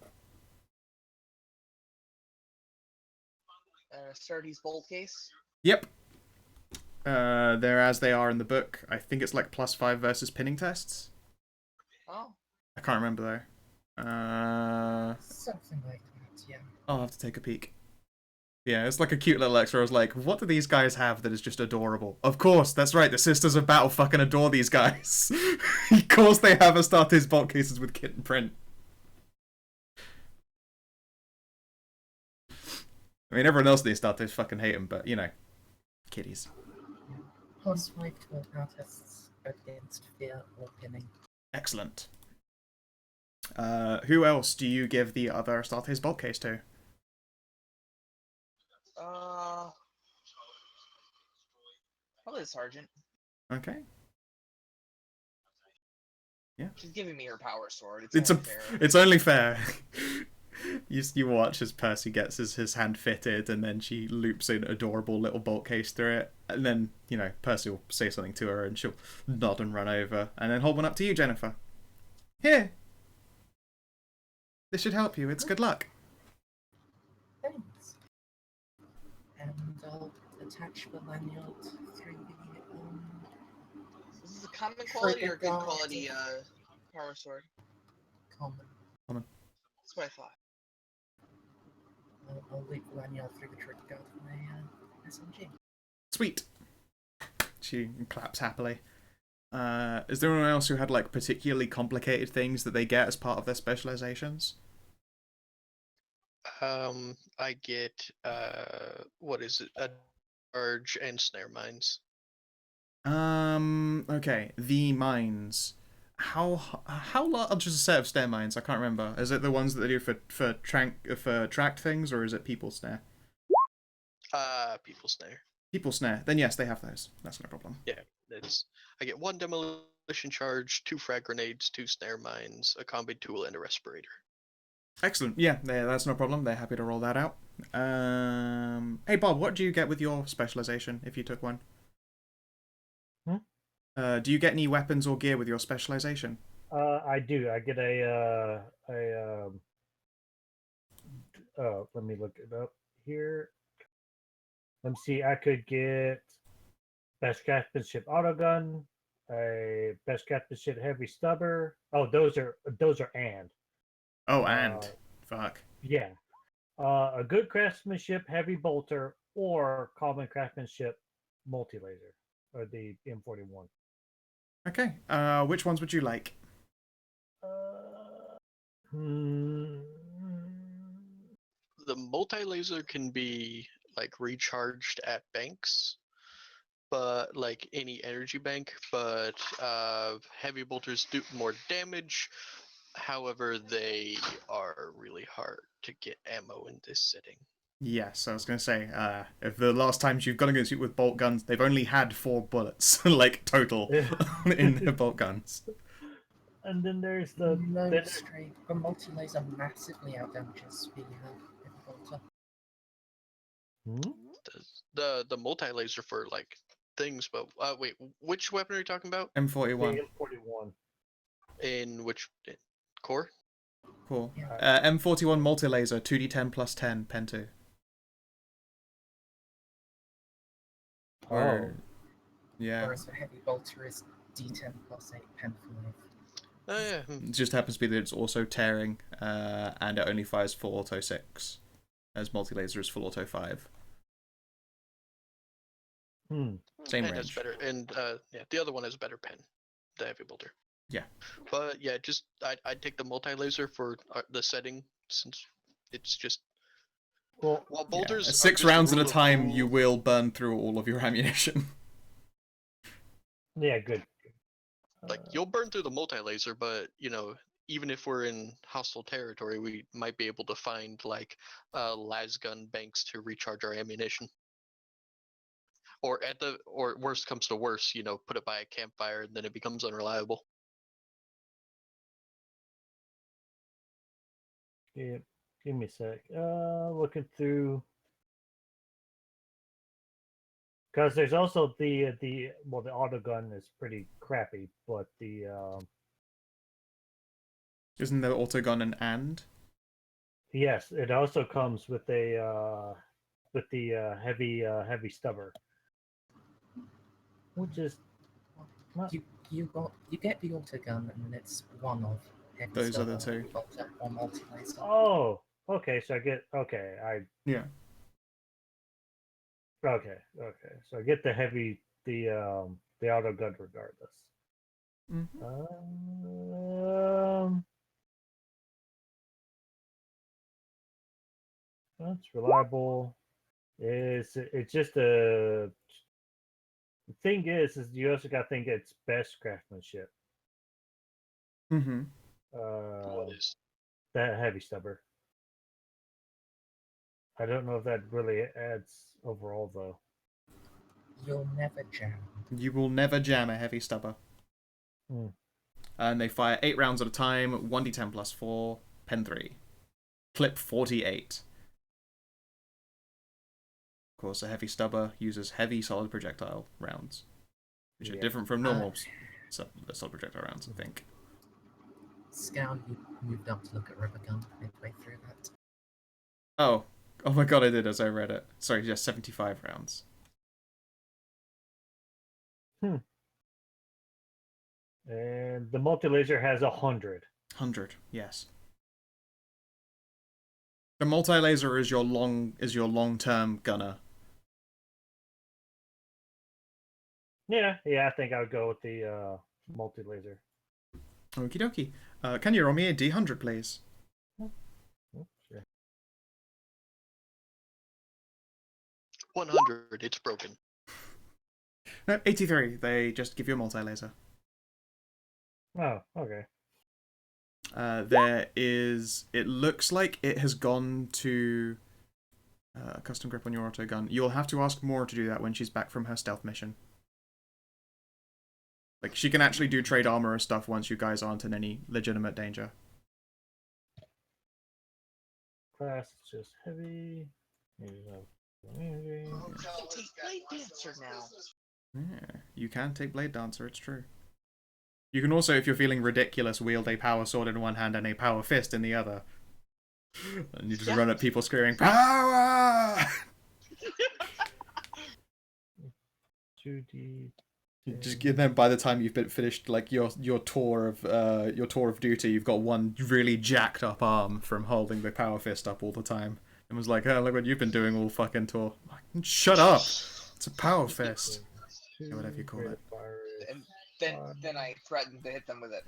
E: Sturdy's bolt case?
A: Yep. They're as they are in the book. I think it's like +5 versus pinning tests.
E: Oh.
A: I can't remember though.
D: Something like that, yeah.
A: I'll have to take a peek. Yeah, it's like a cute little extra. I was like, what do these guys have that is just adorable? Of course, that's right, the Sisters of Battle fucking adore these guys. Of course they have Astarte's bolt cases with kitten print. I mean, everyone else in the Astartes fucking hate them, but, kitties.
D: +5 to all power tests against fear or pinning.
A: Excellent. Who else do you give the other Astarte's bolt case to?
E: Probably the sergeant.
A: Okay. Yeah.
E: She's giving me her power sword.
A: It's only fair. You watch as Percy gets his hand fitted, and then she loops in adorable little bolt case through it, and then, Percy will say something to her, and she'll nod and run over, and then hold one up to you, Jennifer. Here. This should help you. It's good luck.
D: Thanks. And I'll attach the lanyard through the
E: This is a common quality or good quality power sword?
D: Common.
E: That's what I thought.
D: I'll leave Lanyard through the trigger guard of my SMG.
A: Sweet. She claps happily. Is there anyone else who had like particularly complicated things that they get as part of their specializations?
B: I get what is it? A charge and snare mines.
A: Okay. The mines. How large is a set of snare mines? I can't remember. Is it the ones that they do for tracked things, or is it people snare?
B: People snare.
A: People snare. Then yes, they have those. That's no problem.
B: Yeah, I get 1 demolition charge, 2 frag grenades, 2 snare mines, a combi tool, and a respirator.
A: Excellent. Yeah, that's no problem. They're happy to roll that out. Hey Bob, what do you get with your specialization if you took one? Do you get any weapons or gear with your specialization?
C: I do. I get let me look it up here. Let me see. I could get best craftsmanship autogun, a best craftsmanship heavy stubber. Oh, those are and.
A: Oh, fuck.
C: Yeah. A good craftsmanship heavy bolter or common craftsmanship multi-laser, or the M41.
A: Okay. Which ones would you like?
B: The multi-laser can be like recharged at banks, but like any energy bank, but heavy bolters do more damage. However, they are really hard to get ammo in this setting.
A: Yes, I was going to say, if the last times you've gone against it with bolt guns, they've only had 4 bullets, like, total, in their bolt guns.
C: And then there's the...
D: No, straight. The multi-laser massively outdamages the heavy bolter.
B: The multi-laser for, like, things, but, wait, which weapon are you talking about?
A: M41.
C: The M41.
B: In which core?
A: Cool.
D: Yeah.
A: M41 multi-laser, 2d10 plus 10, pen 2.
C: Oh.
A: Yeah.
D: Whereas the heavy bolter is D10 plus 8, pen 5.
B: Oh, yeah.
A: It just happens to be that it's also tearing, and it only fires full auto 6, as multi-laser is full auto 5. Same
B: and
A: range.
B: Has better, and yeah, the other one has a better pen, the heavy bolter.
A: Yeah.
B: But yeah, just I'd take the multi-laser for the setting, since it's just...
C: Well,
B: while bolters are
A: 6
B: just
A: rounds at a
B: rule of
A: time,
B: rule-
A: you will burn through all of your ammunition.
C: yeah, good.
B: Like, you'll burn through the multi-laser, but, you know, even if we're in hostile territory, we might be able to find, like, las gun banks to recharge our ammunition. Or or worst comes to worst, you know, put it by a campfire and then it becomes unreliable.
C: Yeah, give me a sec. Looking through, because there's also the auto gun is pretty crappy, but the
A: Isn't there autogun and?
C: yes, it also comes with a heavy stubber, which is not...
D: You get the autogun, and it's one of heavy
A: Those
D: stubber,
A: other 2.
D: heavy bolter, or multi-laser.
C: Oh, okay. So I get
A: Yeah.
C: Okay. So I get the auto gun regardless. That's reliable. It's just a... The thing is you also got to think it's best craftsmanship.
B: What is?
C: That heavy stubber. I don't know if that really adds overall though.
D: You'll never jam.
A: You will never jam a heavy stubber. And they fire 8 rounds at a time, 1d10 plus 4, pen 3. Clip 48. Of course, a heavy stubber uses heavy solid projectile rounds, which are different from normal solid projectile rounds, I think.
D: Scout, you moved up to look at rubber gun midway through that.
A: Oh my god, I did as I read it. Sorry, just 75 rounds.
C: And the multi-laser has 100.
A: 100, yes. The multi-laser is your long-term gunner.
C: Yeah, I think I would go with the multi-laser.
A: Okie dokie. Can you roll me a D100, please?
C: Sure.
B: 100. It's broken.
A: No, 83. They just give you a multi-laser.
C: Oh, okay.
A: It looks like it has gone to custom grip on your auto gun. You'll have to ask Mwawr to do that when she's back from her stealth mission. Like, she can actually do trade armor and stuff once you guys aren't in any legitimate danger.
C: Class is just heavy.
E: Take Blade Dancer now.
A: Yeah, you can take Blade Dancer, it's true. You can also, if you're feeling ridiculous, wield a power sword in one hand and a power fist in the other. And you just run at people screaming, "Power!"
C: 2D.
A: And then by the time you've been finished, like your tour of duty, you've got one really jacked up arm from holding the power fist up all the time. And was like, "Oh, look what you've been doing all fucking tour." Like, shut up! It's a power fist. Or whatever you call it.
E: And then I threatened to hit them with it.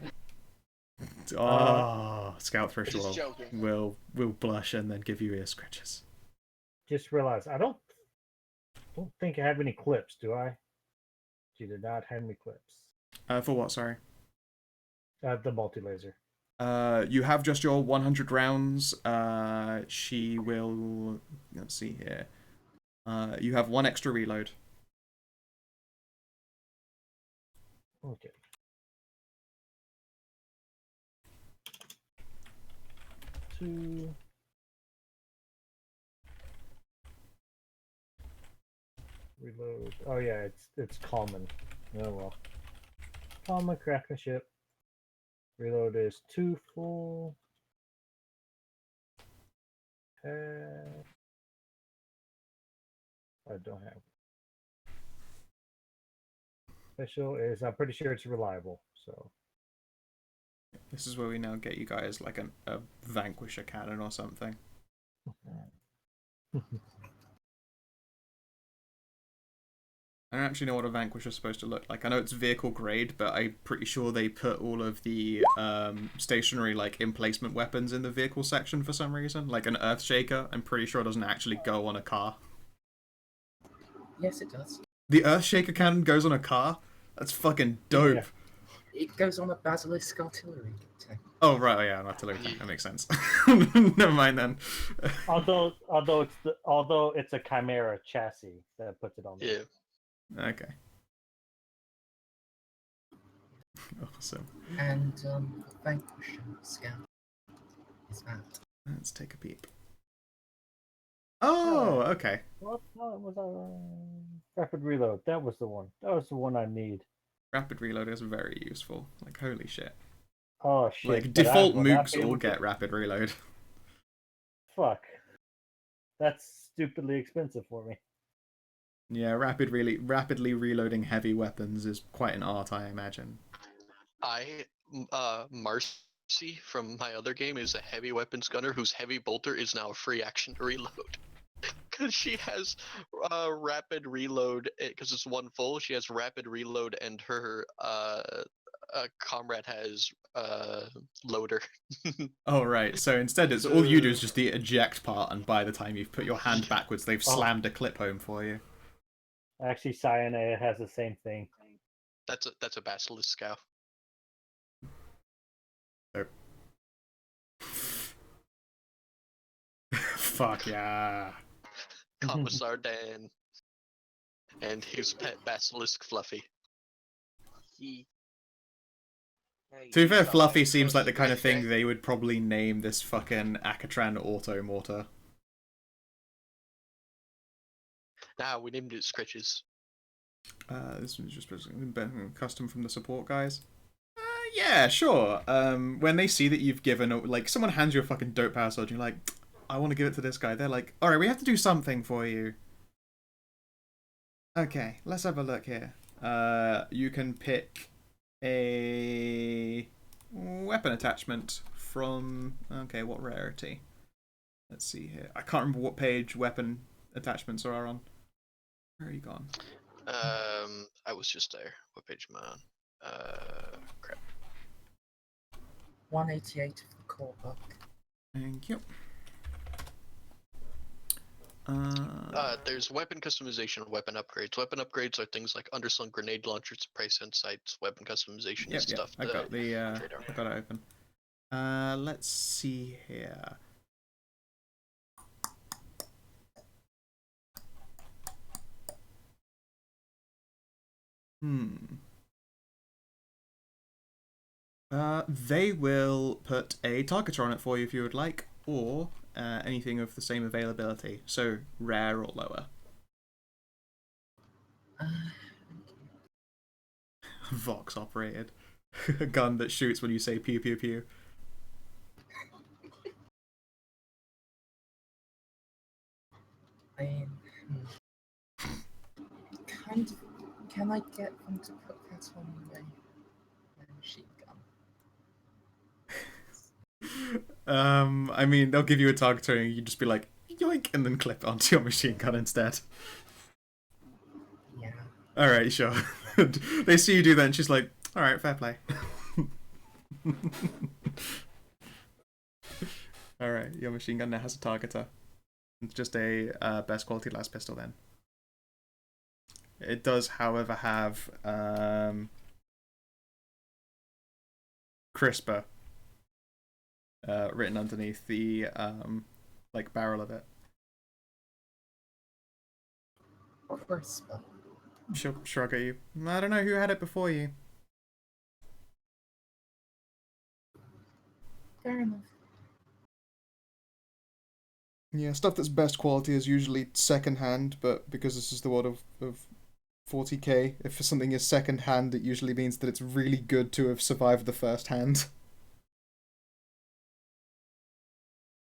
A: Oh, Scout Threshold
E: Just joking.
A: will blush and then give you ear scratches.
C: Just realized I don't think I have any clips, do I? She did not have any clips.
A: For what, sorry?
C: The multi-laser.
A: You have just your 100 rounds. She will... Let's see here. You have one extra reload.
C: Okay. Two. Reload. Oh yeah, it's common. Oh well. Common craftsmanship. Reload is 2 full. I don't have. Special is, I'm pretty sure it's reliable, so.
A: This is where we now get you guys like a Vanquisher cannon or something. I don't actually know what a Vanquisher is supposed to look like. I know it's vehicle grade, but I'm pretty sure they put all of the stationary like emplacement weapons in the vehicle section for some reason. Like an Earthshaker, I'm pretty sure it doesn't actually go on a car.
D: Yes, it does.
A: The Earthshaker cannon goes on a car? That's fucking dope.
C: Yeah.
D: It goes on a basilisk artillery tank.
A: Oh right, oh, yeah, an artillery tank. That makes sense. Never mind then.
C: Although it's a Chimera chassis that puts it on there.
B: Yeah.
A: Okay. Awesome.
D: And Vanquisher Scout is that.
A: Let's take a peep. Oh, okay.
C: What was rapid reload? That was the one. That was the one I need.
A: Rapid reload is very useful. Like, holy shit.
C: Oh shit.
A: Like,
C: but
A: default
C: I will not
A: mooks
C: be able
A: all
C: to-
A: get rapid reload.
C: Fuck. That's stupidly expensive for me.
A: Yeah, rapidly reloading heavy weapons is quite an art, I imagine.
B: Marcy from my other game is a heavy weapons gunner whose heavy bolter is now a free action to reload. Because she has rapid reload, because it's one full, she has rapid reload and her comrade has loader.
A: Oh, right. So instead, it's all you do is just the eject part, and by the time you've put your hand backwards, they've slammed a clip home for you.
C: Actually, Cyanide has the same thing.
B: That's a basilisk scout.
A: So. Fuck yeah.
B: Commissar Dan and his pet basilisk Fluffy.
A: To be fair, Fluffy seems like the kind of thing they would probably name this fucking Akatran auto mortar.
B: Nah, we named it Scritches.
A: This was just custom from the support guys. Yeah, sure. When they see that you've given, like, someone hands you a fucking dope power sword, you're like, I want to give it to this guy. They're like, alright, we have to do something for you. Okay, let's have a look here. You can pick a weapon attachment from, okay, what rarity? Let's see here. I can't remember what page weapon attachments are on. Where are you gone?
B: I was just there. What page am I on? Crap.
D: 188 of the core book.
A: Thank you.
B: There's weapon customization and weapon upgrades. Weapon upgrades are things like underslung grenade launchers, price insights. Weapon customization is stuff.
A: I got the I got it open. Let's see here. They will put a targeter on it for you if you would like, or anything of the same availability, so rare or lower. Vox operated. A gun that shoots when you say pew pew pew.
D: I mean, kind of, can I get them to put that on my machine gun?
A: I mean, they'll give you a targeter and you just be like, yoink, and then clip it onto your machine gun instead.
D: Yeah.
A: Alright, sure. They see you do that and she's like, alright, fair play. Alright, your machine gun now has a targeter. It's just a best quality las pistol then. It does, however, have CRISPR written underneath the like barrel of it.
D: CRISPR.
A: Shrug at you. I don't know who had it before you.
D: Fair enough.
A: Yeah, stuff that's best quality is usually second hand, but because this is the world of 40k, if something is second hand, it usually means that it's really good to have survived the first hand.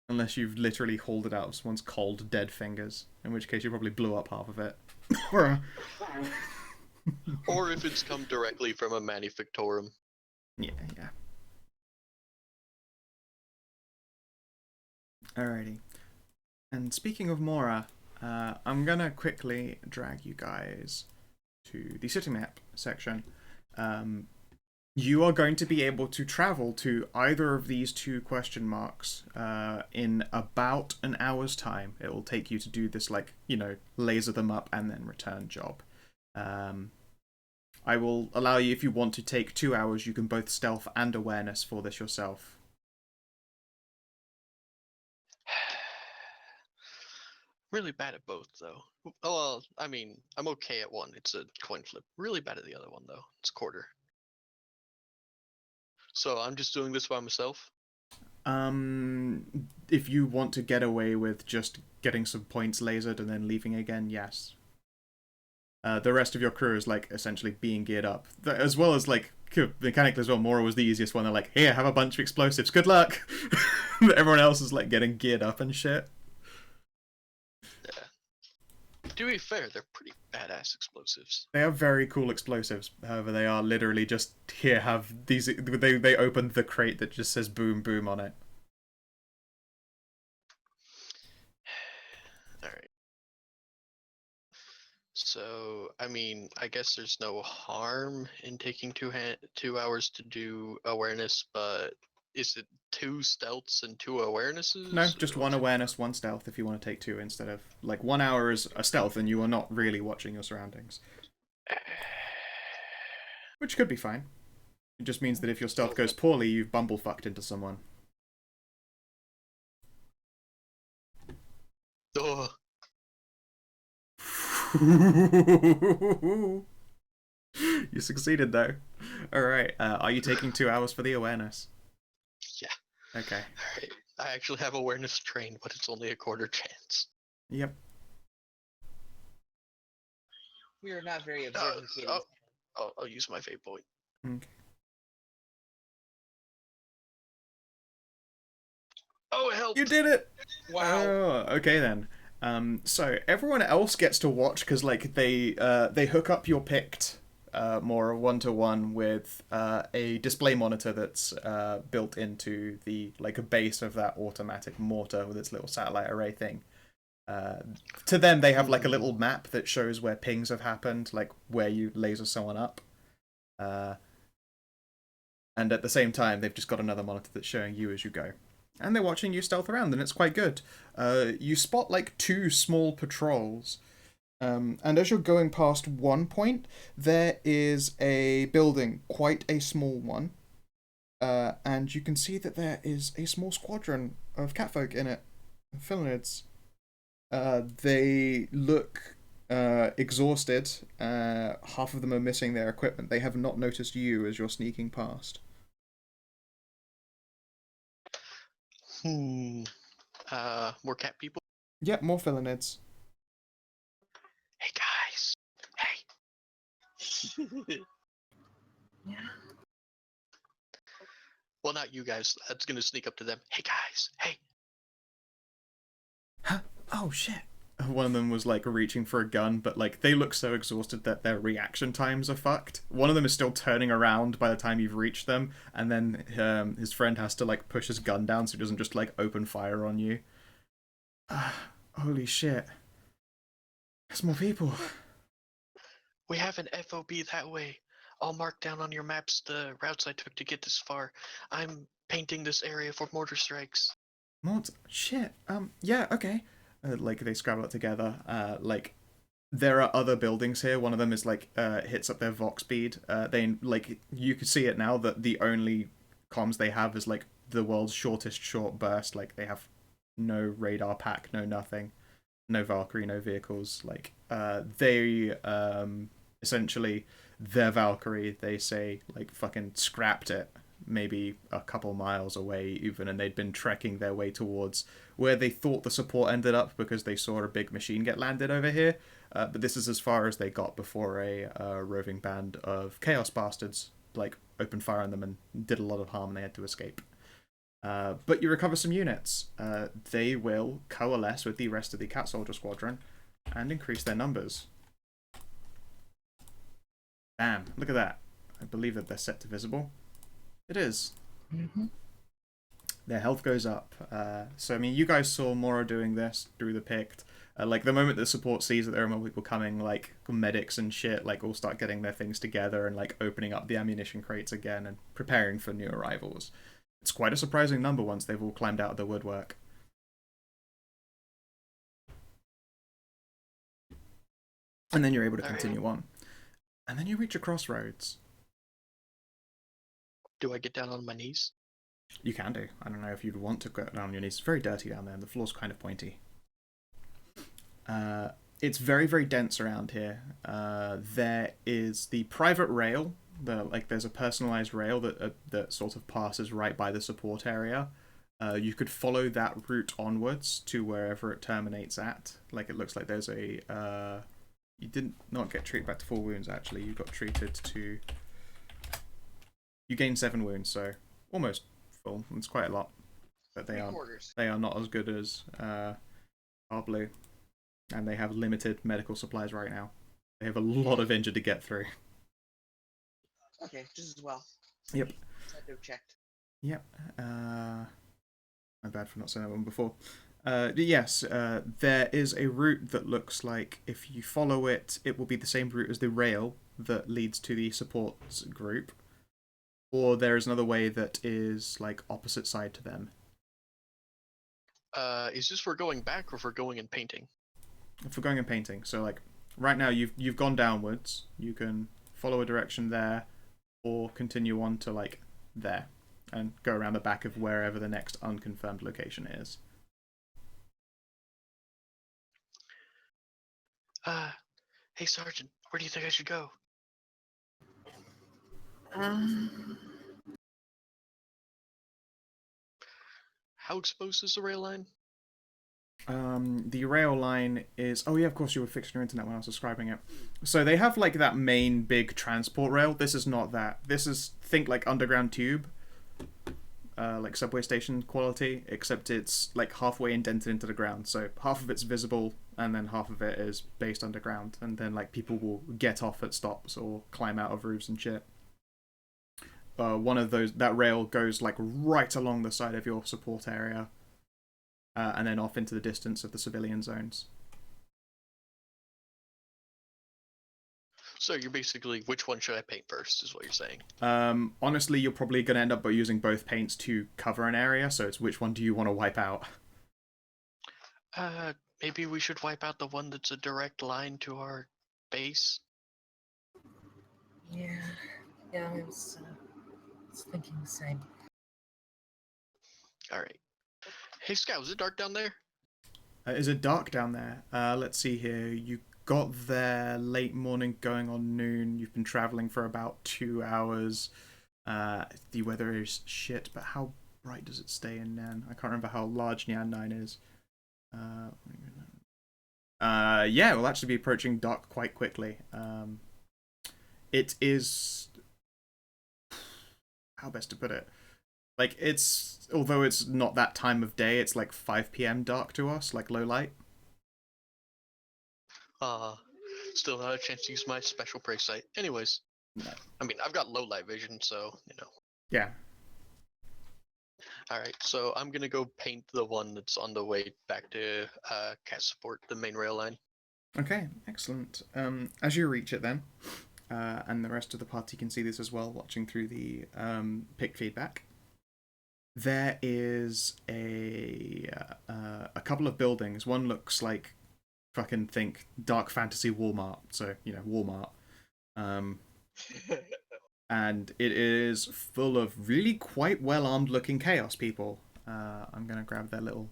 A: Unless you've literally hauled it out of someone's cold, dead fingers, in which case you probably blew up half of it.
B: Or if it's come directly from a manufactorum.
A: Yeah. Alrighty. And speaking of Mwawr, I'm gonna quickly drag you guys to the city map section. You are going to be able to travel to either of these two question marks in about an hour's time. It will take you to do this, like, you know, laser them up and then return job. I will allow you, if you want to take 2 hours, you can both stealth and awareness for this yourself.
B: Really bad at both, though. Well, I mean, I'm okay at one. It's a coin flip. Really bad at the other one, though. It's quarter. So I'm just doing this by myself?
A: If you want to get away with just getting some points lasered and then leaving again, yes. The rest of your crew is, like, essentially being geared up. As well as, like, mechanically as well, Mwawr was the easiest one. They're like, here, have a bunch of explosives. Good luck! Everyone else is, like, getting geared up and shit.
B: To be fair, they're pretty badass explosives.
A: They are very cool explosives. However, they are literally just, here, have these. They opened the crate that just says boom boom on it.
B: Alright. So, I mean, I guess there's no harm in taking 2 hours to do awareness, but is it 2 stealths and 2 awarenesses?
A: No, just 1 awareness, 1 stealth if you want to take 2 instead of... Like, 1 hour is a stealth and you are not really watching your surroundings. Which could be fine. It just means that if your stealth goes poorly, you've bumblefucked into someone.
B: Ugh.
A: You succeeded, though. Alright, are you taking 2 hours for the awareness?
B: Yeah.
A: Okay.
B: Alright. I actually have awareness trained, but it's only a quarter chance.
A: Yep.
E: We are not very observant kitties.
B: I'll use my fate point.
A: Okay.
B: Oh, it helped!
A: You did it!
E: Wow.
A: Oh, okay then. So everyone else gets to watch because, like, they hook up your picked more one-to-one with a display monitor that's built into the a base of that automatic mortar with its little satellite array thing. To them, they have a little map that shows where pings have happened, where you laser someone up. And at the same time, they've just got another monitor that's showing you as you go. And they're watching you stealth around, and it's quite good. You spot 2 small patrols. And as you're going past one point, there is a building, quite a small one. And you can see that there is a small squadron of catfolk in it, felinids. They look exhausted. Half of them are missing their equipment. They have not noticed you as you're sneaking past.
B: More cat people?
A: Yep, more felinids.
B: Hey guys! Hey!
D: Yeah.
B: Well, not you guys. That's gonna sneak up to them. Hey guys! Hey!
A: Huh? Oh shit! One of them was reaching for a gun, but they look so exhausted that their reaction times are fucked. One of them is still turning around by the time you've reached them, and then his friend has to push his gun down so he doesn't just open fire on you. Holy shit! There's more people.
B: We have an FOB that way. I'll mark down on your maps the routes I took to get this far. I'm painting this area for mortar strikes.
A: Mortar? Shit. Yeah. Okay. They scrabble it together. There are other buildings here. One of them is hits up their Vox speed. They you can see it now that the only comms they have is the world's shortest short burst. They have no radar pack, no nothing, no Valkyrie, no vehicles. They essentially their Valkyrie, they say fucking scrapped it maybe a couple miles away even, and they'd been trekking their way towards where they thought the support ended up because they saw a big machine get landed over here. But this is as far as they got before a roving band of chaos bastards opened fire on them and did a lot of harm and they had to escape. But you recover some units. They will coalesce with the rest of the Cat Soldier Squadron and increase their numbers. Bam, look at that. I believe that they're set to visible. It is.
D: Mm-hmm.
A: Their health goes up. So, I mean, you guys saw Mora doing this through the Pict. The moment the support sees that there are more people coming, medics and shit, all start getting their things together and, opening up the ammunition crates again and preparing for new arrivals. It's quite a surprising number once they've all climbed out of the woodwork. And then you're able to continue on. And then you reach a crossroads.
B: Do I get down on my knees?
A: You can do. I don't know if you'd want to go down on your knees. It's very dirty down there, and the floor's kind of pointy. It's very, very dense around here. There is the private rail. There's a personalized rail that sort of passes right by the support area. You could follow that route onwards to wherever it terminates at. It looks like there's a... you did not get treated back to 4 wounds, actually. You got treated to... You gained 7 wounds, so almost full. It's quite a lot. But they are not as good as our blue. And they have limited medical supplies right now. They have a lot of injured to get through.
E: Okay, just as well.
A: Yep.
E: I had to have checked.
A: Yep. My bad for not saying that one before. Yes, there is a route that looks like if you follow it, it will be the same route as the rail that leads to the support group. Or there is another way that is opposite side to them.
B: Is this for going back or for going and painting?
A: For going and painting. So right now you've gone downwards. You can follow a direction there, or continue on to there, and go around the back of wherever the next unconfirmed location is.
B: Hey Sergeant, where do you think I should go? How exposed is the rail line?
A: The rail line is... Oh yeah, of course you were fixing your internet when I was describing it. So they have that main big transport rail. This is not that. This is, think underground tube. like subway station quality, except it's like halfway indented into the ground. So half of it's visible, and then half of it is based underground. And then like people will get off at stops or climb out of roofs and shit. One of those, that rail goes like right along the side of your support area, and then off into the distance of the civilian zones.
B: So you're basically, which one should I paint first, is what you're saying?
A: Honestly, you're probably going to end up by using both paints to cover an area, so it's which one do you want to wipe out?
B: Maybe we should wipe out the one that's a direct line to our base.
D: Yeah, I was thinking the same.
B: Alright. Hey, Scout, is it dark down there?
A: Is it dark down there? Let's see here. You got there late morning, going on noon. You've been traveling for about 2 hours. The weather is shit, but how bright does it stay in Nan? I can't remember how large Nyan 9 is. Yeah, we'll actually be approaching dark quite quickly. It is... How best to put it? Like, it's... Although it's not that time of day, it's like 5 PM dark to us, like low light.
B: Still not a chance to use my special prey sight. Anyways.
A: No.
B: I mean, I've got low light vision, so, you know.
A: Yeah.
B: Alright, so I'm gonna go paint the one that's on the way back to cat support, the main rail line.
A: Okay, excellent. As you reach it then, and the rest of the party can see this as well, watching through the pick feedback, there is a couple of buildings. One looks like, fucking think, dark fantasy Walmart, so, you know, Walmart. And it is full of really quite well-armed looking chaos people. I'm going to grab their little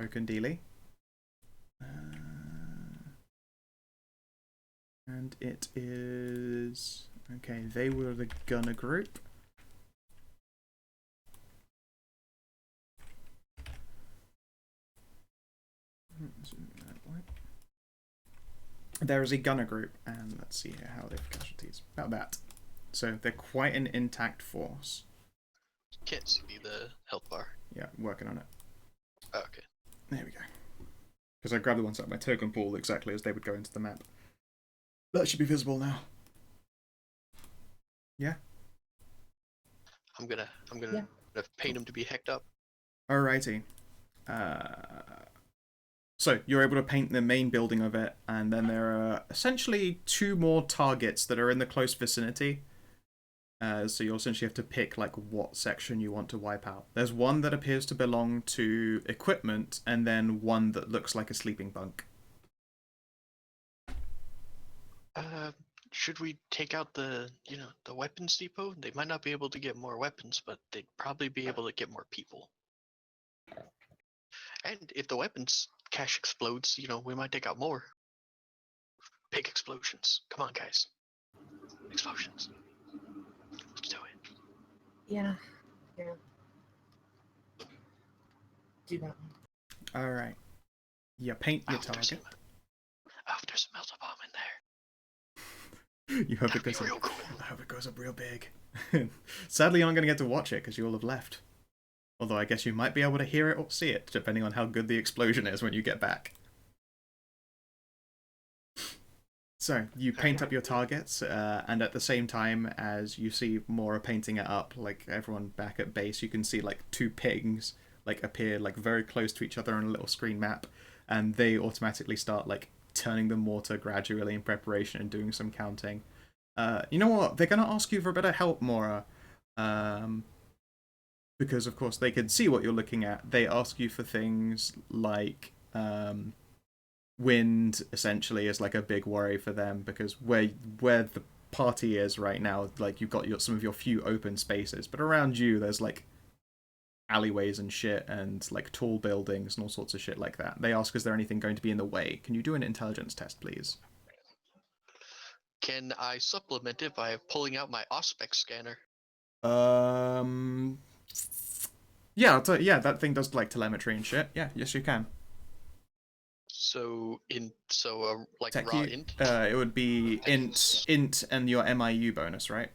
A: token dealie. And it is... Okay, they were the gunner group. There is a gunner group, and let's see here how they've casualties. About that. So they're quite an intact force.
B: Can't see the health bar.
A: Yeah, working on it.
B: Oh, okay.
A: There we go. Because I grabbed the ones out of my token pool exactly as they would go into the map. That should be visible now. Yeah?
B: I'm gonna paint them to be hecked up.
A: Alrighty. So you're able to paint the main building of it, and then there are essentially 2 more targets that are in the close vicinity. So you'll essentially have to pick like what section you want to wipe out. There's one that appears to belong to equipment, and then one that looks like a sleeping bunk.
B: Should we take out the weapons depot? They might not be able to get more weapons, but they'd probably be able to get more people. And if the weapons cache explodes, we might take out more. Big explosions. Come on, guys. Explosions. Let's do it.
D: Yeah. Do that.
A: Alright. Yeah, paint your target.
B: There's a melter bomb in there.
A: You hope it goes up. Cool. I hope it goes up real big. Sadly, you're not going to get to watch it because you all have left. Although I guess you might be able to hear it or see it, depending on how good the explosion is when you get back. So, you paint up your targets, and at the same time as you see Mwawr painting it up, like everyone back at base, you can see like 2 pings like appear like very close to each other on a little screen map, and they automatically start like turning the mortar gradually in preparation and doing some counting. You know what? They're going to ask you for a bit of help, Mwawr. Because, of course, they can see what you're looking at. They ask you for things like wind, essentially, is like a big worry for them, because where the party is right now, like, you've got some of your few open spaces, but around you, there's, like, alleyways and shit, and, like, tall buildings and all sorts of shit like that. They ask, is there anything going to be in the way? Can you do an intelligence test, please?
B: Can I supplement it by pulling out my Auspex scanner?
A: Yeah, that thing does like telemetry and shit. Yeah, yes you can.
B: So like
A: Tech
B: raw
A: you,
B: int?
A: It would be int and your MIU bonus, right?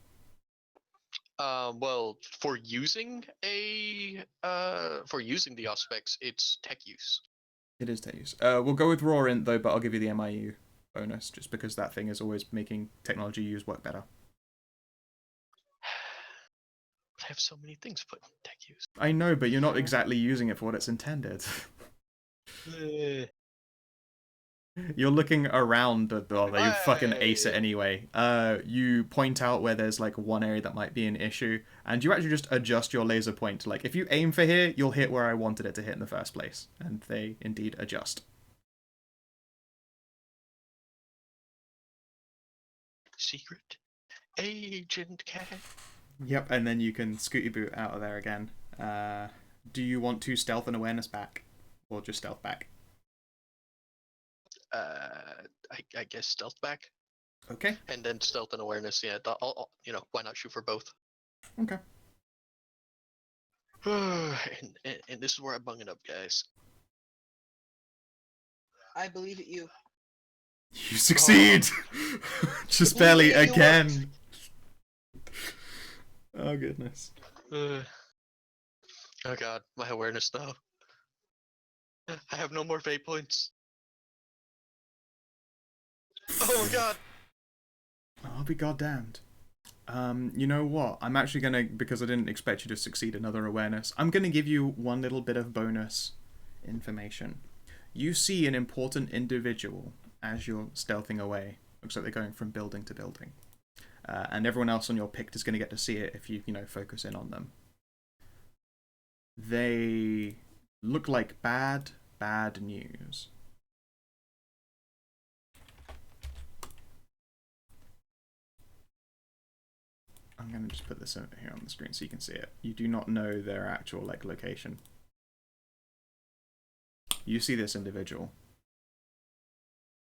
B: Well, for using the auspex, it's tech use.
A: It is tech use. We'll go with raw int though, but I'll give you the MIU bonus just because that thing is always making technology use work better.
B: I have so many things put in tech use.
A: I know, but you're not exactly using it for what it's intended. You're looking around at you fucking ace it anyway. You point out where there's like one area that might be an issue, and you actually just adjust your laser point. Like if you aim for here, you'll hit where I wanted it to hit in the first place, and they indeed adjust.
B: Secret agent cat.
A: Yep, and then you can scoot your boot out of there again. Do you want to stealth and awareness back, or just stealth back?
B: I guess stealth back.
A: Okay.
B: And then stealth and awareness. Yeah, why not shoot for both?
A: Okay.
B: and this is where I bung it up, guys.
E: I believe at you.
A: You succeed! Just barely again. Oh, goodness.
B: Oh, God. My awareness, though. I have no more fate points. Oh, my God.
A: I'll be goddamned. You know what? I'm actually gonna, because I didn't expect you to succeed another awareness, I'm gonna give you one little bit of bonus information. You see an important individual as you're stealthing away. Looks like they're going from building to building. And everyone else on your pick is going to get to see it if you focus in on them. They look like bad news. I'm going to just put this over here on the screen so you can see it. You do not know their actual location. You see this individual.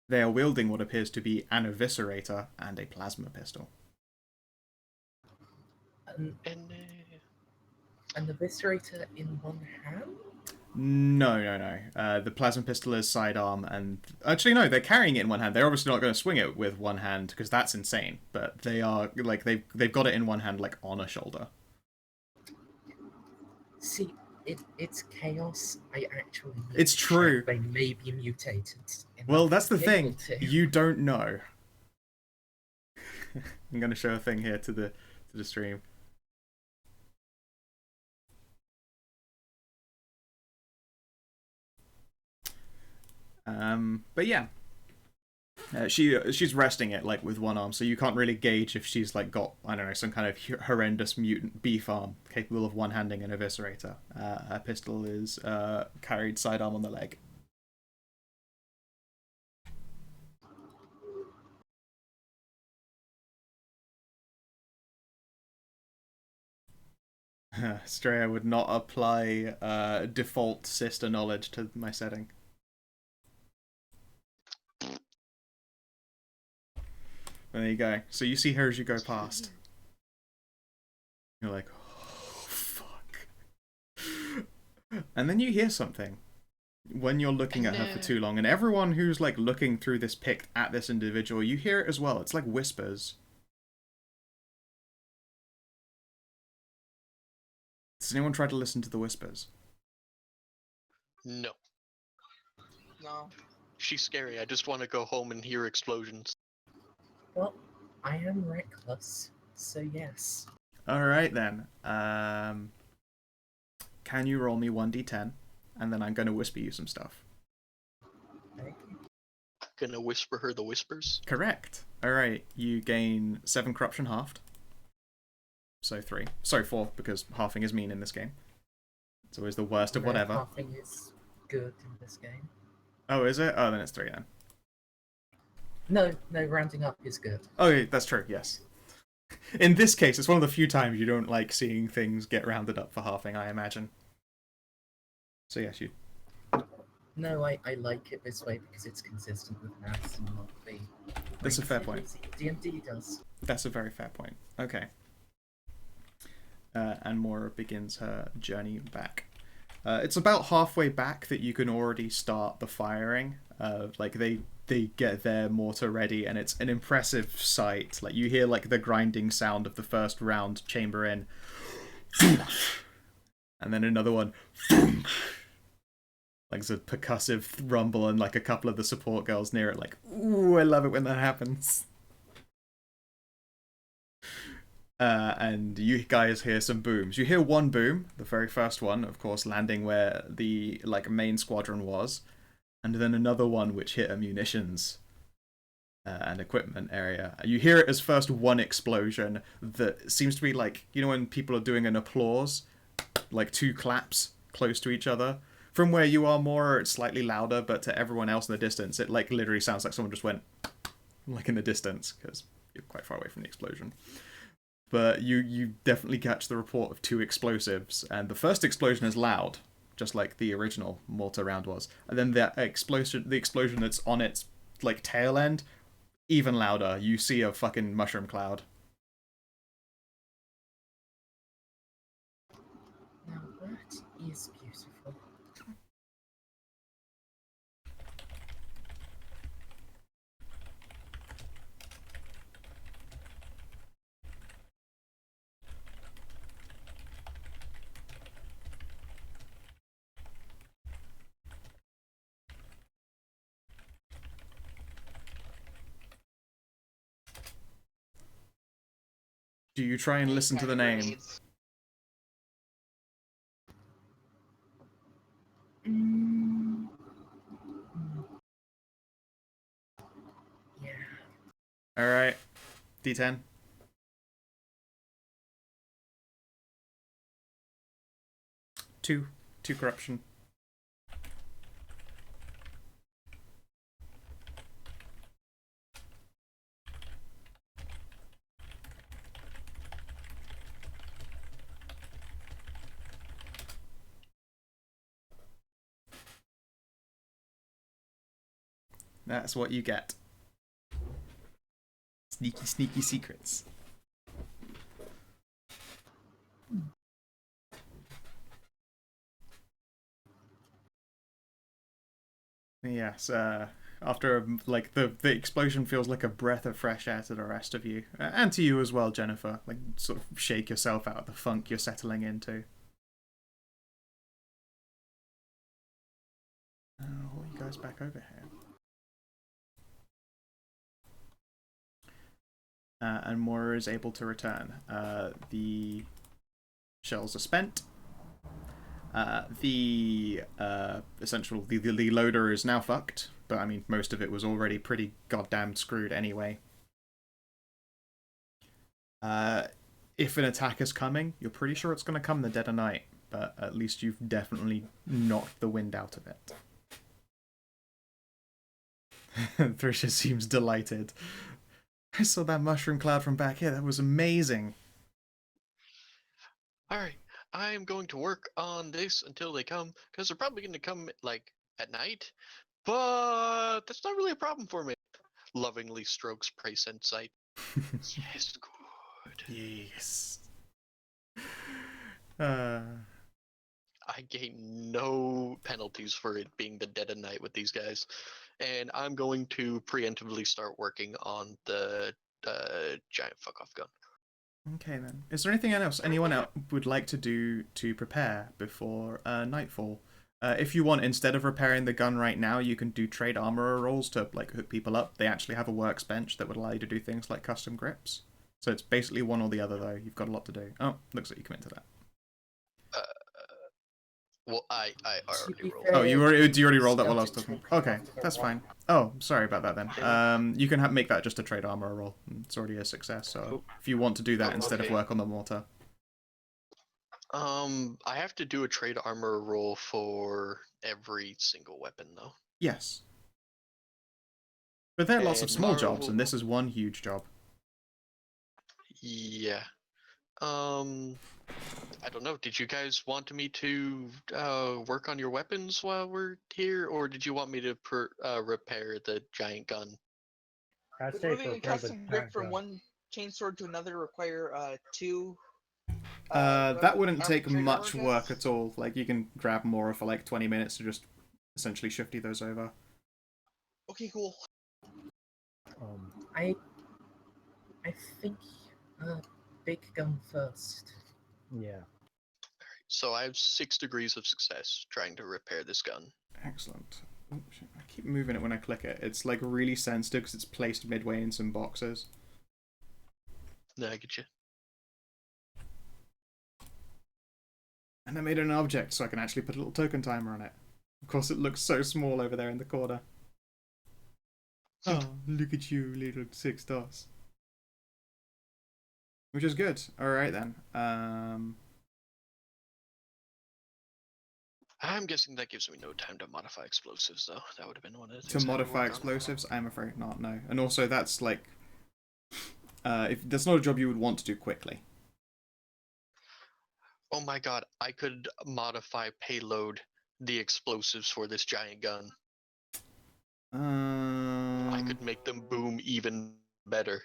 A: They are wielding what appears to be an eviscerator and a plasma pistol.
D: An eviscerator in one hand?
A: No. The plasma pistol is sidearm, and actually no, they're carrying it in one hand. They're obviously not going to swing it with one hand because that's insane. But they are they've got it in one hand, like on a shoulder.
D: See, it's chaos. I actually.
A: It's true.
D: They may be mutated.
A: Well, that's the thing. You don't know. I'm going to show a thing here to the stream. But yeah, she's resting it with one arm, so you can't really gauge if she's got, I don't know, some kind of horrendous mutant beef arm capable of one-handing an eviscerator. Her pistol is carried sidearm on the leg. Straya would not apply default sister knowledge to my setting. There you go. So you see her as you go past. You're like, oh, fuck. And then you hear something when you're looking at her for too long. And everyone who's looking through this pic at this individual, you hear it as well. It's like whispers. Does anyone try to listen to the whispers?
B: No.
E: No.
B: She's scary. I just want to go home and hear explosions.
D: Well, I am reckless, so yes.
A: Alright then. Can you roll me 1d10? And then I'm going to whisper you some stuff.
D: Okay.
B: Gonna whisper her the whispers?
A: Correct. Alright, you gain 7 corruption halved. So 3. Sorry, 4, because halving is mean in this game. It's always the worst of whatever.
D: Halving is good in this game.
A: Oh, is it? Oh, then it's 3 then.
D: No, rounding up is good.
A: Oh, yeah, that's true, yes. In this case, it's one of the few times you don't like seeing things get rounded up for halving, I imagine. So yes, you...
D: No, I like it this way because it's consistent with maths and not the...
A: That's a fair point.
D: D&D does.
A: That's a very fair point. Okay. And Mwawr begins her journey back. It's about halfway back that you can already start the firing. they get their mortar ready, and it's an impressive sight. Like, you hear like the grinding sound of the first round chamber in, and then another one, like it's a percussive rumble, and like a couple of the support girls near it like, ooh, I love it when that happens. And you guys hear some booms. You hear one boom, the very first one, of course, landing where the like main squadron was, and then another one which hit a munitions and equipment area. You hear it as first one explosion that seems to be like, you know, when people are doing an applause, like two claps close to each other. From where you are more, it's slightly louder, but to everyone else in the distance, it like literally sounds like someone just went like in the distance, because you're quite far away from the explosion. But you definitely catch the report of two explosives, and the first explosion is loud, just like the original mortar round was, and then the explosion that's on its like tail end, even louder. You see a fucking mushroom cloud.
D: Now that is beautiful.
A: Do you try and listen to the name?
D: Yeah.
A: Alright. D10. 2 corruption. That's what you get. Sneaky, sneaky secrets. Yes, after like the explosion feels like a breath of fresh air to the rest of you, and to you as well, Jennifer. Like, sort of shake yourself out of the funk you're settling into. What are you guys back over here? And Mwawr is able to return. The shells are spent. The loader is now fucked, but I mean, most of it was already pretty goddamn screwed anyway. If an attack is coming, you're pretty sure it's going to come in the dead of night, but at least you've definitely knocked the wind out of it. Thrisha seems delighted. I saw that mushroom cloud from back here. That was amazing.
B: Alright, I am going to work on this until they come, because they're probably going to come, like, at night. But that's not really a problem for me. Lovingly strokes Price and Sight. Yes, good.
A: Yes.
B: I gain no penalties for it being the dead of night with these guys. And I'm going to preemptively start working on the giant fuck-off gun.
A: Okay then. Is there anything else anyone else would like to do to prepare before nightfall? If you want, instead of repairing the gun right now, you can do trade armorer rolls to like hook people up. They actually have a workbench that would allow you to do things like custom grips. So it's basically one or the other though. You've got a lot to do. Oh, looks like you commit to that.
B: Well, I already rolled.
A: Oh, you already rolled that while I was talking. Okay, that's fine. Oh, sorry about that then. You can make that just a trade armor roll. It's already a success. So if you want to do that instead of work on the mortar.
B: I have to do a trade armor roll for every single weapon though.
A: Yes. But there are lots of small jobs, and this is one huge job.
B: Yeah. I don't know. Did you guys want me to work on your weapons while we're here, or did you want me to repair the giant gun?
C: I'd
E: Would
C: say
E: moving
C: for
E: a custom grip from
C: gun.
E: one chainsword to another require two?
A: That wouldn't take
E: trade
A: much
E: armor
A: work
E: guns?
A: at all. Like, you can grab more for like 20 minutes to just essentially shifty those over.
E: Okay, cool.
D: I think big gun first.
C: Yeah.
B: So I have 6 degrees of success trying to repair this gun.
A: Excellent. Oh, shit. I keep moving it when I click it. It's like really sensitive because it's placed midway in some boxes.
B: No, I get you.
A: And I made an object so I can actually put a little token timer on it. Of course, it looks so small over there in the corner. Oh, look at you, little 6 dots. Which is good. Alright then.
B: I'm guessing that gives me no time to modify explosives, though. That would have been one of the
A: To
B: things I had
A: modify
B: work on.
A: explosives, I'm afraid not, no. And also, that's like... if that's not a job you would want to do quickly.
B: Oh my god, I could modify payload the explosives for this giant gun. I could make them boom even better.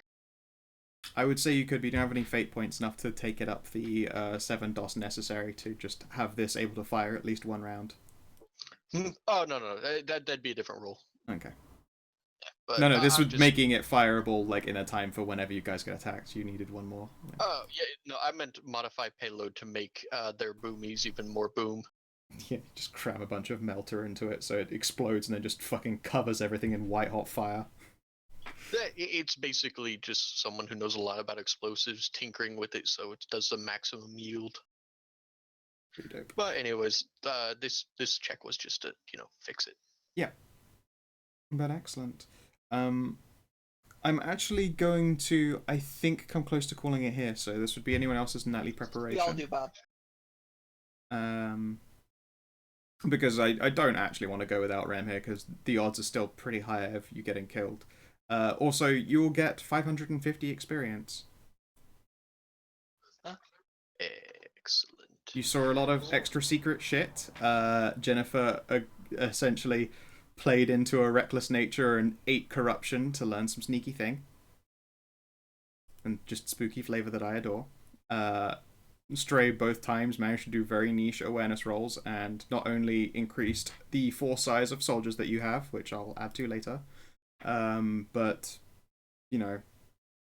A: I would say you could, but you don't have any fate points enough to take it up the 7 DOS necessary to just have this able to fire at least 1 round.
B: Oh, no. That'd be a different rule.
A: Okay.
B: But
A: No, this
B: I'm
A: was making it fireable like in a time for whenever you guys get attacked. You needed 1 more.
B: Oh, yeah, no, I meant modify payload to make their boomies even more boom.
A: Yeah, just cram a bunch of melter into it so it explodes and then just fucking covers everything in white hot fire.
B: It's basically just someone who knows a lot about explosives tinkering with it so it does the maximum yield.
A: Pretty dope.
B: But anyways, this check was just to, fix it.
A: Yeah. But excellent. I'm actually going to, I think, come close to calling it here, so this would be anyone else's nightly preparation.
E: We all do, Bob.
A: Because I don't actually want to go without Rem here, because the odds are still pretty high of you getting killed. Also, you'll get 550 experience.
B: Huh? Excellent.
A: You saw a lot of extra secret shit. Jennifer essentially played into a reckless nature and ate corruption to learn some sneaky thing. And just spooky flavor that I adore. Stray both times managed to do very niche awareness rolls and not only increased the force size of soldiers that you have, which I'll add to later, but,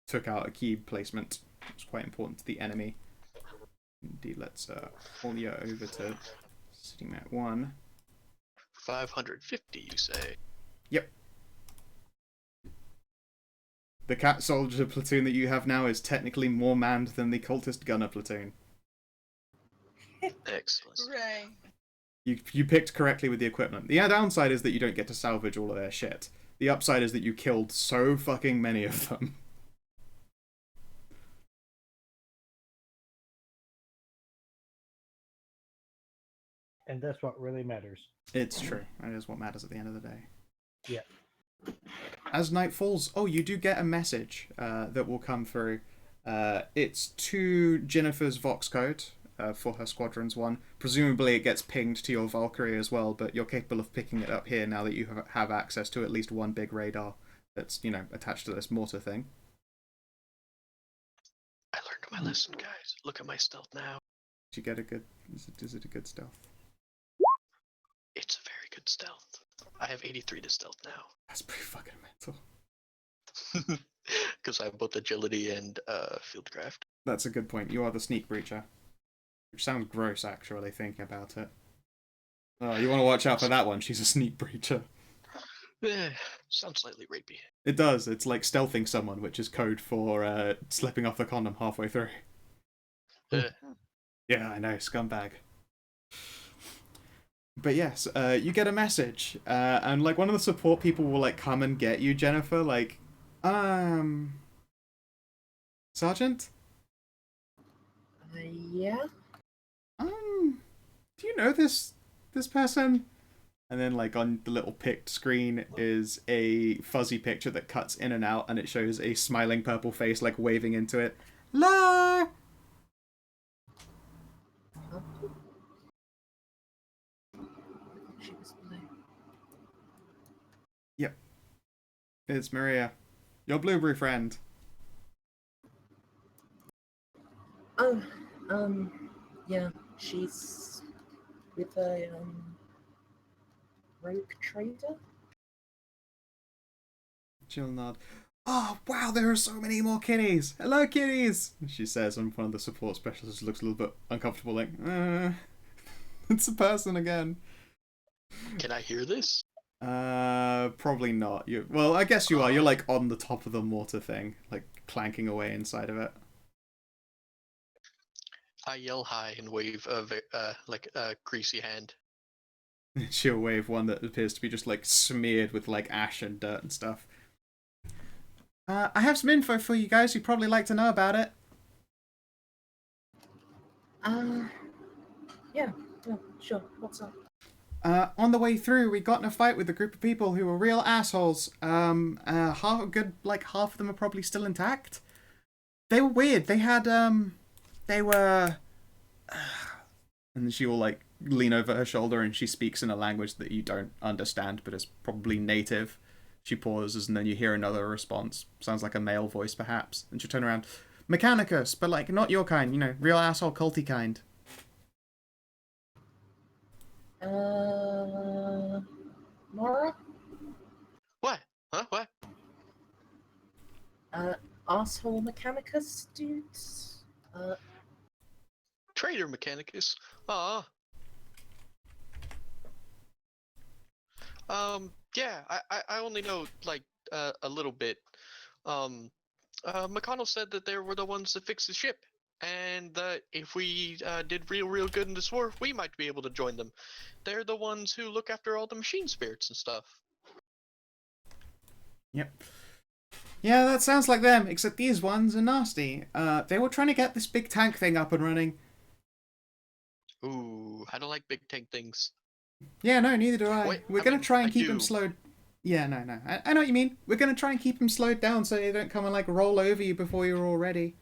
A: took out a key placement. It's quite important to the enemy. Indeed, let's pull you over to sitting at 1.
B: 550, you say?
A: Yep. The cat soldier platoon that you have now is technically more manned than the cultist gunner platoon.
B: Excellent.
E: Hooray.
A: You picked correctly with the equipment. The downside is that you don't get to salvage all of their shit. The upside is that you killed so fucking many of them.
C: And that's what really matters.
A: It's true. That is what matters at the end of the day.
C: Yeah.
A: As night falls, you do get a message that will come through. It's to Jennifer's Vox code for her Squadrons 1. Presumably it gets pinged to your Valkyrie as well, but you're capable of picking it up here now that you have access to at least one big radar that's, attached to this mortar thing.
B: I learned my lesson, guys. Look at my stealth now.
A: Did you get a good... Is it a good stealth?
B: It's a very good stealth. I have 83 to stealth now.
A: That's pretty fucking mental.
B: Because I have both agility and fieldcraft.
A: That's a good point. You are the sneak breacher. Which sounds gross, actually, thinking about it. Oh, you want to watch out for that one. She's a sneak breacher.
B: Sounds slightly rapey.
A: It does. It's like stealthing someone, which is code for slipping off the condom halfway through. Yeah, I know, scumbag. But yes, you get a message, and like one of the support people will like come and get you, Jennifer. Like, Sergeant.
D: Yeah.
A: Do you know this person? And then like on the little picked screen is a fuzzy picture that cuts in and out, and it shows a smiling purple face like waving into it. La.
D: She was blue.
A: Yep. It's Maria, your blueberry friend.
D: Oh, yeah, she's with a, rogue trader?
A: She'll nod. Oh, wow, there are so many more kitties. Hello, kitties, she says, and one of the support specialists looks a little bit uncomfortable, like, it's a person again.
B: Can I hear this?
A: Probably not. Well, I guess you are. You're like on the top of the mortar thing, like clanking away inside of it.
B: I yell hi and wave like a greasy hand.
A: She'll wave one that appears to be just like smeared with like ash and dirt and stuff. I have some info for you guys. You'd probably like to know about it.
D: Yeah, sure. What's up?
A: On the way through, we got in a fight with a group of people who were real assholes. Half of them are probably still intact. They were weird. They were, and she will like lean over her shoulder and she speaks in a language that you don't understand, but is probably native. She pauses and then you hear another response. Sounds like a male voice, perhaps. And she'll turn around, Mechanicus, but like not your kind. You know, real asshole culty kind.
D: Mara?
B: What? Huh? What?
D: Asshole Mechanicus dudes?
B: Traitor Mechanicus. Aw. Yeah, I only know, like, a little bit. McConnell said that they were the ones that fixed the ship, and that if we did real good in this war, we might be able to join them. They're the ones who look after all the machine spirits and stuff.
A: Yep. Yeah, that sounds like them, except these ones are nasty. They were trying to get this big tank thing up and running.
B: Ooh, I don't like big tank things.
A: Yeah, no, neither do I.
B: Wait,
A: We're going to try and
B: I
A: keep
B: do.
A: him slowed. Yeah, no. I know what you mean. We're going to try and keep him slowed down so they don't come and, like, roll over you before you're all ready.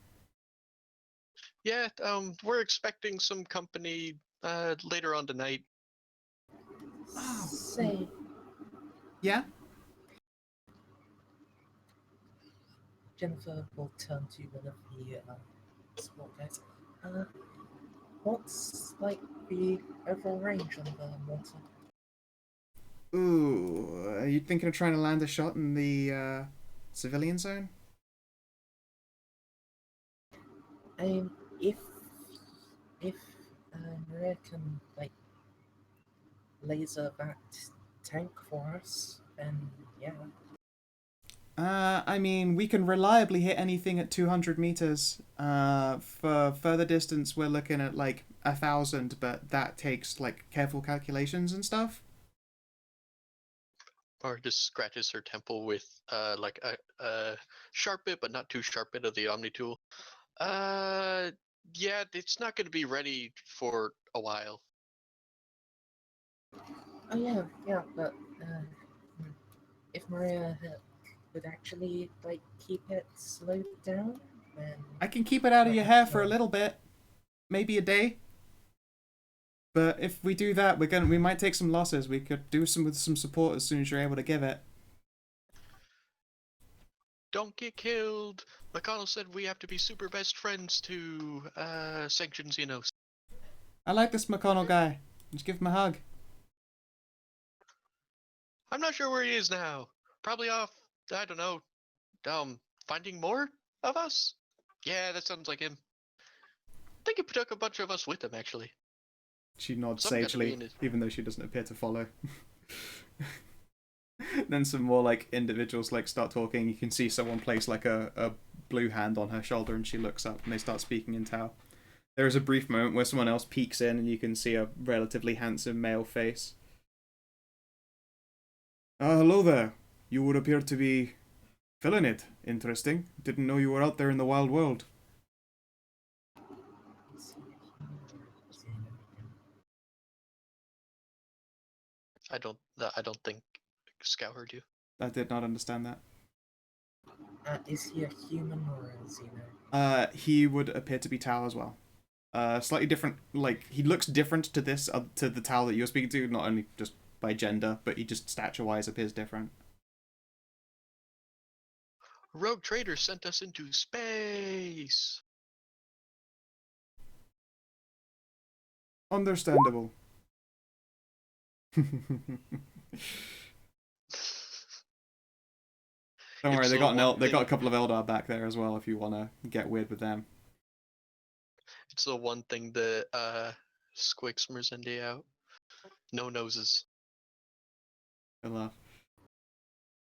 B: Yeah, we're expecting some company later on tonight.
A: Oh.
D: Say,
A: Yeah?
D: Jennifer will turn to one of the support guys. What's like the overall range on the mortar?
A: Ooh, are you thinking of trying to land a shot in the civilian zone?
D: I mean, if Maria can like laser that tank for us, then yeah.
A: I mean, we can reliably hit anything at 200 meters. For further distance, we're looking at like 1,000, but that takes like careful calculations and stuff.
B: Or just scratches her temple with like a sharp bit, but not too sharp bit of the Omni tool. Yeah, it's not going to be ready for a while.
D: Oh yeah, but if Maria would actually like keep it slowed down, then
A: I can keep it out of your hair for a little bit, maybe a day. But if we do that, we might take some losses. We could do some with some support as soon as you're able to give it.
B: Don't get killed. McConnell said we have to be super best friends to sanction Xenos.
A: I like this McConnell guy. Let's give him a hug.
B: I'm not sure where he is now. Probably off, I don't know, finding more of us? Yeah, that sounds like him. I think he took a bunch of us with him, actually.
A: She nods
B: Some gotta be
A: sagely,
B: in his-
A: even though she doesn't appear to follow. Then some more like individuals like start talking. You can see someone place like a blue hand on her shoulder, and she looks up, and they start speaking in Tau. There is a brief moment where someone else peeks in, and you can see a relatively handsome male face. Hello there. You would appear to be feeling it. Interesting. Didn't know you were out there in the wild world.
B: I don't think Scout heard you.
A: I did not understand that.
D: Is he a human or a Xeno?
A: He would appear to be Tau as well. Slightly different. Like he looks different to this to the Tau that you're speaking to. Not only just by gender, but he just stature-wise appears different.
B: Rogue Trader sent us into space.
A: Understandable. Don't worry,
B: It's
A: they
B: the
A: got
B: one
A: they got a
B: thing-
A: couple of Eldar back there as well if you want to get weird with them.
B: It's the one thing that squicks Merzende out. No noses.
A: Good laugh.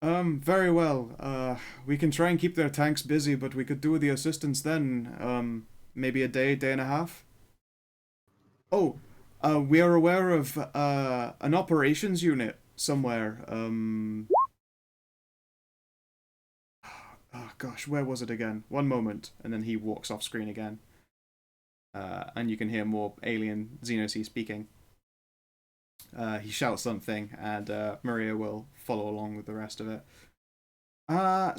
A: Very well. We can try and keep their tanks busy, but we could do with the assistance then. Maybe a day and a half. Oh, we are aware of an operations unit somewhere. Oh gosh, where was it again? One moment, and then he walks off screen again. And you can hear more alien Xenosi speaking. He shouts something, and Maria will follow along with the rest of it.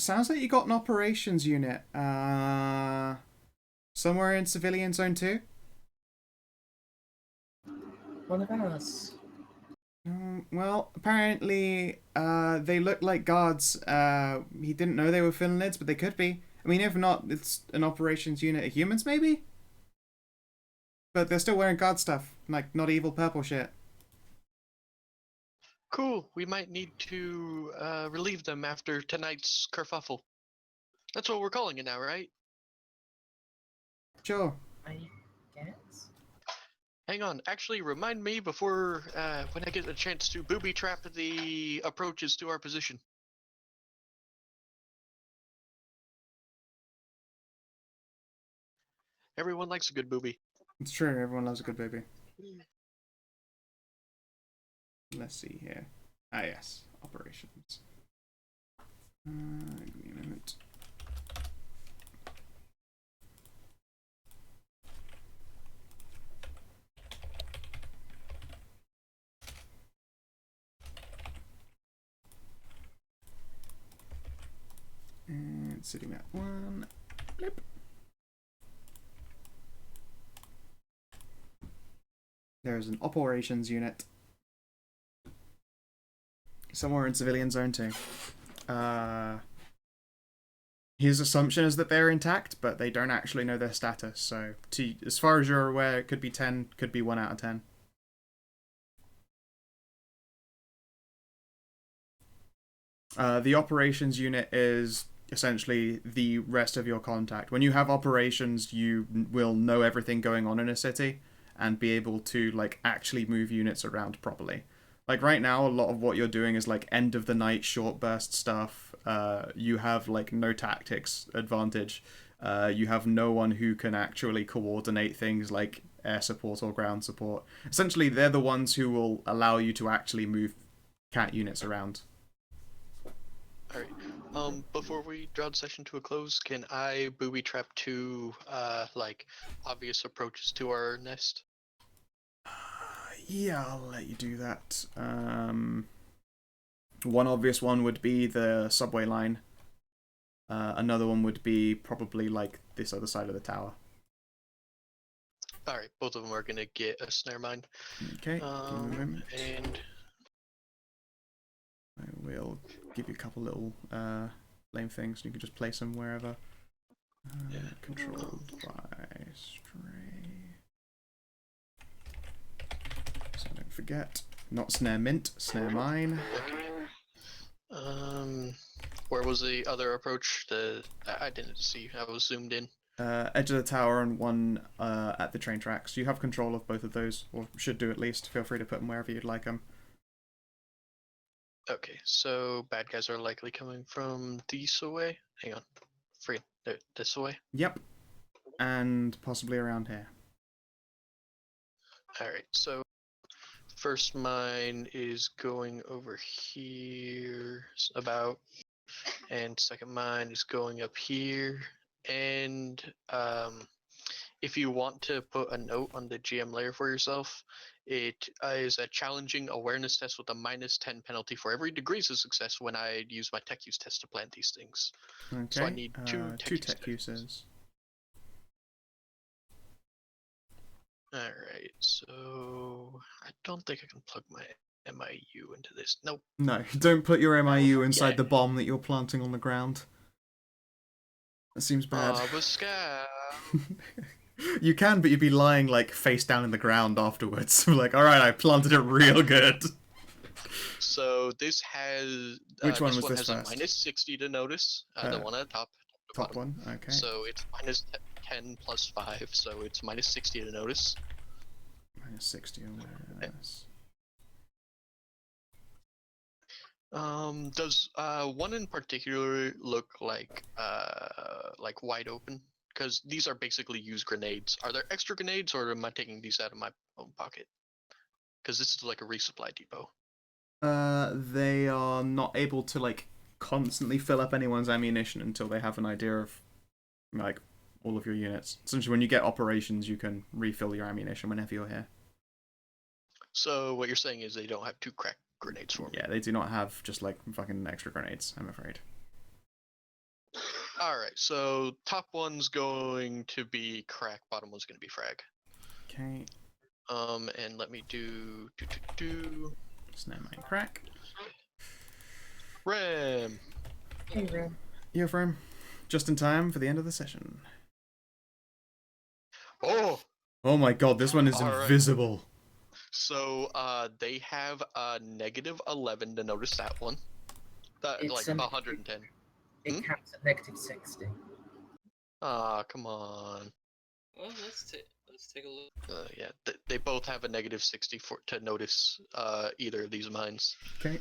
A: Sounds like you got an operations unit. Somewhere in civilian zone 2?
D: One of ours.
A: Well, apparently, they look like guards. He didn't know they were Finlids, but they could be. I mean, if not, it's an operations unit of humans, maybe? But they're still wearing guard stuff, like, not evil purple shit.
B: Cool. We might need to relieve them after tonight's kerfuffle. That's what we're calling it now, right?
A: Sure.
D: I guess.
B: Hang on. Actually, remind me before when I get a chance to booby trap the approaches to our position. Everyone likes a good booby.
A: It's true, everyone loves a good baby. Let's see here. Ah, yes. Operations. Give me a moment. And city map 1. Blip. There's an operations unit somewhere in civilian zone 2. His assumption is that they're intact, but they don't actually know their status. So, as far as you're aware, it could be 10, could be 1 out of 10. The operations unit is essentially the rest of your contact. When you have operations, you will know everything going on in a city and be able to like actually move units around properly. Like right now, a lot of what you're doing is like end of the night short burst stuff. You have like no tactics advantage. You have no one who can actually coordinate things like air support or ground support. Essentially, they're the ones who will allow you to actually move cat units around.
B: Alright. Before we draw the session to a close, can I booby trap 2 like obvious approaches to our nest?
A: Yeah, I'll let you do that. One obvious one would be the subway line. Another one would be probably like this other side of the tower.
B: Alright, both of them are gonna get a snare mine.
A: Okay, give me a moment.
B: And
A: I will give you a couple little lame things. You can just place them wherever. Controlled by stray. So don't forget, not snare mint, snare mine.
B: where was the other approach? I didn't see. I was zoomed in.
A: Edge of the tower and one at the train tracks. You have control of both of those, or should do at least. Feel free to put them wherever you'd like them.
B: Okay, so bad guys are likely coming from this way. Hang on, this way.
A: Yep, and possibly around here.
B: All right, so first mine is going over here about, and second mine is going up here. And if you want to put a note on the GM layer for yourself, it is a challenging awareness test with a -10 penalty for every degrees of success when I use my tech use test to plant these things.
A: Okay.
B: So I need two
A: tech uses.
B: Alright, so I don't think I can plug my MIU into this. Nope.
A: No, don't put your MIU inside
B: Yeah.
A: the bomb that you're planting on the ground. That seems bad. You can, but you'd be lying like face down in the ground afterwards. Like, alright, I planted it real good.
B: So this has
A: Which one
B: this
A: was
B: one
A: this
B: has
A: first?
B: a minus 60 to notice. The one at the top.
A: Top
B: bottom.
A: one, okay.
B: So it's minus 10 plus 5, so it's minus 60 to notice.
A: Minus 60 awareness.
B: Does one in particular look like wide open? Because these are basically used grenades. Are there extra grenades, or am I taking these out of my own pocket? Because this is like a resupply depot.
A: They are not able to like constantly fill up anyone's ammunition until they have an idea of like all of your units. Essentially, when you get operations, you can refill your ammunition whenever you're here.
B: So what you're saying is they don't have 2 crack grenades for me.
A: Yeah, they do not have just like fucking extra grenades, I'm afraid.
B: Alright, so top one's going to be crack, bottom one's going to be frag.
A: Okay.
B: And let me do
A: Snowmine crack.
B: Rem.
D: Hey, Ram.
A: You're from just in time for the end of the session.
B: Oh!
A: Oh my god, this one is invisible.
B: So, they have a negative 11 to notice that one.
D: It's
B: like
D: an-
B: 110.
D: It caps at negative 60.
B: Ah, come on.
F: Well, let's take a look.
B: Yeah, they both have a negative 60 to notice either of these mines.
A: Okay.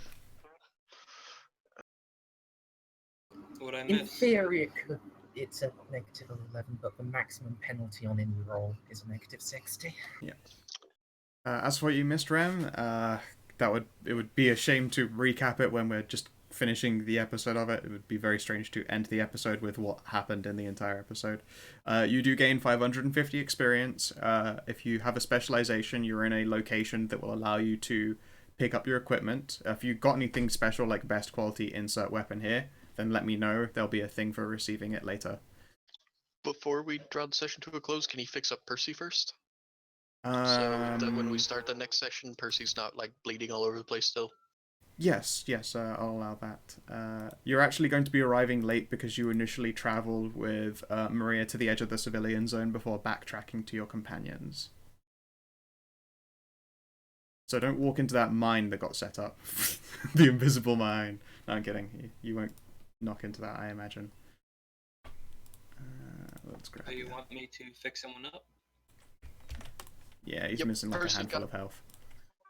F: What I
D: In
F: missed?
D: theory, it's a negative 11, but the maximum penalty on any roll is a negative 60.
A: Yeah. As for what you missed, Ram, it would be a shame to recap it when we're just finishing the episode of it. It would be very strange to end the episode with what happened in the entire episode. You do gain 550 experience. If you have a specialization, you're in a location that will allow you to pick up your equipment. If you've got anything special like best quality insert weapon here, then let me know. There'll be a thing for receiving it later.
B: Before we draw the session to a close, can you fix up Percy first? So that when we start the next session, Percy's not like bleeding all over the place still.
A: Yes, I'll allow that. You're actually going to be arriving late because you initially traveled with Maria to the edge of the civilian zone before backtracking to your companions. So don't walk into that mine that got set up. The invisible mine. No, I'm kidding. You won't knock into that, I imagine. Let's grab
F: Do you want me to fix someone up?
A: Yeah, he's missing like a handful of health.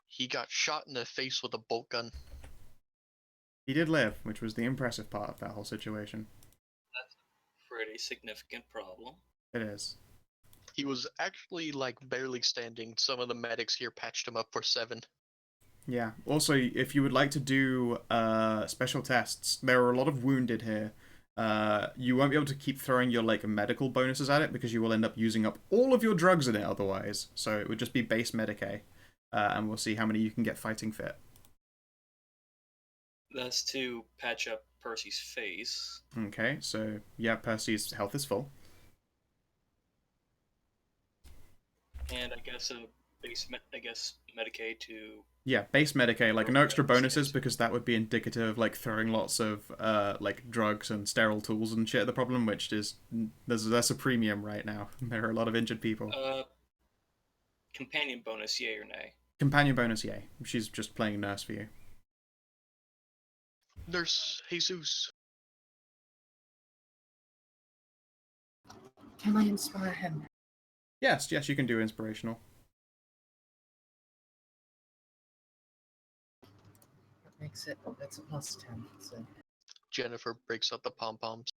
B: He got shot in the face with a bolt gun.
A: He did live, which was the impressive part of that whole situation.
F: That's a pretty significant problem.
A: It is.
B: He was actually like barely standing. Some of the medics here patched him up for 7.
A: Yeah. Also, if you would like to do special tests, there are a lot of wounded here. You won't be able to keep throwing your like medical bonuses at it because you will end up using up all of your drugs in it otherwise. So it would just be base Medicae, and we'll see how many you can get fighting fit.
F: That's to patch up Percy's face.
A: Okay, so yeah, Percy's health is full.
F: And I guess a base, Medicaid to...
A: Yeah, base Medicae, like no extra bonuses because that would be indicative of like throwing lots of like drugs and sterile tools and shit at the problem, which is that's a premium right now. There are a lot of injured people.
F: Companion bonus, yay or nay?
A: Companion bonus, yay. She's just playing nurse for you.
B: Nurse Jesus.
D: Can I inspire him?
A: Yes, you can do inspirational.
D: That makes it, that's a plus 10. So.
B: Jennifer breaks out the pom-poms.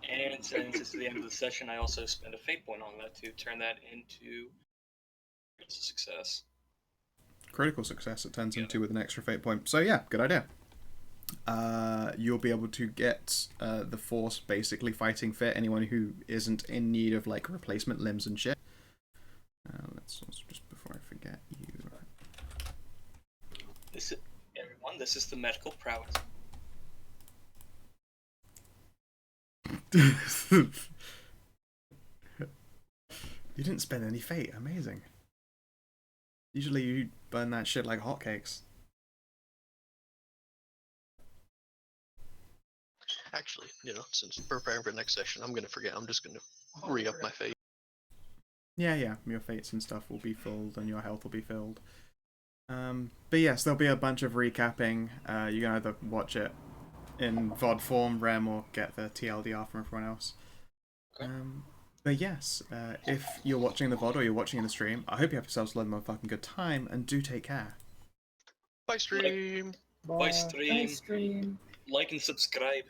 F: And since it's the end of the session, I also spend a fate point on that to turn that into a success.
A: Critical success it turns into with an extra fate point. So yeah, good idea. You'll be able to get the force basically fighting fit. Anyone who isn't in need of like replacement limbs and shit. Let's also, just before I forget you.
F: This is the medical prowess.
A: You didn't spend any fate. Amazing. Usually you burn that shit like hotcakes.
B: Actually, since preparing for the next session, I'm gonna forget. I'm just gonna re-up my fate.
A: Yeah, your fates and stuff will be filled and your health will be filled. But yes, there'll be a bunch of recapping. You can either watch it in VOD form, REM, or get the TLDR from everyone else.
F: Okay.
A: But yes, if you're watching the VOD or you're watching in the stream, I hope you have yourselves a motherfucking good time, and do take care.
B: Bye, stream.
F: Bye,
C: Bye.
F: stream.
D: Nice stream.
F: Like and subscribe.